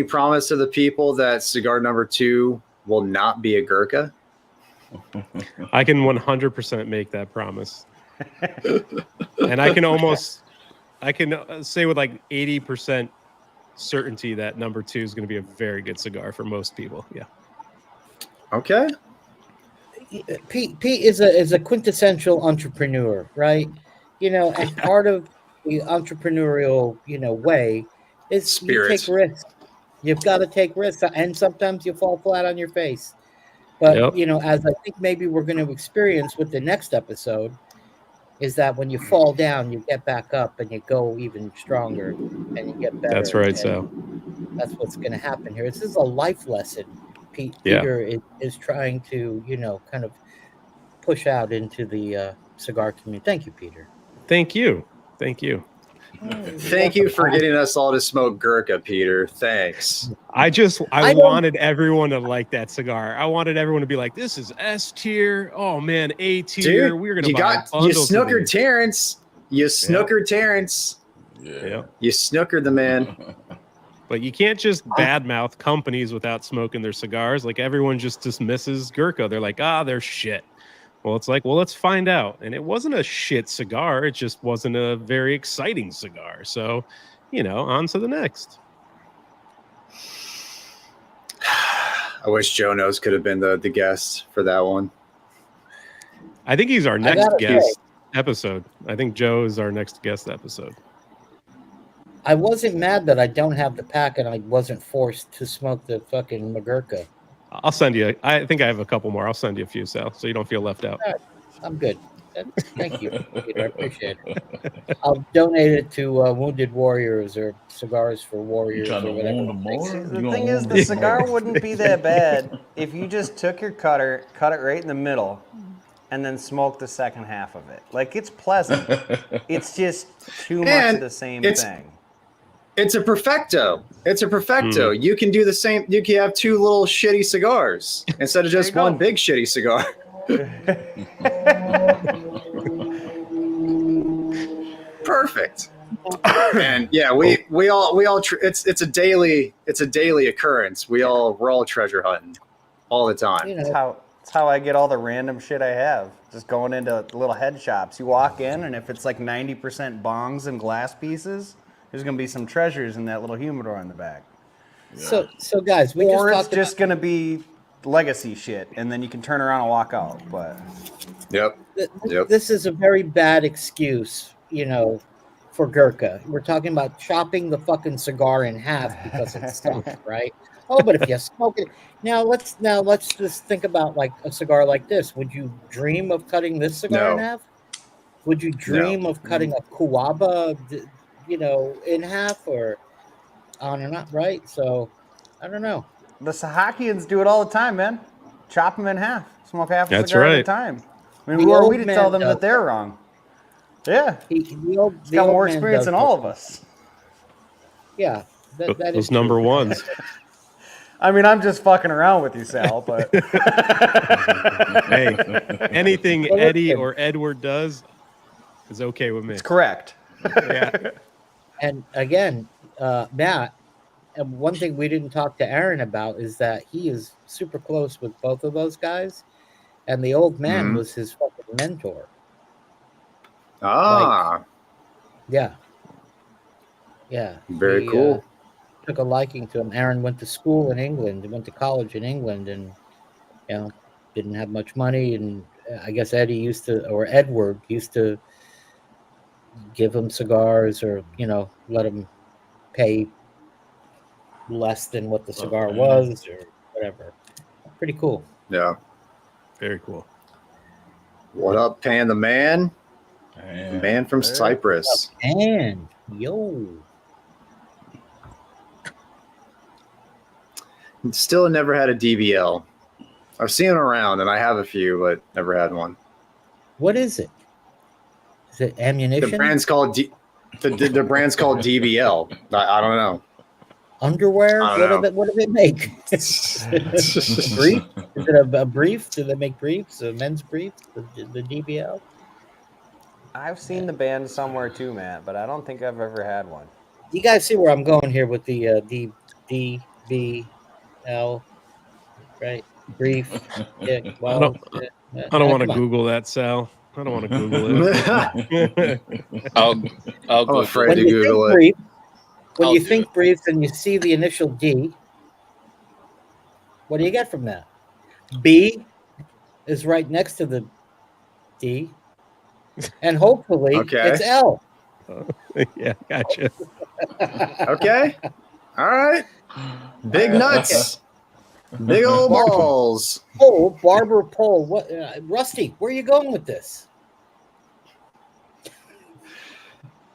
promise to the people that cigar number 2 will not be a Gurkha? I can 100% make that promise. And I can say with like 80% certainty that number 2 is going to be a very good cigar for most people. Yeah. Okay. Pete is a quintessential entrepreneur, right? And part of the entrepreneurial, way is Spirit. you take risks. You've got to take risks, and sometimes you fall flat on your face. But Yep. as I think maybe we're going to experience with the next episode, is that when you fall down, you get back up and you go even stronger and you get better. That's right, and Sal. That's what's going to happen here. This is a life lesson. Yeah. Peter is trying to, kind of push out into the cigar community. Thank you, Peter. Thank you. Thank you. Thank you for getting us all to smoke Gurkha, Peter. Thanks. I I don't- wanted everyone to like that cigar. I wanted everyone to be like, this is S tier. Oh man, A tier. Dude, We're gonna you buy bundles of snookered these. Terrence. You snookered Terrence. Yeah. You snookered the man. But you can't just badmouth companies without smoking their cigars. Like everyone just dismisses Gurkha. They're like, they're shit. Well, it's like, let's find out. And it wasn't a shit cigar. It just wasn't a very exciting cigar. So, on to the next. I wish Joe Knows could have been the guest for that one. I think he's our next gotta guest episode. I think Joe is our next guest episode. I wasn't mad that I don't have the pack and I wasn't forced to smoke the fucking Magurka. I'll send you. I think I have a couple more. I'll send you a few, Sal, so you don't feel left out. I'm good. Thank you, Peter. I appreciate it. I'll donate it to Wounded Warriors or Cigars for You Warriors trying to or whatever. wound them more? The thing is, the cigar wouldn't be that bad if you just took your cutter, cut it right in the middle, and then smoked the second half of it. Like, it's pleasant. It's just too much And of the same it's- thing. It's a perfecto. You can do the same. You can have 2 little shitty cigars instead of just There you one go. big shitty cigar. Perfect. And yeah, we all it's a daily occurrence. We're all treasure hunting all the time. That's how I get all the random shit I have. Just going into little head shops. You walk in, and if it's like 90% bongs and glass pieces, there's gonna be some treasures in that little humidor in the back. So guys, we Or just it's talked just gonna be legacy shit, and then you can turn around and walk out. But Yep. Yep. This is a very bad excuse, for Gurkha. We're talking about chopping the fucking cigar in half because it's stuck, right? Oh, but if you smoke it now, let's just think about like a cigar like this. Would you dream of cutting this cigar in No. half? Would you dream of cutting a Cuaba, in half or on or not? Right? So, I don't know. the Sahakians do it all the time, man. Chop them in half. Smoke half a That's cigar at a right. time. I mean, The who are old we to man tell them does that they're wrong? Yeah. He's He's got more experience than all of us. Yeah, that is Those true. number ones. I mean, I'm just fucking around with you, Sal, but Hey, anything Well, Eddie listen. or Edward does is okay with me. it's correct. Yeah. And again, Matt, and one thing we didn't talk to Aaron about is that he is super close with both of those guys, and the old man was his fucking mentor. Ah, Yeah. Yeah. very He, cool. took a liking to him. Aaron went to school in England, went to college in England, and didn't have much money. And I guess Edward used to give him cigars, or let him pay less than what the cigar was, or whatever. Pretty cool. Yeah. Very cool. What up, Pan the Man? Man, Man from Cyprus. And yo, Still never had a DBL. I've seen them around, and I have a few, but never had one. what is it? Is it ammunition? The brand's called the brand's called DBL. I don't know. Underwear? I don't know. What do they make? Brief? Is it a brief? Do they make briefs? A men's brief? The DBL? I've seen the band somewhere too, Matt, but I don't think I've ever had one. You guys see where I'm going here with the DBL, right? Brief. Yeah, well, I don't want to Google that, Sal. I don't want to Google it. I'll I'm go afraid When to you Google think it. brief, when I'll you do think it. brief and you see the initial D, what do you get from that? B is right next to the D, and hopefully Okay. it's L. Yeah, gotcha. Okay. All right. Big nuts. Big old balls. Oh, Barber Pole. What, Rusty? Where are you going with this?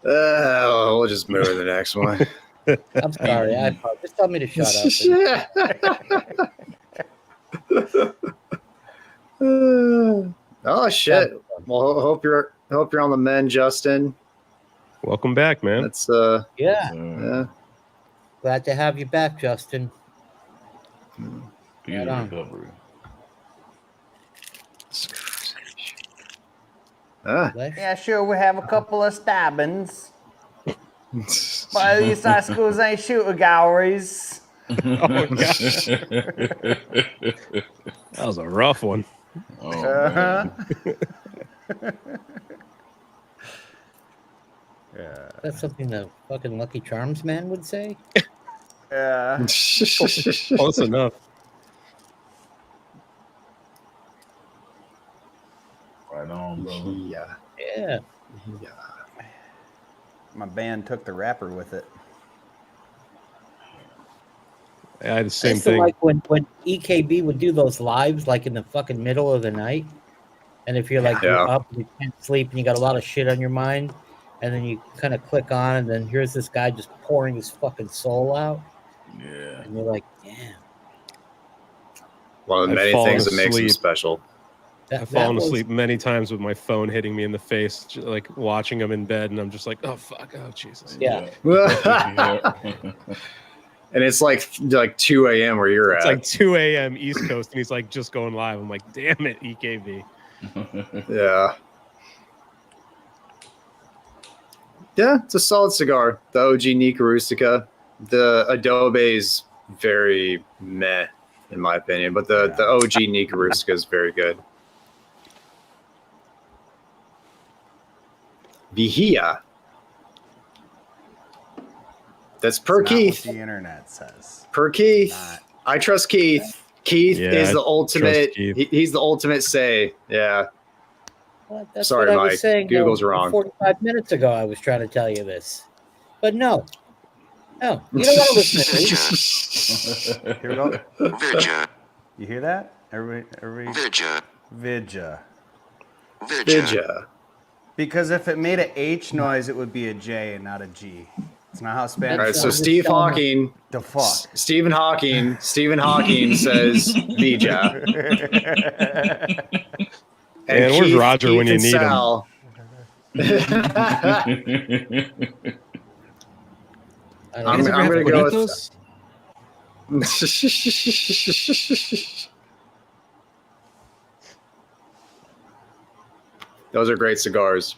We'll just move to the next one. I'm sorry. I apologize. Just tell me to shut up. Oh shit. Well, hope you're on the men, Justin. Welcome back, man. That's Yeah, yeah. glad to have you back, Justin. Speedy Right on. recovery. Lesh? Yeah, sure, we have a couple of stabbings. But at least our schools ain't shooting galleries. Oh, gosh. That was a rough one. Oh, man. Yeah. That's something the fucking Lucky Charms man would say. Yeah. Close enough. Right on, brother. Yeah. Yeah. Yeah. My band took the rapper with it. I had the I same used to thing. like when EKB would do those lives like in the fucking middle of the night. And if you're like Yeah. you're up and you can't sleep and you got a lot of shit on your mind, and then you kind of click on and then here's this guy just pouring his fucking soul out, Yeah. and you're like, damn. One of the I've many fallen things that makes them asleep. special. I've fallen asleep many times with my phone hitting me in the face, like watching him in bed, and I'm just like, oh fuck, oh Jesus. Yeah. And it's like 2 a.m. where you're It's at. like 2 a.m. East Coast, and he's like just going live. I'm like, damn it, EKB. Yeah. Yeah, it's a solid cigar. The OG Nika Rustica. The Adobe's very meh, in my opinion, but the OG Nika Rustica is very good. Vihia. That's per Not what Keith. the internet says. Per Keith. Not. I trust Keith. Keith Yeah, is I the trust ultimate. Keith. He's the ultimate say. Yeah. Well, that's Sorry, what I Mike. was saying. Google's wrong. 45 minutes ago, I was trying to tell you this, but no, you don't want to listen to me. Here we go. Vidya. You hear that? Everybody. Vidya. Vidya. Vidya. Because if it made a H noise, it would be a J and not a G. It's not how Spanish. All right, so works. Steve Hawking. The fuck. Stephen Hawking says Vija. And where's Roger when you need him? Sal. I'm gonna go with. Those are great cigars.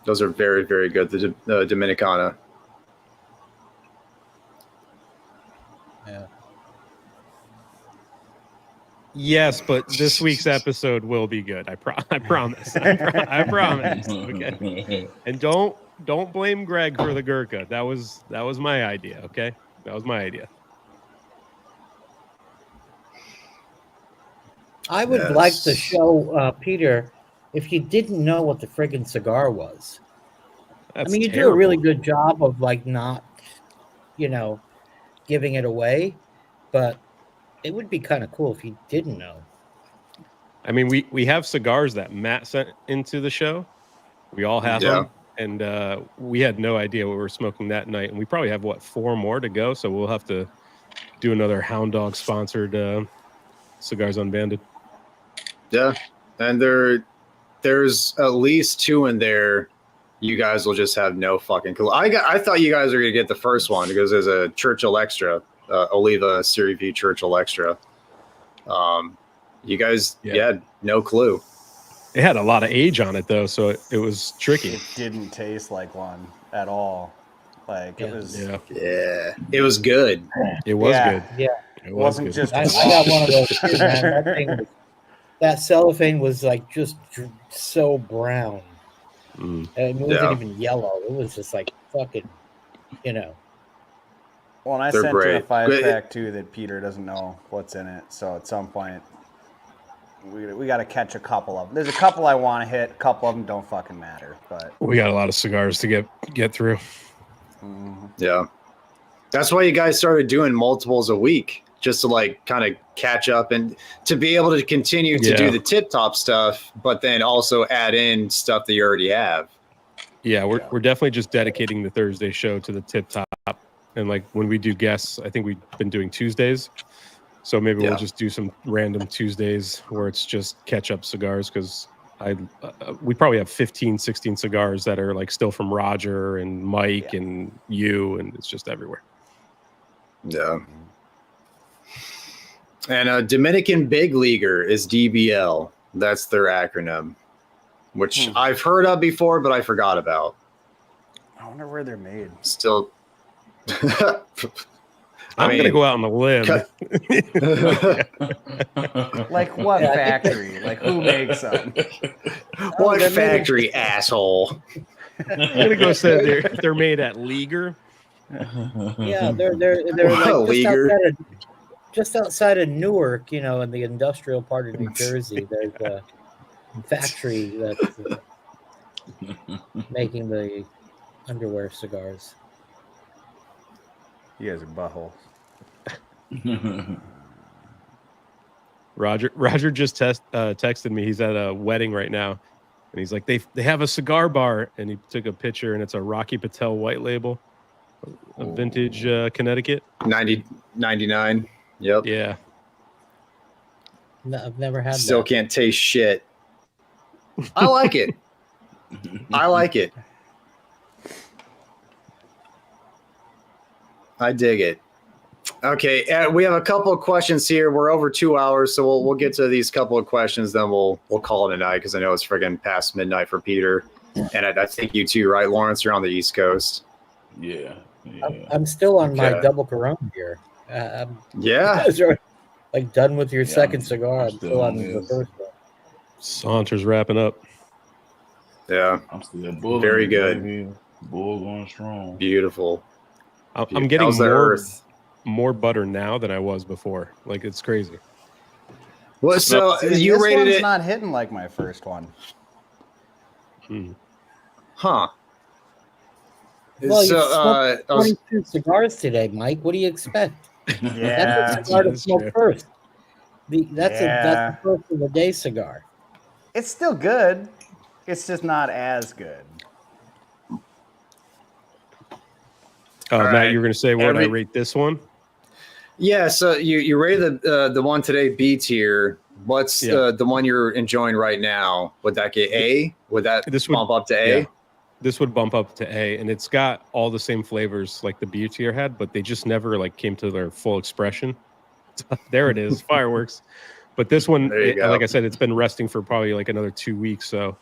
Those are very, very good. The Dominicana. Yeah. Yes, but this week's episode will be good. I promise. I promise. Okay. And don't blame Greg for the Gurkha. That was my idea. Okay. That was my idea. I would Yes. like to show Peter if you didn't know what the friggin' cigar was. That's I mean, you terrible. do a really good job of like not, giving it away, but it would be kind of cool if you didn't know. I mean, we have cigars that Matt sent into the show. We all have Yeah. them, and we had no idea what we were smoking that night. And we probably have 4 more to go, so we'll have to do another Hound Dog sponsored Cigars Unbanded. Yeah, and there's at least 2 in there. You guys will just have no fucking clue. I thought you guys were gonna get the first one because there's a Churchill Extra, Oliva Series V Churchill Extra. You guys, had no clue. It had a lot of age on it though, so it was tricky. It didn't taste like one at all. Like it was. Yeah, It was good. it was good. Yeah. It Wasn't good. just- I got one of those too, man. That cellophane was like just so brown. Mm. And it wasn't even yellow. It was just like fucking, Well, and I They're sent you a great. 5-pack too that Peter doesn't know what's in it. So at some point, we got to catch a couple of them. There's a couple I want to hit. A couple of them don't fucking matter. But We got a lot of cigars to get through. Yeah, that's why you guys started doing multiples a week, just to like kind of catch up and to be able to continue to do the tip top stuff, but then also add in stuff that you already have. Yeah, we're definitely just dedicating the Thursday show to the tip top. And like when we do guests, I think we've been doing Tuesdays. So maybe we'll just do some random Tuesdays where it's just catch up cigars, because we probably have 15, 16 cigars that are like still from Roger and Mike and you, and it's just everywhere. Yeah. And Dominican Big Leaguer is DBL. That's their acronym, which I've heard of before, but I forgot about. I wonder where they're made. Still. I'm going to go out on a limb. Like what factory? Like who makes them? What factory, asshole? I'm going to go say they're made at Leaguer. Yeah, they're like Leaguer. just outside of Newark, in the industrial part of New Jersey. There's a factory that's making the underwear cigars. You guys are buttholes. Roger just texted me. He's at a wedding right now, and he's like, they have a cigar bar, and he took a picture, and it's a Rocky Patel white label, a vintage Connecticut. 99. Yep. Yeah. No, I've never had Still that. can't taste shit. I like it. I like it. I dig it. Okay, we have a couple of questions here. We're over 2 hours, so we'll get to these couple of questions, then we'll call it a night, because I know it's friggin' past midnight for Peter, and I think you too, right, Lawrence? You're on the East Coast. Yeah. I'm still on my Okay. double Corona here. Yeah. You guys are like done with your second cigar. I'm still still on on the this. first one. Saunter's wrapping up. Yeah. I'm still bulling. Very good. Baby. Bull going strong. Beautiful. I'm getting How's the earth? more butter now than I was before. Like, it's crazy. Well, so See, you this rated one's it, not hitting like my first one. huh? Well, you So, smoked 22 cigars today, Mike. What do you expect? Yeah. That's a cigar to that's smoke true. first. That's Yeah. the first of the day cigar. It's still good. It's just not as good. All Matt, right. you were going to say what I Every- rate this one? yeah. So you rated the one today B tier. What's Yeah. the one you're enjoying right now? Would that get A? Would that This would- bump up to A? yeah. This would bump up to A, and it's got all the same flavors like the B tier had, but they just never like came to their full expression. There it is, fireworks. But this one, There you go. like I said, it's been resting for probably like another 2 weeks, so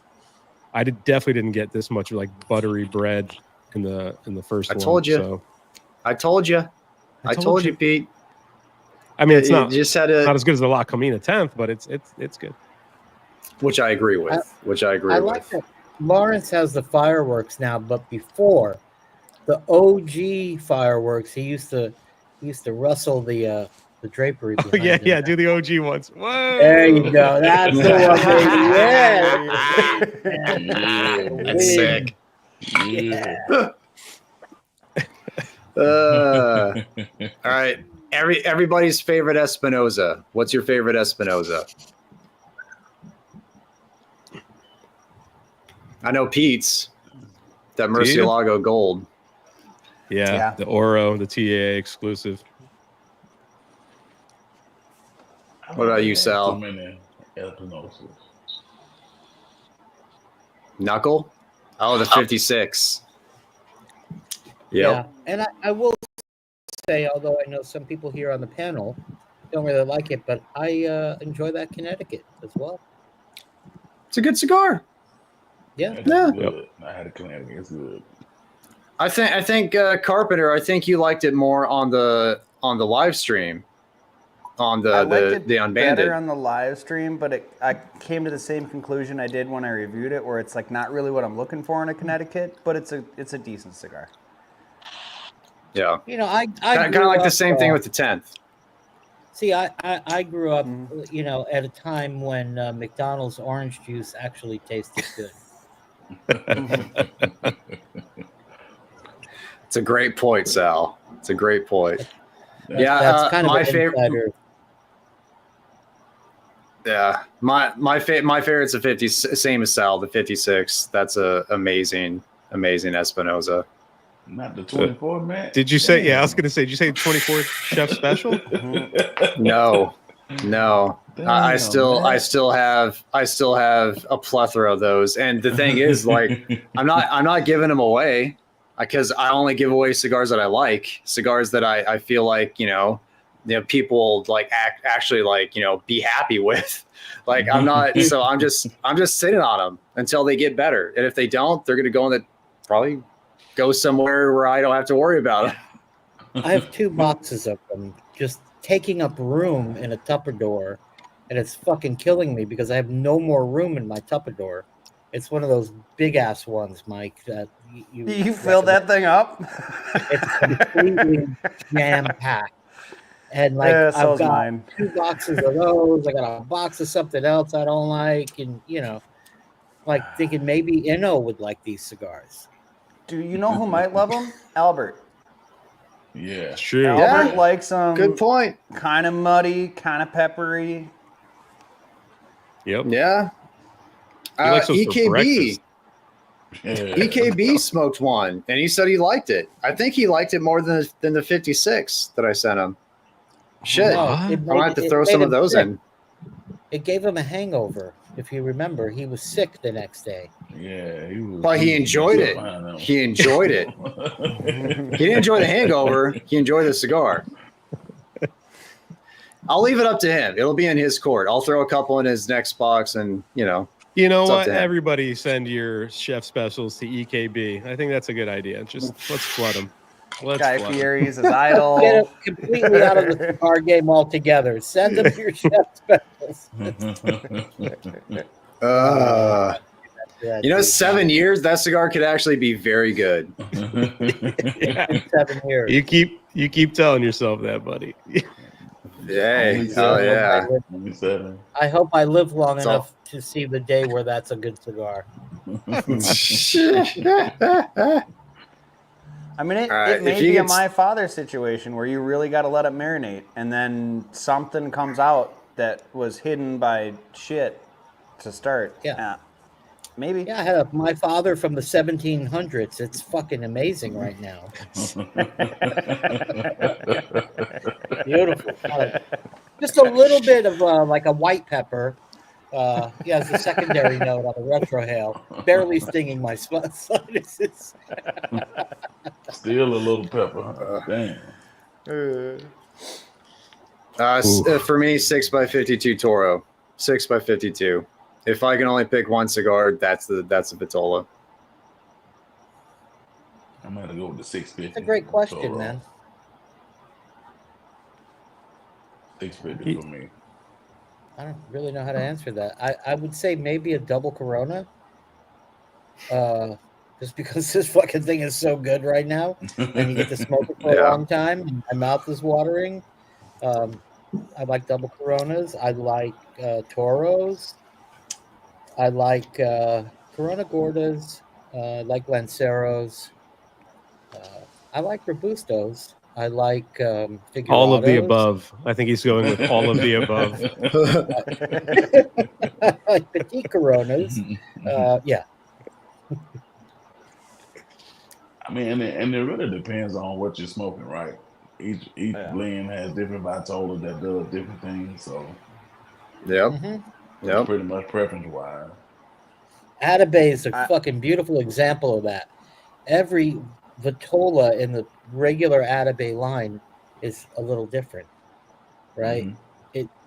I definitely didn't get this much like buttery bread in the first one. I told you. So. I told you. I told you, Pete. I mean, it's You not just had to, not as good as the La Camina 10th, but it's good. which I agree with. I like that Lawrence has the fireworks now, but before the OG fireworks, he used to He used to rustle the drapery. Oh, yeah, behind him. do the OG ones. Whoa. There you go. That's the one, baby. Yeah. That's sick. Yeah. All right. Everybody's favorite Espinosa. What's your favorite Espinosa? I know Pete's. That Murcielago Gold. Yeah, the Oro, the TA exclusive. What about you, Sal? Too many Espinosas. Knuckle? Oh, the 56. Yep. Yeah, and I will say, although I know some people here on the panel don't really like it, but I enjoy that Connecticut as well. It's a good cigar. Yeah. Yeah. Good. I had a Connecticut. It's good. I think Carpenter, I think you liked it more on the live stream. On I liked the it Unbanded. better on the live stream, but I came to the same conclusion I did when I reviewed it, where it's like not really what I'm looking for in a Connecticut, but it's a decent cigar. Yeah. You know, I Kind of like the same thing with the 10th. See, I grew up, you know, at a time when McDonald's orange juice actually tasted good. It's a great point, Sal. It's a great point. Yeah, That's kind of my an favorite. insider. Yeah, my favorite's a 50. Same as Sal, the 56. That's a amazing Espinosa. Not the 24, man. Did you say? Yeah, I was gonna say. Did you say 24 chef special? No. Damn, I still have a plethora of those. And the thing is, like, I'm not giving them away because I only give away cigars that I like, cigars that I feel like, you know, people like actually like, you know, be happy with. Like I'm not, so I'm just sitting on them until they get better. And if they don't, they're going to go in probably go somewhere where I don't have to worry about them. I have 2 boxes of them just taking up room in a Tupperware, and it's fucking killing me because I have no more room in my Tupperware. It's one of those big ass ones, Mike. That You filled that thing up? It's completely jam packed, and like Yeah, so I've is got mine. 2 boxes of those. I got a box of something else I don't like, and you know, like thinking maybe Inno would like these cigars. Do you know who might love them? Albert. Yeah. True. Albert likes them. Good point. Kind of muddy, kind of peppery. Yep. Yeah. He likes those for EKB. breakfast. EKB smoked one, and he said he liked it. I think he liked it more than the 56 that I sent him. Shit, No, I it might have to it throw made some of him those sick. in. It gave him a hangover. If you remember, he was sick the next day. Yeah, he was. But he enjoyed it. He enjoyed it. He didn't enjoy the hangover. He enjoyed the cigar. I'll leave it up to him. It'll be in his court. I'll throw a couple in his next box, and you know. You know It's up what? to him. Everybody send your chef specials to EKB. I think that's a good idea. Just let's flood them. Guy Fieri's his idol. Get it completely out of the cigar game altogether. Send them your chef specials. You know, 7 years, that cigar could actually be very good. Yeah. 7 years. You keep telling yourself that, buddy. Hey, oh yeah. I hope I live long It's enough to see the day where that's a good cigar. I mean, it Alright, may if you be a could my father situation where you really got to let it marinate, and then something comes out that was hidden by shit to start. Yeah. Maybe. Yeah, I had my father from the 1700s. It's fucking amazing right now. Beautiful. Just a little bit of like a white pepper. He has a secondary note on the retrohale, barely stinging my sinuses. Still a little pepper. Damn. For me, 6x52 Toro. 6x52. If I can only pick one cigar, that's the Vitola. I'm gonna go with the 650. That's a great question, Toro. man. 650 for me. I don't really know how to answer that. I would say maybe a double Corona. just because this fucking thing is so good right now, and you get to smoke it for Yeah. a long time. And my mouth is watering. I like double Coronas. I like Toros. I like Corona Gordas. I like Lanceros. I like Robustos. I like Figurados. All of the above. I think he's going with all of the above. I like Petit Coronas. Yeah. I mean, and it really depends on what you're smoking, right? Each blend has different vitola that does different things, so Yep. Mhm. Yep. pretty much preference wise. Atabay is a fucking beautiful example of that. Every Vitola in the regular Atabay line is a little different, right?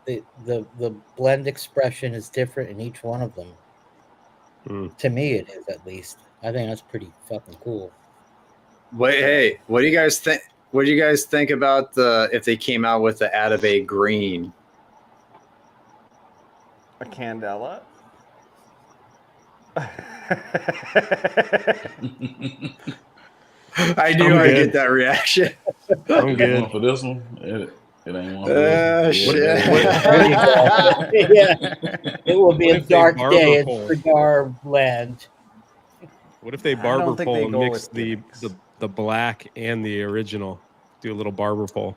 The blend expression is different in each one of them. To me, it is, at least. I think that's pretty fucking cool. Wait, hey, what do you guys think? What do you guys think about if they came out with the Atabay Green? A Candela? I knew I'd get that reaction. I'm good. One for this one, it ain't one for this Shit. Yeah, it will be What a if they dark barber day in pole? cigar land. What if they I barber don't think pole they and go mix with the gimmicks. black and the original? Do a little barber pole.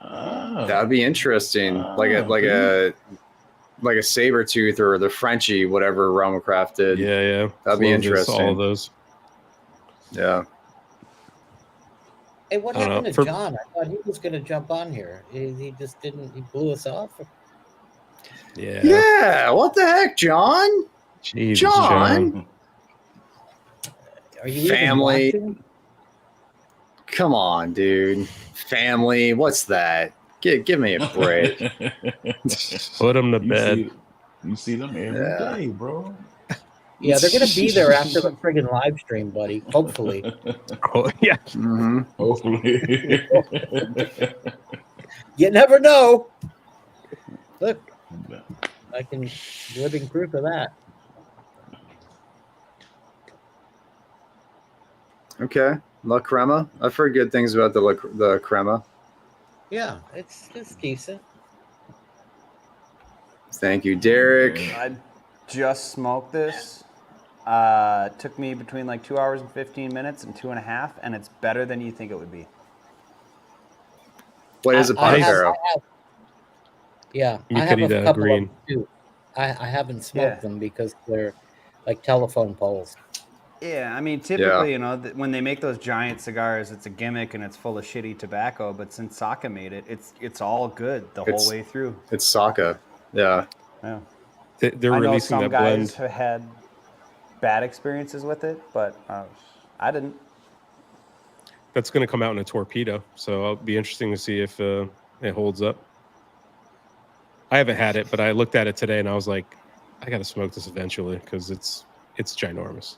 That'd be interesting. Like a saber tooth or the Frenchie, whatever Romacraft did. Yeah. That'd be Clovis, interesting. All of those. Yeah. Hey, what I don't happened know. to For- John? I thought he was going to jump on here. He just didn't. He blew us off. Yeah. Yeah. What the heck, John? Jesus, John. Are you Family. even watching? Come on, dude. Family. What's that? Give me a break. Put him to bed. You see them every Yeah. day, bro. Yeah, they're going to be there after the friggin' live stream, buddy. Hopefully. Oh, yeah. Mm-hmm. Hopefully. You never know. Look, I can living proof of that. Okay. La Crema. I've heard good things about the Crema. Yeah, it's decent. Thank you, Derek. I just smoked this. Took me between like 2 hours and 15 minutes and 2.5, and it's better than you think it would be. What is a I have- Panfero? Yeah, You I could have eat a a couple green. of them too. I haven't smoked Yeah. them because they're like telephone poles. Yeah, I mean, typically, you know, when they make those giant cigars, it's a gimmick and it's full of shitty tobacco. But since Saka made it, it's all good the whole way through. It's Saka. Yeah. Yeah. They're I know releasing some that guys blend. have had bad experiences with it, but I didn't. That's going to come out in a torpedo, so it'll be interesting to see if it holds up. I haven't had it, but I looked at it today and I was like, I got to smoke this eventually because it's ginormous.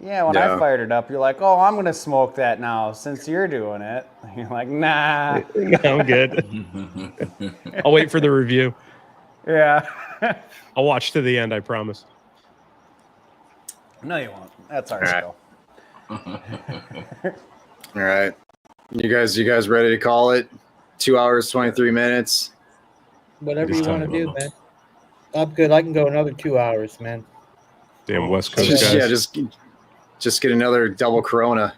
Yeah, when I fired it up, you're like, oh, I'm going to smoke that now since you're doing it. You're like, nah. I'm good. I'll wait for the review. Yeah. I'll watch to the end, I promise. No, you won't. That's all right, though. All right. You guys ready to call it? 2 hours, 23 minutes. Whatever This you want to time. do, man. I'm good. I can go another 2 hours, man. Damn West Coast guys. Yeah, just get another double Corona.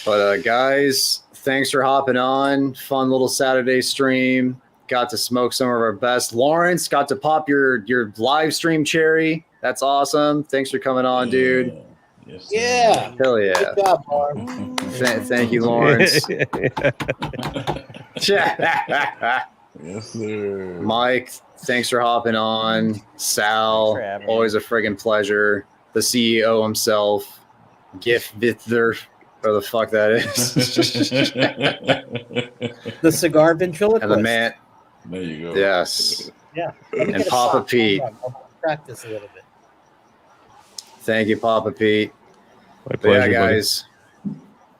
But guys, thanks for hopping on. Fun little Saturday stream. Got to smoke some of our best. Lawrence got to pop your live stream cherry. That's awesome. Thanks for coming on, dude. Yes, Yeah. Hell yeah. Good job, Mark. Thank you, Lawrence. Yes, sir. Mike, thanks for hopping on. Sal, Thanks for having me. always a friggin' pleasure. The CEO himself, Gif Vither, whatever the fuck that is. The cigar ventriloquist. And the man, There you go. yes. Yeah. Let me And get a Papa sock. Pete. Hold on. I'll practice a little bit. Thank you, Papa Pete. My But pleasure, yeah, buddy. guys.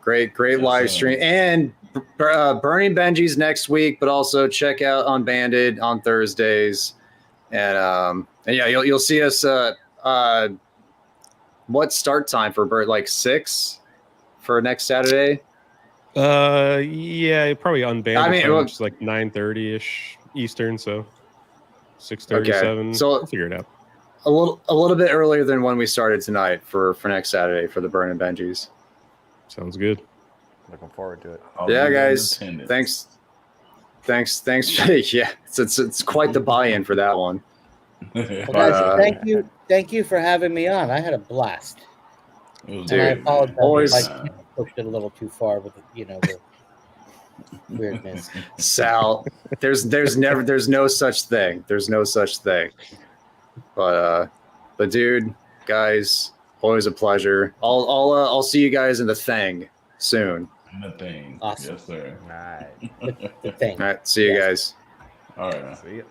Great Yes, live sir. stream. And Burning Benji's next week, but also check out Unbanded on Thursdays. and yeah, you'll see us. What start time for Bert? Like 6 for next Saturday. Yeah, probably unbanned. I mean, which is like 9:30 ish Eastern, so 6:37. Okay, so we'll figure it out. a little bit earlier than when we started tonight for next Saturday for the Burn and Benjis. Sounds good. Looking forward to it. Yeah, guys. Thanks. Yeah, it's quite the buy-in for that one. Well, guys, thank you for having me on. I had a blast. Dude, And I apologize always- if I pushed it a little too far with the weirdness. Sal, there's no such thing. There's no such thing. But dude, guys, always a pleasure. I'll see you guys in the thing soon. The thing. Awesome. Yes, sir. All right. The thing. All right, see you guys. All right, man. See ya.